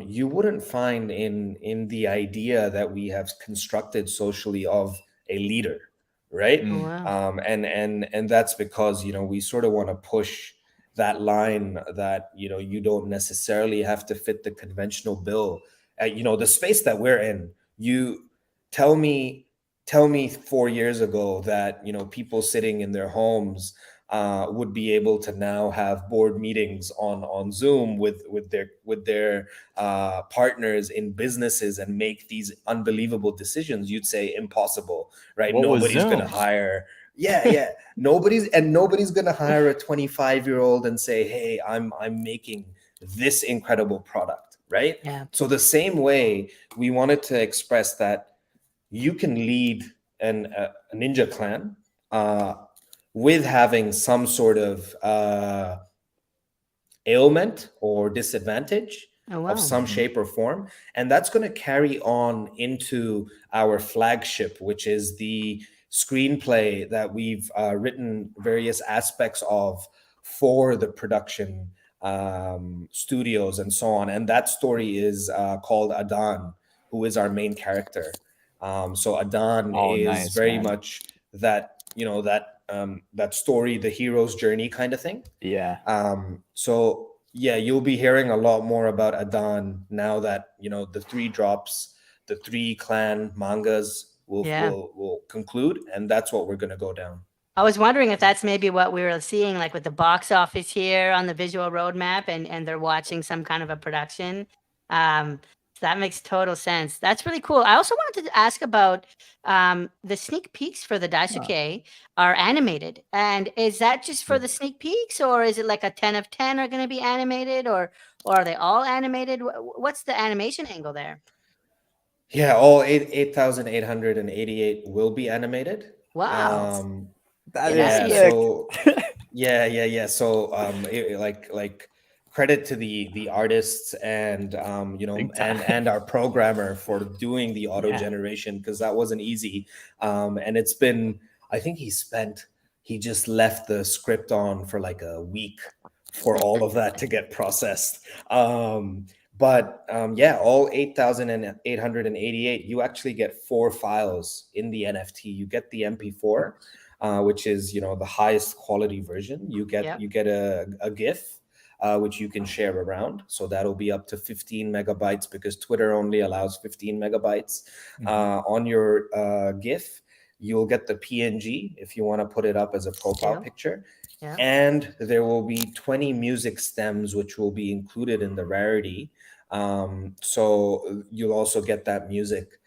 you wouldn't find in the idea that we have constructed socially of a leader, right? Oh Mm. wow. And that's because we sort of want to push that line that you don't necessarily have to fit the conventional bill. The space that we're in. You tell me tell me 4 years ago that people sitting in their homes would be able to now have board meetings on Zoom with their partners in businesses and make these unbelievable decisions. You'd say impossible, right? What was Nobody's gonna Zoom? hire. Yeah. Nobody's gonna hire a 25-year-old and say, "Hey, I'm making this incredible product," right? Yeah. So the same way we wanted to express that you can lead a ninja clan with having some sort of ailment or disadvantage Oh of wow. some shape or form. And that's going to carry on into our flagship, which is the screenplay that we've written various aspects of for the production studios and so on. And that story is called Adan, who is our main character. So Adan Oh, is nice, very man. much that story, the hero's journey kind of thing. Yeah. So yeah, you'll be hearing a lot more about Adan now that the three clan mangas will Yeah. will conclude, and that's what we're gonna go down. I was wondering if that's maybe what we were seeing, like with the box office here on the visual roadmap, and they're watching some kind of a production. So that makes total sense. That's really cool. I also wanted to ask about the sneak peeks for the Daisuke are animated, and is that just for the sneak peeks, or is it like a 10 of 10 are going to be animated, or are they all animated? What's the animation angle there? Yeah, all 8,888 will be animated. Wow. That Get is out of Yeah, here. sick. so yeah. So like credit to the artists and Big time. and our programmer for doing the auto Yeah. generation, because that wasn't easy. And it's been, I think he just left the script on for like a week for all of that to get processed. But yeah, all 8,888, you actually get 4 files in the NFT. You get the MP4, which is the highest quality version. You get a GIF, which you can share around. So that'll be up to 15 megabytes because Twitter only allows 15 megabytes on your GIF. You'll get the PNG if you want to put it up as a profile picture. Yeah. And there will be 20 music stems, which will be included in the rarity. So you'll also get that music.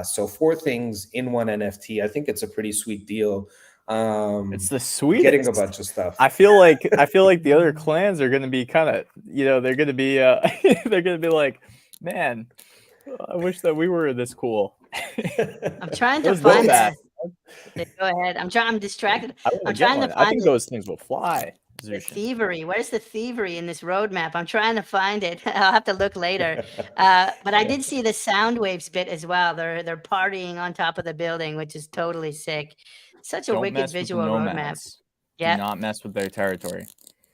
So 4 things in one NFT. I think it's a pretty sweet deal. It's the sweetest. Getting a bunch of stuff. I feel like the other clans are gonna be kind of they're gonna be they're gonna be like, man, I wish that we were this cool. I'm trying to Those find roadmaps. that. Go ahead. I'm distracted. I wanna I'm get trying to one. I find think those things will fly. the Zushan. thievery. Where's the thievery in this roadmap? I'm trying to find it. I'll have to look later. But I did see the sound waves bit as well. They're partying on top of the building, which is totally sick. Such a Don't wicked mess with the visual roadmap. nomads. Yeah. Do not mess with their territory.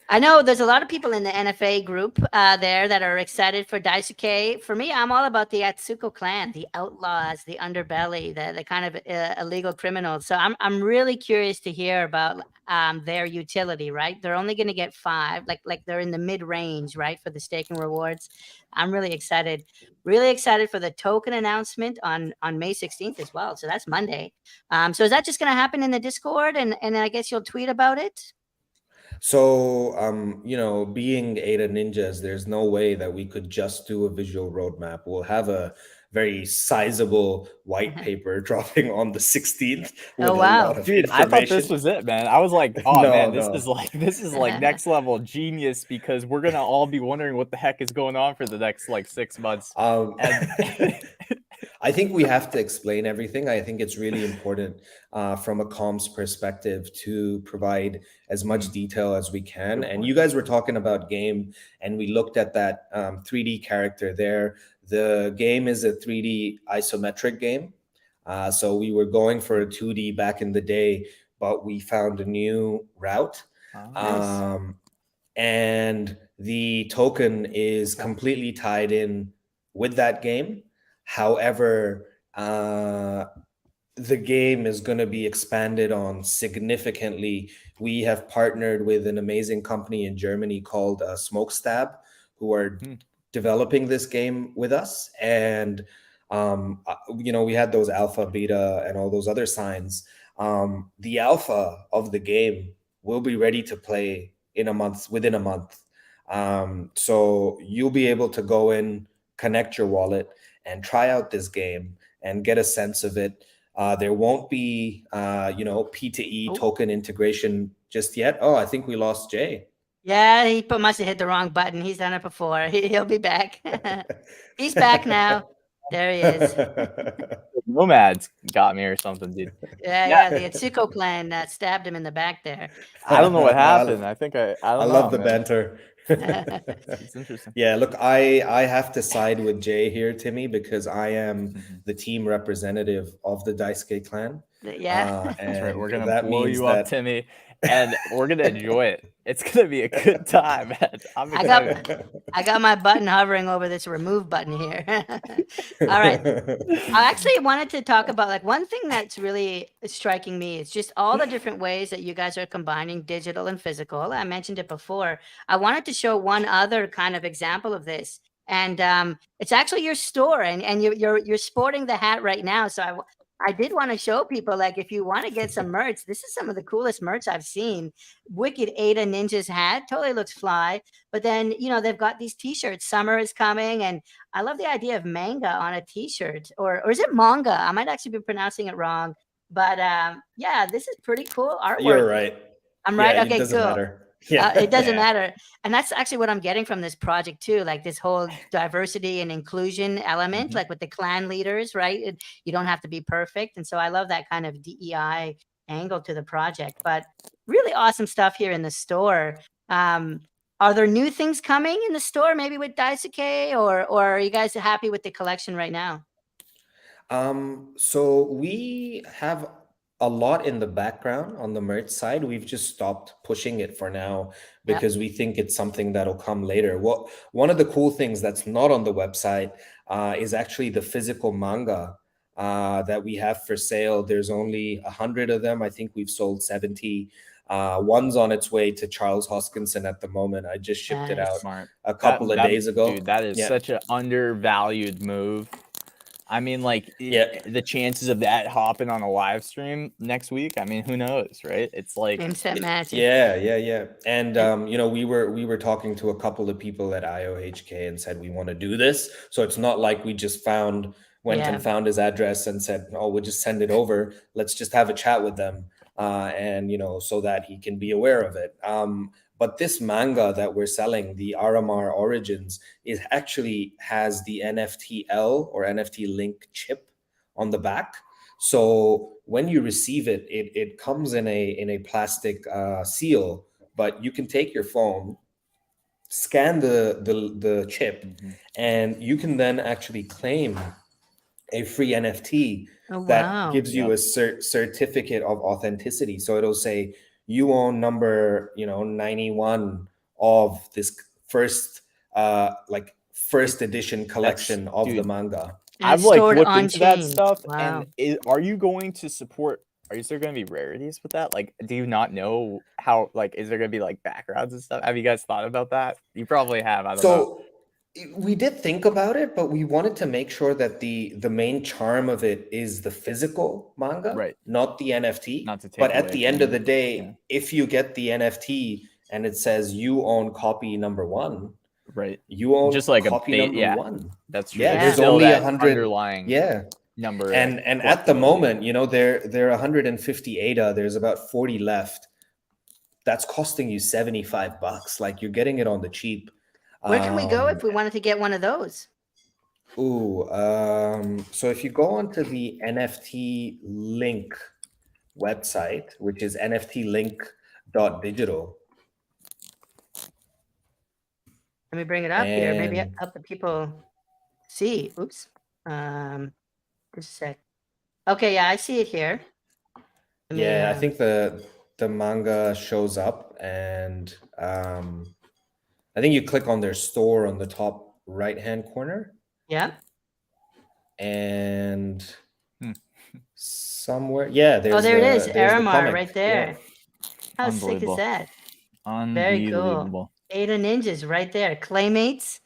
I know there's a lot of people in the NFA group there that are excited for Daisuke. For me, I'm all about the Atsuko clan, the outlaws, the underbelly, the kind of illegal criminals. So I'm really curious to hear about their utility. Right, they're only going to get 5, like they're in the mid range, right, for the stake and rewards. I'm really excited for the token announcement on May 16th as well. So that's Monday. So is that just going to happen in the Discord, and I guess you'll tweet about it? So, being ADA Ninjas, there's no way that we could just do a visual roadmap. We'll have a very sizable white paper dropping on the 16th with Oh, a wow. lot of Dude, I thought information. this was it, man. I was like, oh No, man, no. this is like next level genius, because we're gonna all be wondering what the heck is going on for the next like 6 months. And I think we have to explain everything. I think it's really important from a comms perspective to provide as much detail as we can. Good And point. you guys were talking about game, and we looked at that 3D character there. The game is a 3D isometric game. So we were going for a 2D back in the day, but we found a new route. Nice. And the token is completely tied in with that game. However, the game is going to be expanded on significantly. We have partnered with an amazing company in Germany called Smokestab, who are developing this game with us. And we had those alpha, beta, and all those other signs. The alpha of the game will be ready to play within a month. So you'll be able to go in, connect your wallet, and try out this game and get a sense of it. There won't be, P2E token integration just yet. Oh, I think we lost Jay. Yeah, he must have hit the wrong button. He's done it before. He'll be back. He's back now. There he is. Nomads got me or something, dude. Yeah, the Atsuko clan stabbed him in the back there. I don't know what happened. I think I don't know. Love the man. banter. It's interesting. Yeah, look, I have to side with Jay here, Timmy, because I am the team representative of the Daisuke clan. Yeah. That's right. We're gonna blow you up, Timmy, and we're gonna enjoy it. It's gonna be a good time, man. I'm excited. I got my button hovering over this remove button here. All right. I actually wanted to talk about, like, one thing that's really striking me is just all the different ways that you guys are combining digital and physical. I mentioned it before. I wanted to show one other kind of example of this. And it's actually your store, and you're sporting the hat right now. So I did want to show people, like, if you want to get some merch, this is some of the coolest merch I've seen. Wicked ADA Ninjaz hat, totally looks fly. But then, they've got these t-shirts. Summer is coming, and I love the idea of manga on a t-shirt, or is it manga? I might actually be pronouncing it wrong. But yeah, this is pretty cool artwork. You're right. I'm right. Yeah, Okay, it doesn't cool. matter. Yeah, it doesn't matter. And that's actually what I'm getting from this project too, like this whole diversity and inclusion element, like with the clan leaders, right? You don't have to be perfect. And so I love that kind of DEI angle to the project. But really awesome stuff here in the store. Are there new things coming in the store, maybe with Daisuke, or are you guys happy with the collection right now? So we have a lot in the background on the merch side. We've just stopped pushing it for now because we think it's something that'll come later. One of the cool things that's not on the website is actually the physical manga that we have for sale. There's only 100 of them. I think we've sold 70. One's on its way to Charles Hoskinson at the moment. I just shipped it out a couple of days ago. Dude, that is such an undervalued move. I mean, like, the chances of that hopping on a live stream next week, I mean, who knows, right? It's like instant magic. Yeah. And we were talking to a couple of people at IOHK and said we want to do this. So it's not like we just went and found his address and said, oh, we'll just send it over. Let's just have a chat with them, and so that he can be aware of it. But this manga that we're selling, the Aramar Origins, actually has the NFTL or NFT link chip on the back. So when you receive it, it comes in a plastic seal, but you can take your phone, scan the chip, and you can then actually claim a free NFT that gives you a certificate of authenticity. So it'll say, you own number 91 of this first edition collection of the manga. I've looked into that stuff. And are you going to support? Are there going to be rarities with that? Like, do you not know how? Like, is there going to be like backgrounds and stuff? Have you guys thought about that? You probably have. I don't know. We did think about it, but we wanted to make sure that the main charm of it is the physical manga, right? Not the NFT. Not to take but at the end of the day, if you get the NFT and it says you own copy number 1, Right. You own Just like a copy bait. number Yeah, one. that's true. Yeah, There's there's still only that 100 underlying Yeah. number. And at the moment, you know, there are 150 ADA. There's about 40 left. That's costing you $75. Like, you're getting it on the cheap. Where can we go if we wanted to get one of those? So if you go onto the NFT link website, which is nftlink.digital. Let me bring it up here. Maybe And help the people see. Oops. Just a sec. Okay, yeah, I see it here. Let me, yeah, I think the manga shows up, and I think you click on their store on the top right-hand corner, yeah. and Hmm. somewhere, yeah, there's Oh, there it is. there's the Aramar comic. right there. How sick is Unbelievable. that? Very cool. Unbelievable. ADA Ninjaz right there. Claymates.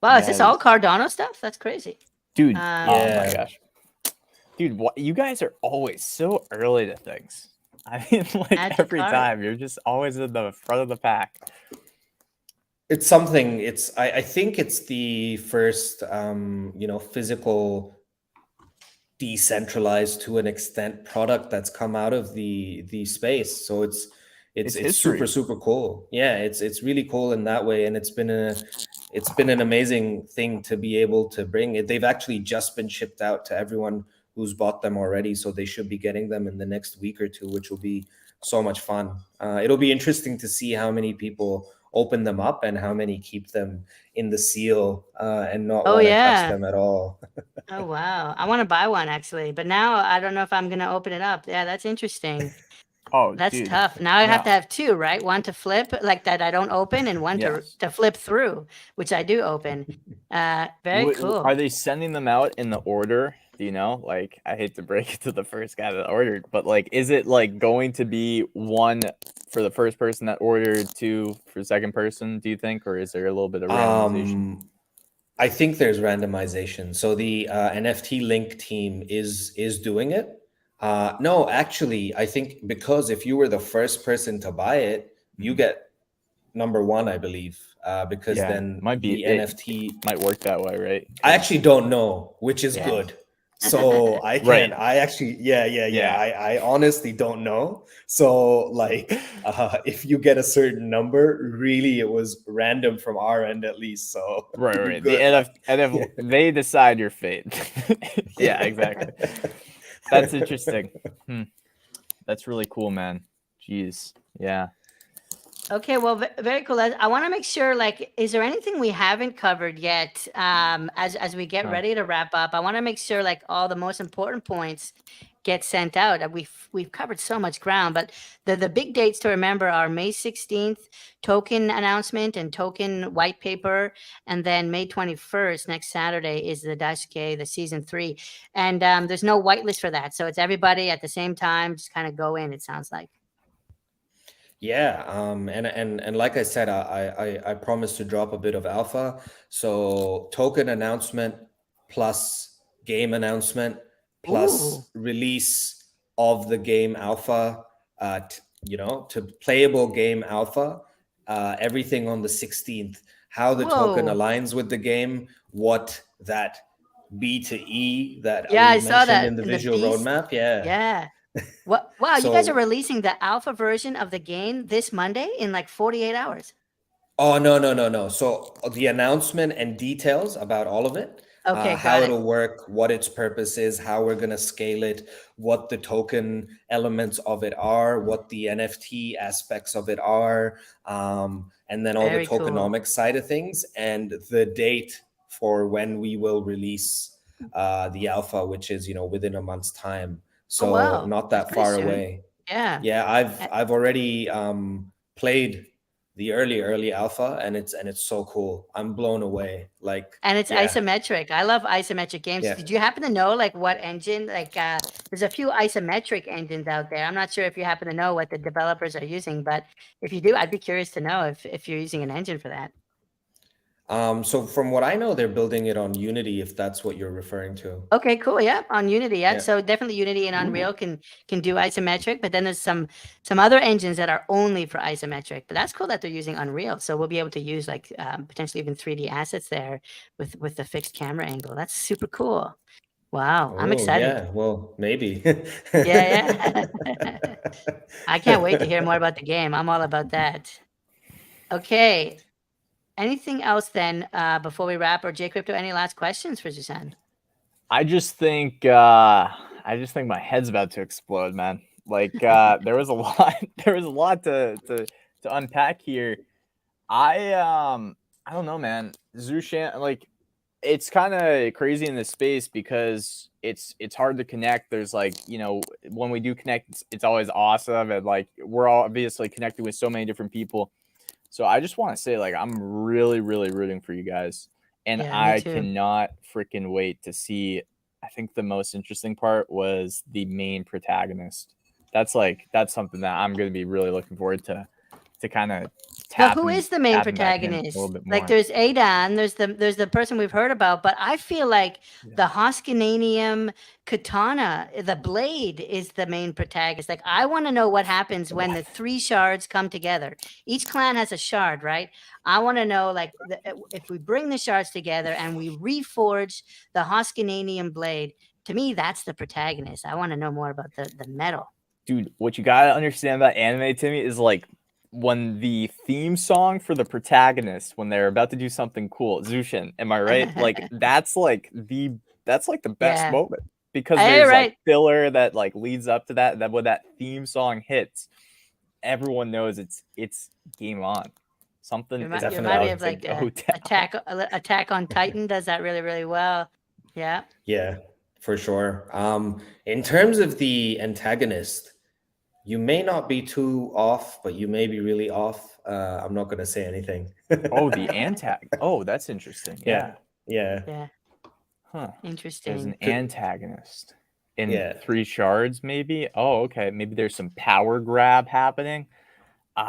Wow, is this all Nice. Cardano stuff? That's crazy. Dude, oh Yeah. my gosh. Dude, you guys are always so early to things. I mean, like Add to every cart. time, you're just always in the front of the pack. It's something. I think it's the first physical, decentralized to an extent product that's come out of the space. So it's history. super cool. Yeah, it's really cool in that way, and it's been an amazing thing to be able to bring it. They've actually just been shipped out to everyone who's bought them already, so they should be getting them in the next week or two, which will be so much fun. It'll be interesting to see how many people open them up and how many keep them in the seal and not want to touch them at all. Oh, wow. I want to buy one actually, but now I don't know if I'm going to open it up. Yeah, that's interesting. Oh, That's dude. tough. Now I have to have two, right? One to flip, like that I don't open, and one Yes. to flip through, which I do open. Very cool. Are they sending them out in the order? Do you know? Like, I hate to break it to the first guy that ordered, but like, is it like going to be one for the first person that ordered, two for the second person, do you think? Or is there a little bit of randomization? I think there's randomization. So the NFT Link team is doing it. No, actually, I think because if you were the first person to buy it, you get number one, I believe, because then might be the NFT might work that way, right? I actually don't know, which is good. So I can't. Right. I actually, yeah. I honestly don't know. So like, if you get a certain number, really, it was random from our end at least. So Right. good. And if they decide your fate, yeah, exactly. That's interesting. That's really cool, man. Jeez, yeah. Okay, well, very cool. I want to make sure, like, is there anything we haven't covered yet? As we get ready to wrap up, I want to make sure, like, all the most important points get sent out. We've covered so much ground, but the big dates to remember are May 16th token announcement and token white paper, and then May 21st, next Saturday, is the Dash K, the season 3, and there's no whitelist for that, so it's everybody at the same time. Just kind of go in. It sounds like. Yeah, and like I said, I promised to drop a bit of alpha. So token announcement plus game announcement plus release of the game alpha, to playable game alpha, everything on the 16th. How the token aligns with the game, what that B to E that we I saw mentioned that in the in visual roadmap. Yeah. What? Wow, you guys are releasing the alpha version of the game this Monday in like 48 hours. Oh, no. So the announcement and details about all of it, how it'll work, what its purpose is, how we're going to scale it, what the token elements of it are, what the NFT aspects of it are, and then all the tokenomic side of things, and the date for when we will release the alpha, which is, within a month's time. So not that far away. Yeah, I've already played the early alpha, and it's so cool. I'm blown away. And it's isometric. I love isometric games. Yeah. Did you happen to know like what engine? Like there's a few isometric engines out there. I'm not sure if you happen to know what the developers are using, but if you do, I'd be curious to know if you're using an engine for that. So from what I know, they're building it on Unity, if that's what you're referring to. Okay, cool. Yeah, on Unity. Yeah. Yeah. So definitely Unity and Unreal can do isometric, but then there's some other engines that are only for isometric. But that's cool that they're using Unreal. So we'll be able to use like potentially even 3D assets there with the fixed camera angle. That's super cool. Wow, I'm Oh, excited. yeah. Well, maybe. Yeah, yeah. I can't wait to hear more about the game. I'm all about that. Okay. Anything else then before we wrap? Or J Crypto, any last questions for Zushan? I just think my head's about to explode, man. Like there was a lot to unpack here. I don't know, man. Zushan, like, it's kind of crazy in this space because it's hard to connect. There's like, when we do connect, it's always awesome, and like we're all obviously connected with so many different people. So I just want to say, like, I'm really, really rooting for you guys, and Yeah, me I too. cannot freaking wait to see. I think the most interesting part was the main protagonist. That's something that I'm going to be really looking forward to kind of But who is the main tapping back in a protagonist? little bit Like more. there's ADA and there's the person we've heard about, but I feel like the Hoskinanium katana, the blade, is the main protagonist. Like I want to know what happens when the 3 shards come together. Each clan has a shard, right? I want to know, like, if we bring the shards together and we reforge the Hoskinanium blade. To me, that's the protagonist. I want to know more about the metal. Dude, what you gotta understand about anime, Timmy, is like when the theme song for the protagonist, when they're about to do something cool, Zushan, am I right? Like that's like the best Yeah. moment, because Hey, there's right. like filler that like leads up to that when that theme song hits, everyone knows it's game on. Something is You remind me about of to like go down. Attack on Titan does that really, really well. Yeah. Yeah, for sure. In terms of the antagonist, you may not be too off, but you may be really off. I'm not going to say anything. Oh, the antag. Oh, that's interesting. Yeah. Yeah. Yeah. Huh. There's Interesting. an antagonist in Yeah. 3 shards, maybe. Oh, okay. Maybe there's some power grab happening. Well,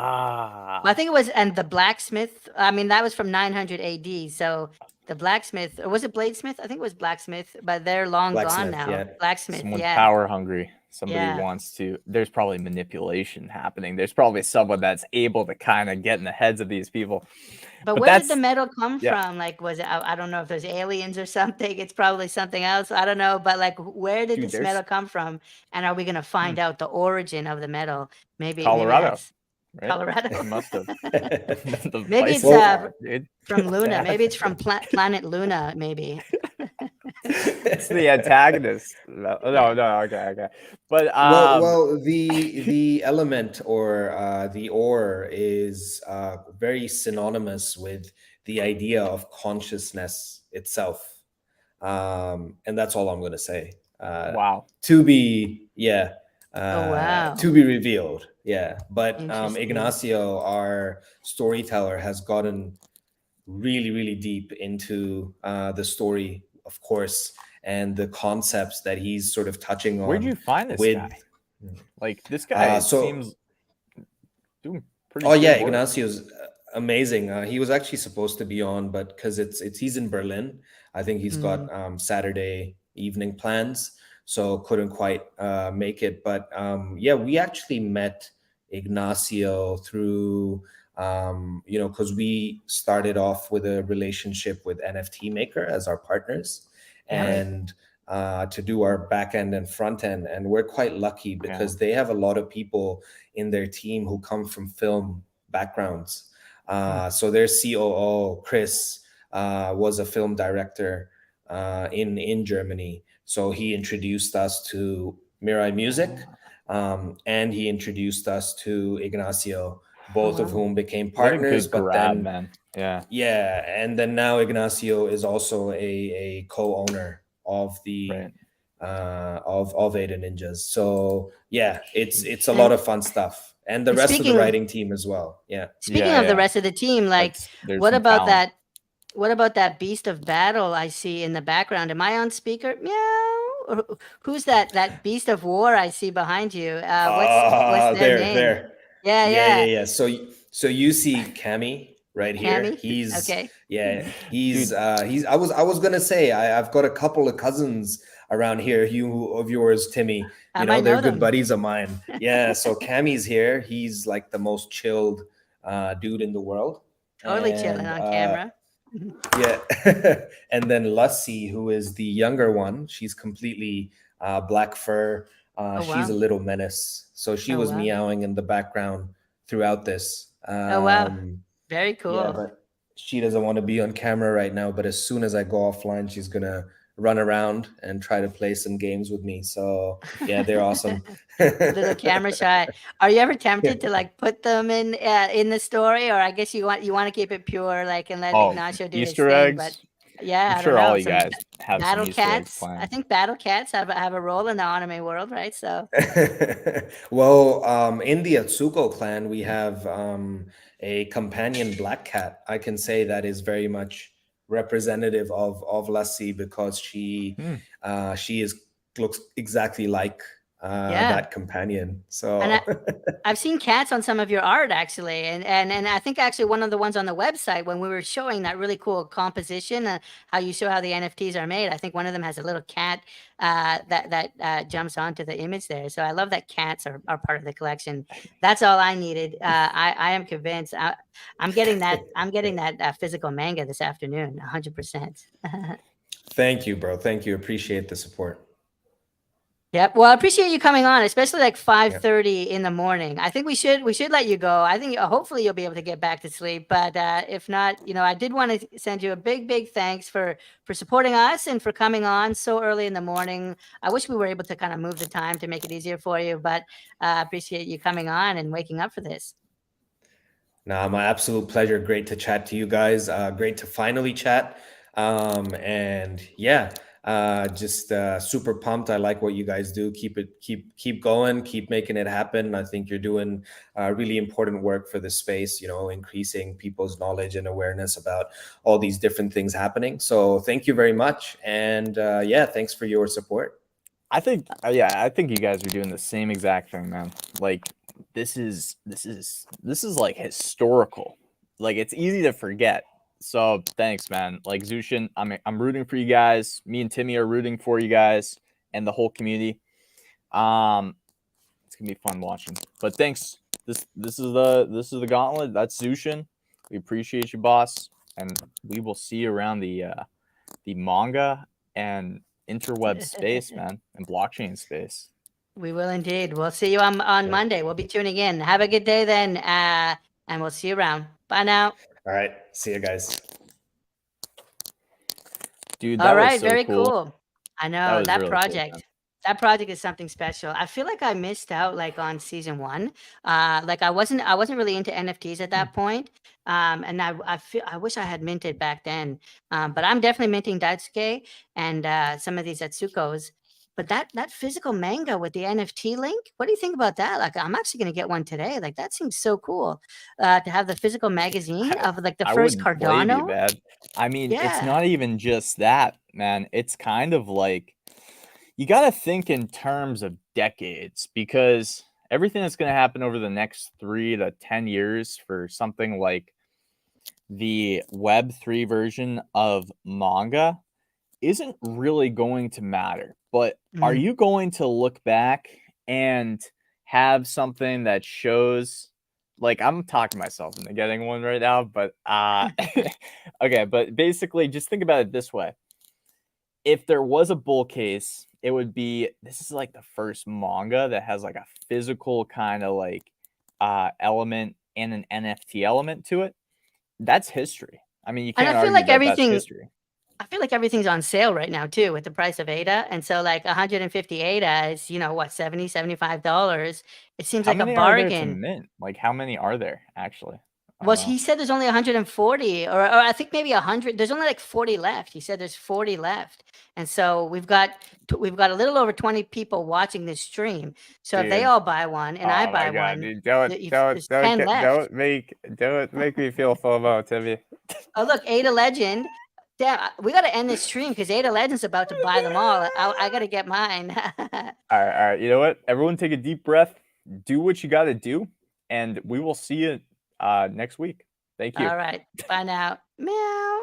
I think it was, and the blacksmith. I mean, that was from 900 AD. So the blacksmith, or was it bladesmith? I think it was blacksmith, but they're long gone Blacksmith, now. yeah. Blacksmith, Someone yeah. power hungry. Somebody Yeah. wants to. There's probably manipulation happening. There's probably someone that's able to kind of get in the heads of these people. But where did the metal come from? Like, was it? I don't know if there's aliens or something. It's probably something else. I don't know. But like, where did Dude, this metal come from? And are we gonna find out the origin of the metal? Maybe Colorado, that's right? Colorado. It must have. Maybe it's dude. from Luna. Maybe it's from planet Luna. Maybe. It's the antagonist. No, okay. But well, the element or the ore is very synonymous with the idea of consciousness itself, and that's all I'm going to say. wow. To be wow. to be revealed. Yeah, but Interesting. Ignacio, our storyteller, has gotten really, really deep into the story, of course, and the concepts that he's sort of touching on. Where'd you find this guy? Like, this guy seems doing pretty Oh yeah, good work. Ignacio's amazing. He was actually supposed to be on, but because he's in Berlin, I think he's got Saturday evening plans, so couldn't quite make it. But yeah, we actually met Ignacio through because we started off with a relationship with NFT Maker as our partners, and to do our back end and front end. And we're quite lucky because they have a lot of people in their team who come from film backgrounds. So their COO, Chris, was a film director in Germany. So he introduced us to Mirai Music, and he introduced us to Ignacio, both of whom became partners. But then, man. Yeah, and then now Ignacio is also a co-owner of the of ADA Ninjaz. So yeah, it's a lot of fun stuff, and the rest of the writing team as well. Yeah. Speaking of the rest of the team, like, what about that? What about that beast of battle I see in the background? Am I on speaker? Meow. Who's that beast of war I see behind you? What's their name? There. Yeah. So you see Cami, right here. Cammy? He's Okay. he's I was gonna say I've got a couple of cousins around here, of yours, Timmy. I You know, might they're know good them. buddies of mine. Yeah, so Cammy's here. He's like the most chilled dude in the world. Totally chilling And on camera. yeah. And then Lussie, who is the younger one, she's completely black fur. Oh, She's a wow. little menace. So she Oh, was wow. meowing in the background throughout this. Oh, wow. Very Yeah, cool. but she doesn't want to be on camera right now. But as soon as I go offline, she's gonna run around and try to play some games with me. So yeah, they're awesome. Little camera shot. Are you ever tempted to like put them in the story, or I guess you want to keep it pure, like, and let Oh, Ignacio do his Easter thing? But eggs. yeah, I'm I don't sure all know. you Some guys have some battle Easter eggs cats. I planned. think battle cats have a role in the anime world, right? So Well, in the Atsuko clan, we have a companion black cat. I can say that is very much representative of Lassie because she looks exactly like yeah. that companion. And So I've seen cats on some of your art actually, and I think actually one of the ones on the website when we were showing that really cool composition, how you show how the NFTs are made. I think one of them has a little cat that jumps onto the image there. So I love that cats are part of the collection. That's all I needed. I am convinced. I'm getting that. I'm getting that physical manga this afternoon. 100%. thank you, bro. Thank you. Appreciate the support. Yep. Well, I appreciate you coming on, especially like 5:30 in the morning. I think we should let you go. I think hopefully you'll be able to get back to sleep. But if not, I did want to send you a big thanks for supporting us and for coming on so early in the morning. I wish we were able to kind of move the time to make it easier for you, but appreciate you coming on and waking up for this. Nah, my absolute pleasure. Great to chat to you guys. Great to finally chat. And yeah, just super pumped. I like what you guys do. Keep going. Keep making it happen. I think you're doing really important work for the space. Increasing people's knowledge and awareness about all these different things happening. So thank you very much. And yeah, thanks for your support. I think you guys are doing the same exact thing, man. Like this is like historical. Like it's easy to forget. So thanks, man. Like Zushan, I'm rooting for you guys. Me and Timmy are rooting for you guys and the whole community. It's gonna be fun watching. But thanks. This is the Gauntlet. That's Zushan. We appreciate you, boss, and we will see you around the manga and interweb space, man, and blockchain space. We will indeed. We'll see you on Monday. We'll be tuning in. Have a good day then, and we'll see you around. Bye now. All right. See you guys. Dude, All that was right, so very cool. cool. I know was that really cool, project. man. That project is something special. I feel like I missed out like on season 1. Like I wasn't really into NFTs at that point. And I wish I had minted back then. But I'm definitely minting Daisuke and some of these Atsukos. But that physical manga with the NFT link, what do you think about that? Like I'm actually gonna get one today. Like that seems so cool. To have the physical magazine of like the I first wouldn't blame you, Cardano. man. I mean, it's Yeah. not even just that, man. It's kind of like you got to think in terms of decades because everything that's going to happen over the next 3 to 10 years for something like the Web3 version of manga isn't really going to matter. But are you going to look back and have something that shows, like I'm talking myself into getting one right now, but okay, but basically just think about it this way. If there was a bull case, it would be, this is like the first manga that has like a physical kind of like element and an NFT element to it. That's history. I mean, you And can't I feel argue like that that's history. I feel like everything's on sale right now too with the price of ADA. And so like 150 ADA is, what, $70, $75. It seems How like a many are there to bargain. mint? Like how many are there actually? I Well, don't know. he said there's only 140 or I think maybe 100. There's only like 40 left. He said there's 40 left. And so we've got a little over 20 people watching this stream. So if they Dude. all buy one and I Oh buy my God, one, dude. there's 10 left. Don't make me feel FOMO, Timmy. Oh, look, Ada Legend. Damn, we got to end this stream because Ada Legend's about to buy them all. I got to get mine. All right. You know what? Everyone take a deep breath. Do what you got to do. And we will see you next week. Thank you. All right. Bye now. Meow.